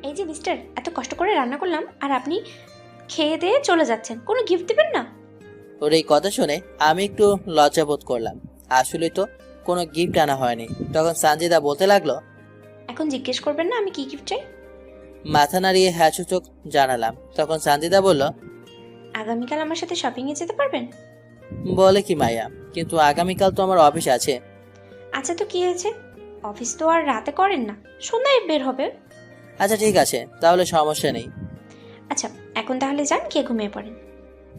এই যে মিস্টার, এত কষ্ট করে রান্না করলাম আর আপনি খেয়ে দিয়ে চলে যাচ্ছেন, কোনো গিফট দিবেন না? ওর এই কথা শুনে আমি একটু লজ্জাবোধ করলাম। আসলে তো কোনো গিফট আনা হয়নি। তখন সানজিদা বলতে লাগলো, এখন জিজ্ঞেস করবেন না আমি কি গিফট চাই? মাথা নাড়িয়ে হ্যাঁ সূচক জানালাম। তখন সানজিদা বলল, আগামীকাল আমার সাথে শপিংয়ে যেতে পারবেন? বলে কি মাইয়া, কিন্তু আগামীকাল তো আমার অফিস আছে। আচ্ছা তো কি হয়েছে, অফিস তো আর রাতে করেন না, সন্ধ্যায় বের হবে। আচ্ছা ঠিক আছে, তাহলে সমস্যা নেই। আচ্ছা এখন তাহলে যান, গিয়ে ঘুমিয়ে পড়েন।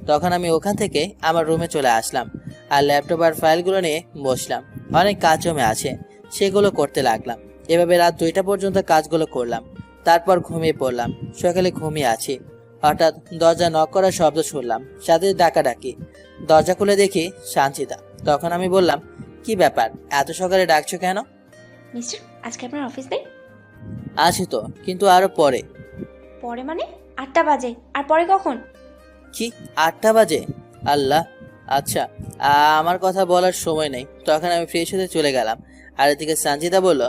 তখন আমি ওখান থেকে আমার রুমে চলে আসলাম, আর ল্যাপটপ আর ফাইলগুলো নিয়ে বসলাম। অনেক কাজ জমে আছে, সেগুলো করতে লাগলাম। এভাবে রাত 2টা পর্যন্ত কাজগুলো করলাম, তারপর ঘুমিয়ে পড়লাম। সকালে ঘুমিয়ে আছি, হঠাৎ দরজা নক করার শব্দ শুনলাম, সাথে ডাকাডাকি। দরজা খুলে দেখি সানজিদা। তখন আমি বললাম, কি ব্যাপার, এত সকালে ডাকছো কেন? মিস্টার, আজকে আপনার অফিস নেই? আছি তো, কিন্তু আরো পরে। পরে মানে? 8টা বাজে, আর পরে কখন? কি 8টা বাজে? আল্লাহ, আচ্ছা, আমার কথা বলার সময় নেই। তখন আমি ফ্রেশ হতে চলে গেলাম, আর এদিকে সানজিদা বলল,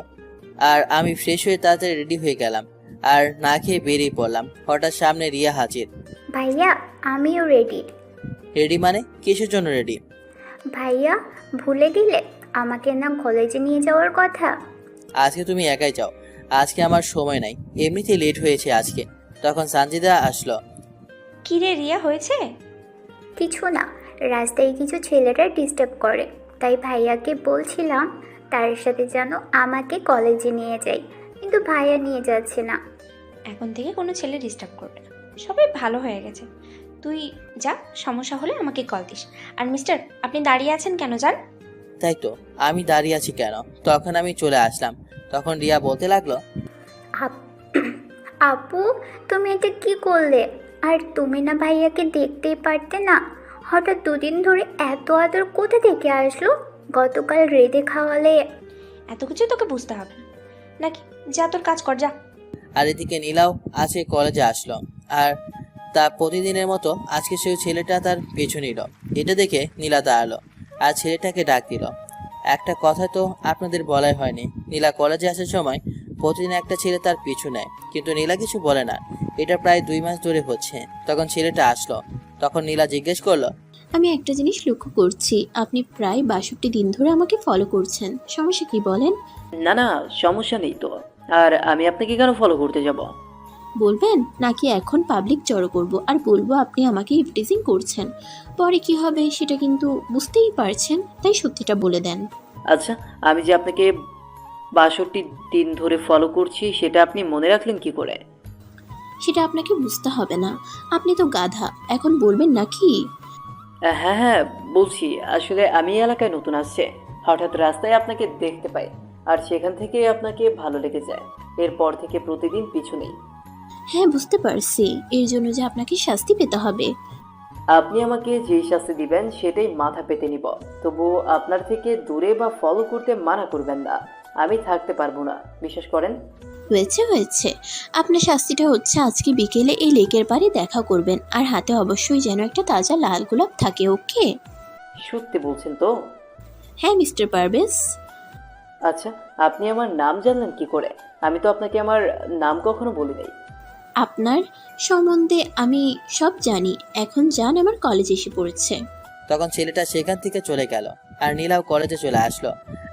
আর আমি ফ্রেশ হয়ে তাড়াতাড়ি রেডি হয়ে গেলাম আর না খেয়ে বেরিয়ে পড়লাম। হঠাৎ সামনে রিয়া হাজির। ভাইয়া আমিও রেডি। রেডি মানে? কিসের জন্য রেডি? ভাইয়া ভুলে গেলে আমাকে না কলেজে নিয়ে যাওয়ার কথা? আজকে তুমি একাই যাও, আজকে আমার সময় নাই, এমনিতেই লেট হয়েছে আজকে। তখন সানজিদা আসলো। কি রে রিয়া, হয়েছে? কিছু না, রাস্তায় কিছু ছেলেরা ডিস্টার্ব করে, তাই ভাইয়াকে বলছিলাম তার সাথে যেন আমাকে কলেজে নিয়ে যাই, কিন্তু ভাইয়া নিয়ে যাচ্ছে না। এখন থেকে কোনো ছেলে ডিস্টার্ব করবে না, সবাই ভালো হয়ে গেছে। তুই যা, সমস্যা হলে আমাকে কল দিস। আর মিস্টার, আপনি দাঁড়িয়ে আছেন কেন, যান। তাই তো, আমি দাঁড়িয়ে আছি কেন? তখন আমি চলে আসলাম। তখন রিয়া বলতে লাগলো, আপু তুমি এটা কি করলে? আর তুমি না ভাইয়াকে দেখতেই পারতে না? হঠাৎ 2 দিন ধরে এত আদর কোথা থেকে আসলো? গতকাল রেঁধে খাওয়ালে। এত কিছু তোকে বুঝতে হবে না নাকি, যা তোর কাজ কর, যা। আর এদিকে নীলাও আজকে কলেজে আসলো, আর তা প্রতিদিনের মতো আজকে সেই ছেলেটা তার পিছু নিল। এটা দেখে নীলা দাঁড়ালো আর ছেলেটাকে ডাক দিল। একটা কথা তো আপনাদের বলাই হয়নি, নীলা কলেজে আসার সময় প্রতিদিন একটা ছেলে তার পিছু নেয়, কিন্তু নীলা কিছু বলে না। এটা প্রায় 2 মাস ধরে হচ্ছে। তখন ছেলেটা আসলো, তখন নীলা জিজ্ঞেস করলো, আমি একটা জিনিস লক্ষ্য করছি, আপনি প্রায় 62 দিন ধরে আমাকে ফলো করছেন, সমস্যা কি বলেন? না না, সমস্যা নেই তো। আর আমি আপনাকে কেন ফলো করতে যাব? বলবেন নাকি এখন পাবলিক জড়ো করব আর বলবো আপনি আমাকে ইভটিজিং করছেন? পরে কি হবে সেটা কিন্তু বুঝতেই পারছেন, তাই সত্যিটা বলে দেন। আচ্ছা, আমি যে আপনাকে 62 দিন ধরে ফলো করছি সেটা আপনি মনে রাখলেন কি করে? সেটা আপনাকে বুঝতে হবে না, আপনি তো গাধা, এখন বলবেন নাকি? হ্যাঁ হ্যাঁ বলছি, আসলে আমি এই এলাকায় নতুন আসছে, হঠাৎ রাস্তায় আপনাকে দেখতে পাই আর সেখান থেকে আপনাকে ভালো লেগে যায়। এরপর থেকে প্রতিদিন পিছু নেই। হ্যাঁ বুঝতে পারছি, এর জন্য যে আপনাকে শাস্তি পেতে হবে। আপনি আমাকে যেই শাস্তি দিবেন সেটাই মাথা পেতে নিব, তবুও আপনার থেকে দূরে বা ফলো করতে মানা করবেন না। আমি থাকতে পারবো না, বিশ্বাস করেন। হয়েছে হয়েছে, আপনার শাস্তিটা হচ্ছে আজকে বিকেলে এই লেকের পাড়ে দেখা করবেন, আর হাতে অবশ্যই যেন একটা তাজা লাল গোলাপ থাকে, ওকে? সত্যি বলছেন তো? হ্যাঁ মিস্টার পারভেজ। আচ্ছা, আপনি আমার নাম জানলেন কি করে? আমি তো আপনাকে আমার নাম কখনো বলি নাই। আপনার সম্বন্ধে আমি সব জানি, এখন যান, আমার কলেজ এসে পড়েছে। তখন ছেলেটা সেখান থেকে চলে গেল আর নীলাও কলেজে চলে আসলো।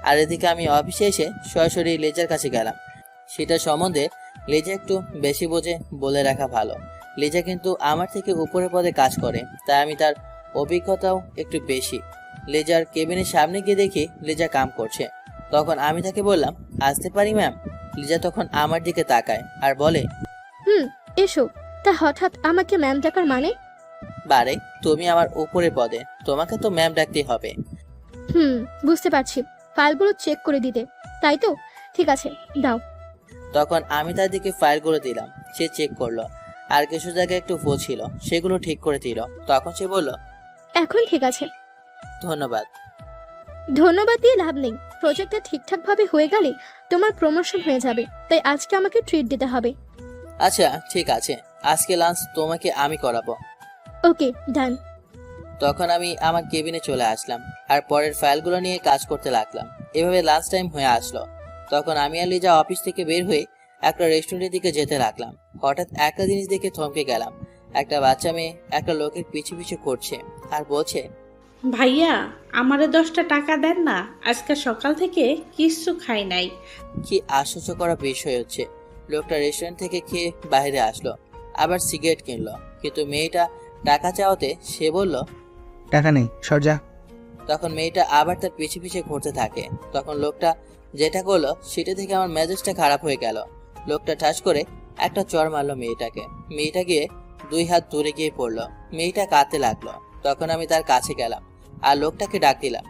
আর এদিকে আমি অফিসে এসে সরাসরি লেজার কাছে গেলাম। সেটার সম্বন্ধে লেজা একটু বেশি বোঝে বলে রাখা ভালো। লেজা কিন্তু আমার থেকে উপরের পদে কাজ করে, তাই আমি তার অভিজ্ঞতাও একটু বেশি। লেজার কেবিনের সামনে গিয়ে দেখি লেজা কাম করছে। তখন আমি তাকে বললাম, আসতে পারি ম্যাম? লেজা তখন আমার দিকে তাকায় আর বলে, এসো। তা হঠাৎ আমাকে ম্যাম ডাকার মানে? বারে, তুমি আমার উপরের পদে, তোমাকে তো ম্যাম ডাকতেই হবে। বুঝতে পারছি, ফাইলগুলো চেক করে দিতে, তাই তো? ঠিক আছে, দাও। তখন আমি তার দিকে ফাইলগুলো দিলাম। সে চেক করলো, আর কিছু জায়গায় একটু ভুল ছিল, সেগুলো ঠিক করে দিল। তখন সে বলল, এখন ঠিক আছে। ধন্যবাদ। ধন্যবাদ দিয়ে লাভ নেই, প্রজেক্টটা ঠিকঠাকভাবে হয়ে গেলে তোমার প্রমোশন হয়ে যাবে, তাই আজকে আমাকে ট্রিট দিতে হবে। আচ্ছা ঠিক আছে, আজকে লাঞ্চ তোমাকে আমি করাবো। ওকে, ডান। তখন আমি আমার কেবিনে চলে আসলাম আর পরের ফাইলগুলো নিয়ে কাজ করতে লাগলাম। এভাবে লাঞ্চ টাইম হয়ে আসলো। তখন আমি আর লিজা অফিস থেকে বের হয়ে একটা রেস্টুরেন্টের দিকে যেতে লাগলাম। হঠাৎ একটা জিনিস দেখে থমকে গেলাম। একটা বাচ্চা মেয়ে একটা লোকের পিছু পিছু করছে আর বলছে, ভাইয়া আমারে 10টা টাকা দেন না, আজকে সকাল থেকে কিচ্ছু খাই নাই। কি আশ্চর্য করা বিষয় হচ্ছে, লোকটা রেস্টুরেন্ট থেকে খেয়ে বাইরে আসলো, আবার সিগারেট কিনলো, কিন্তু মেয়েটা টাকা চাওয়াতে সে বলল, টাকা নেই, সর যা। তখন মেয়েটা আবার তার পিছে পিছে ঘুরতে থাকে। তখন লোকটা যেটা করলো সেটা থেকে আমার মেজাজটা খারাপ হয়ে গেল। লোকটা ঠাস করে একটা চড় মারলো মেয়েটাকে। মেয়েটা গিয়ে 2 হাত দূরে গিয়ে পড়লো। মেয়েটা কাঁদতে লাগলো। তখন আমি তার কাছে গেলাম আর লোকটাকে ডাক দিলাম,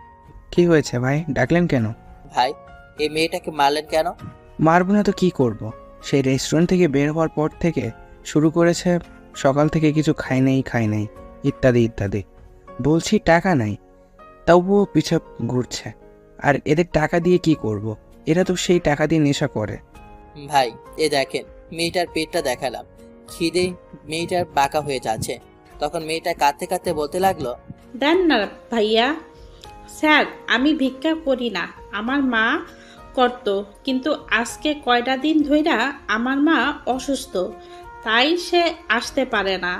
কি হয়েছে ভাই, ডাকলেন কেন? ভাই, এই মেয়েটাকে মারলেন কেন? মারবো না তো কি করব? সেই রেস্টুরেন্ট থেকে বের হওয়ার পর থেকে শুরু করেছে, সকাল থেকে কিছু খাই নাই ইত্যাদি ইত্যাদি। বলছি টাকা নাই, তবুও পিছে ঘুরছে। আর এদের টাকা দিয়ে কি করব? এরা তো সেই টাকা দিয়ে নেশা করে। ভাই, এ দেখেন, মেয়েটার পেটটা দেখালাম, খিদে মেয়েটার বাঁকা হয়ে যাচ্ছে। তখন মেয়েটা কাঁদতে কাঁদতে বলতে লাগলো, দেন না ভাইয়া। স্যার আমি ভিক্ষা করি না, আমার মা করত, কিন্তু আজকে কয়টা দিন ধইরা আমার মা অসুস্থ, তাই সে আসতে পারে না,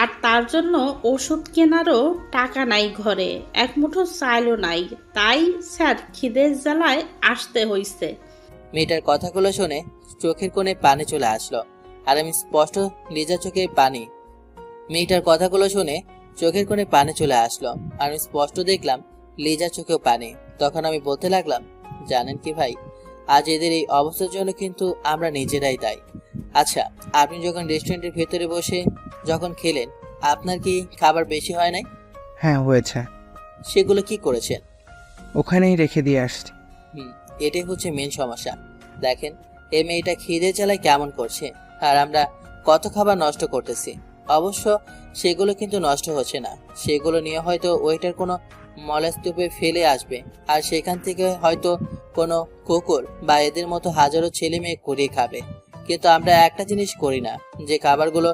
আর তার জন্য ওষুধ কেনারও টাকা নাই ঘরে, এক মুঠো চাইলও নাই, তাই স্যার খিদের জ্বালায় আসতে হইছে। মেয়েটার কথাগুলো শুনে চোখের কোণে পানি চলে আসলো আর আমি স্পষ্ট লিজার চোখে পানি। মেয়েটার কথাগুলো শুনে চোখের কোণে পানি চলে আসলো আর আমি স্পষ্ট দেখলাম লিজার চোখেও পানি। তখন আমি বলতে লাগলাম, জানেন কি ভাই, আজ এদের এই অবস্থার জন্য কিন্তু আমরা নিজেরাই দায়ী। আচ্ছা, আপনি যখন রেস্টুরেন্টের ভেতরে বসে যখন খেলেন, আপনার কি খাবার বেশি হয় নাই? হ্যাঁ হয়েছে। সেগুলো কি করেছেন? ওখানেই রেখে দিয়ে আসছি। এটাই হচ্ছে মেন সমস্যা। দেখেন, এই মেয়েটা খিদে চালায় কেমন করছে, আর আমরা কত খাবার নষ্ট করতেছি। অবশ্য সেগুলো কিন্তু নষ্ট হচ্ছে না, সেগুলো নিয়ে হয়তো ওইটার কোনো মলস্তূপে ফেলে আসবে, আর সেখান থেকে হয়তো কোনো কুকুর বা এদের মতো হাজারো ছেলে মেয়ে কুড়িয়ে খাবে। কিন্তু আমরা একটা জিনিস করি না, যে খাবারগুলো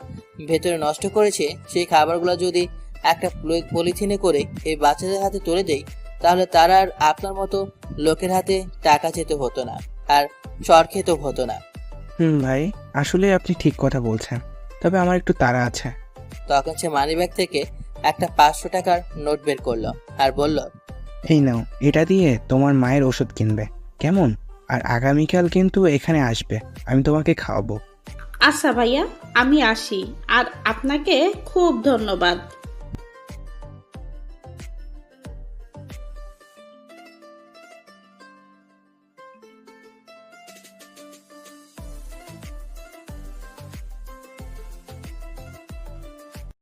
ভেতরে নষ্ট করেছে সেই খাবারগুলো যদি একটা পলিথিনে করে এই বাচ্চাদের হাতে তুলে দেই, তাহলে তারা আর আপনার মতো লোকের হাতে টাকা যেতে হতো না, আর চর খেতেও হতো না। ভাই, আসলে আপনি ঠিক কথা বলছেন, তবে আমার একটু তাড়া আছে। তখন সে মানিব্যাগ থেকে একটা 500 টাকার নোট বের করলো আর বলল, এই নাও, এটা দিয়ে তোমার মায়ের ওষুধ কিনবে, কেমন? আর আগামীকাল কিন্তু এখানে আসবে, আমি তোমাকে খাওয়াবো। আচ্ছা ভাইয়া, আমি আসি। আর আপনাকে খুব ধন্যবাদ।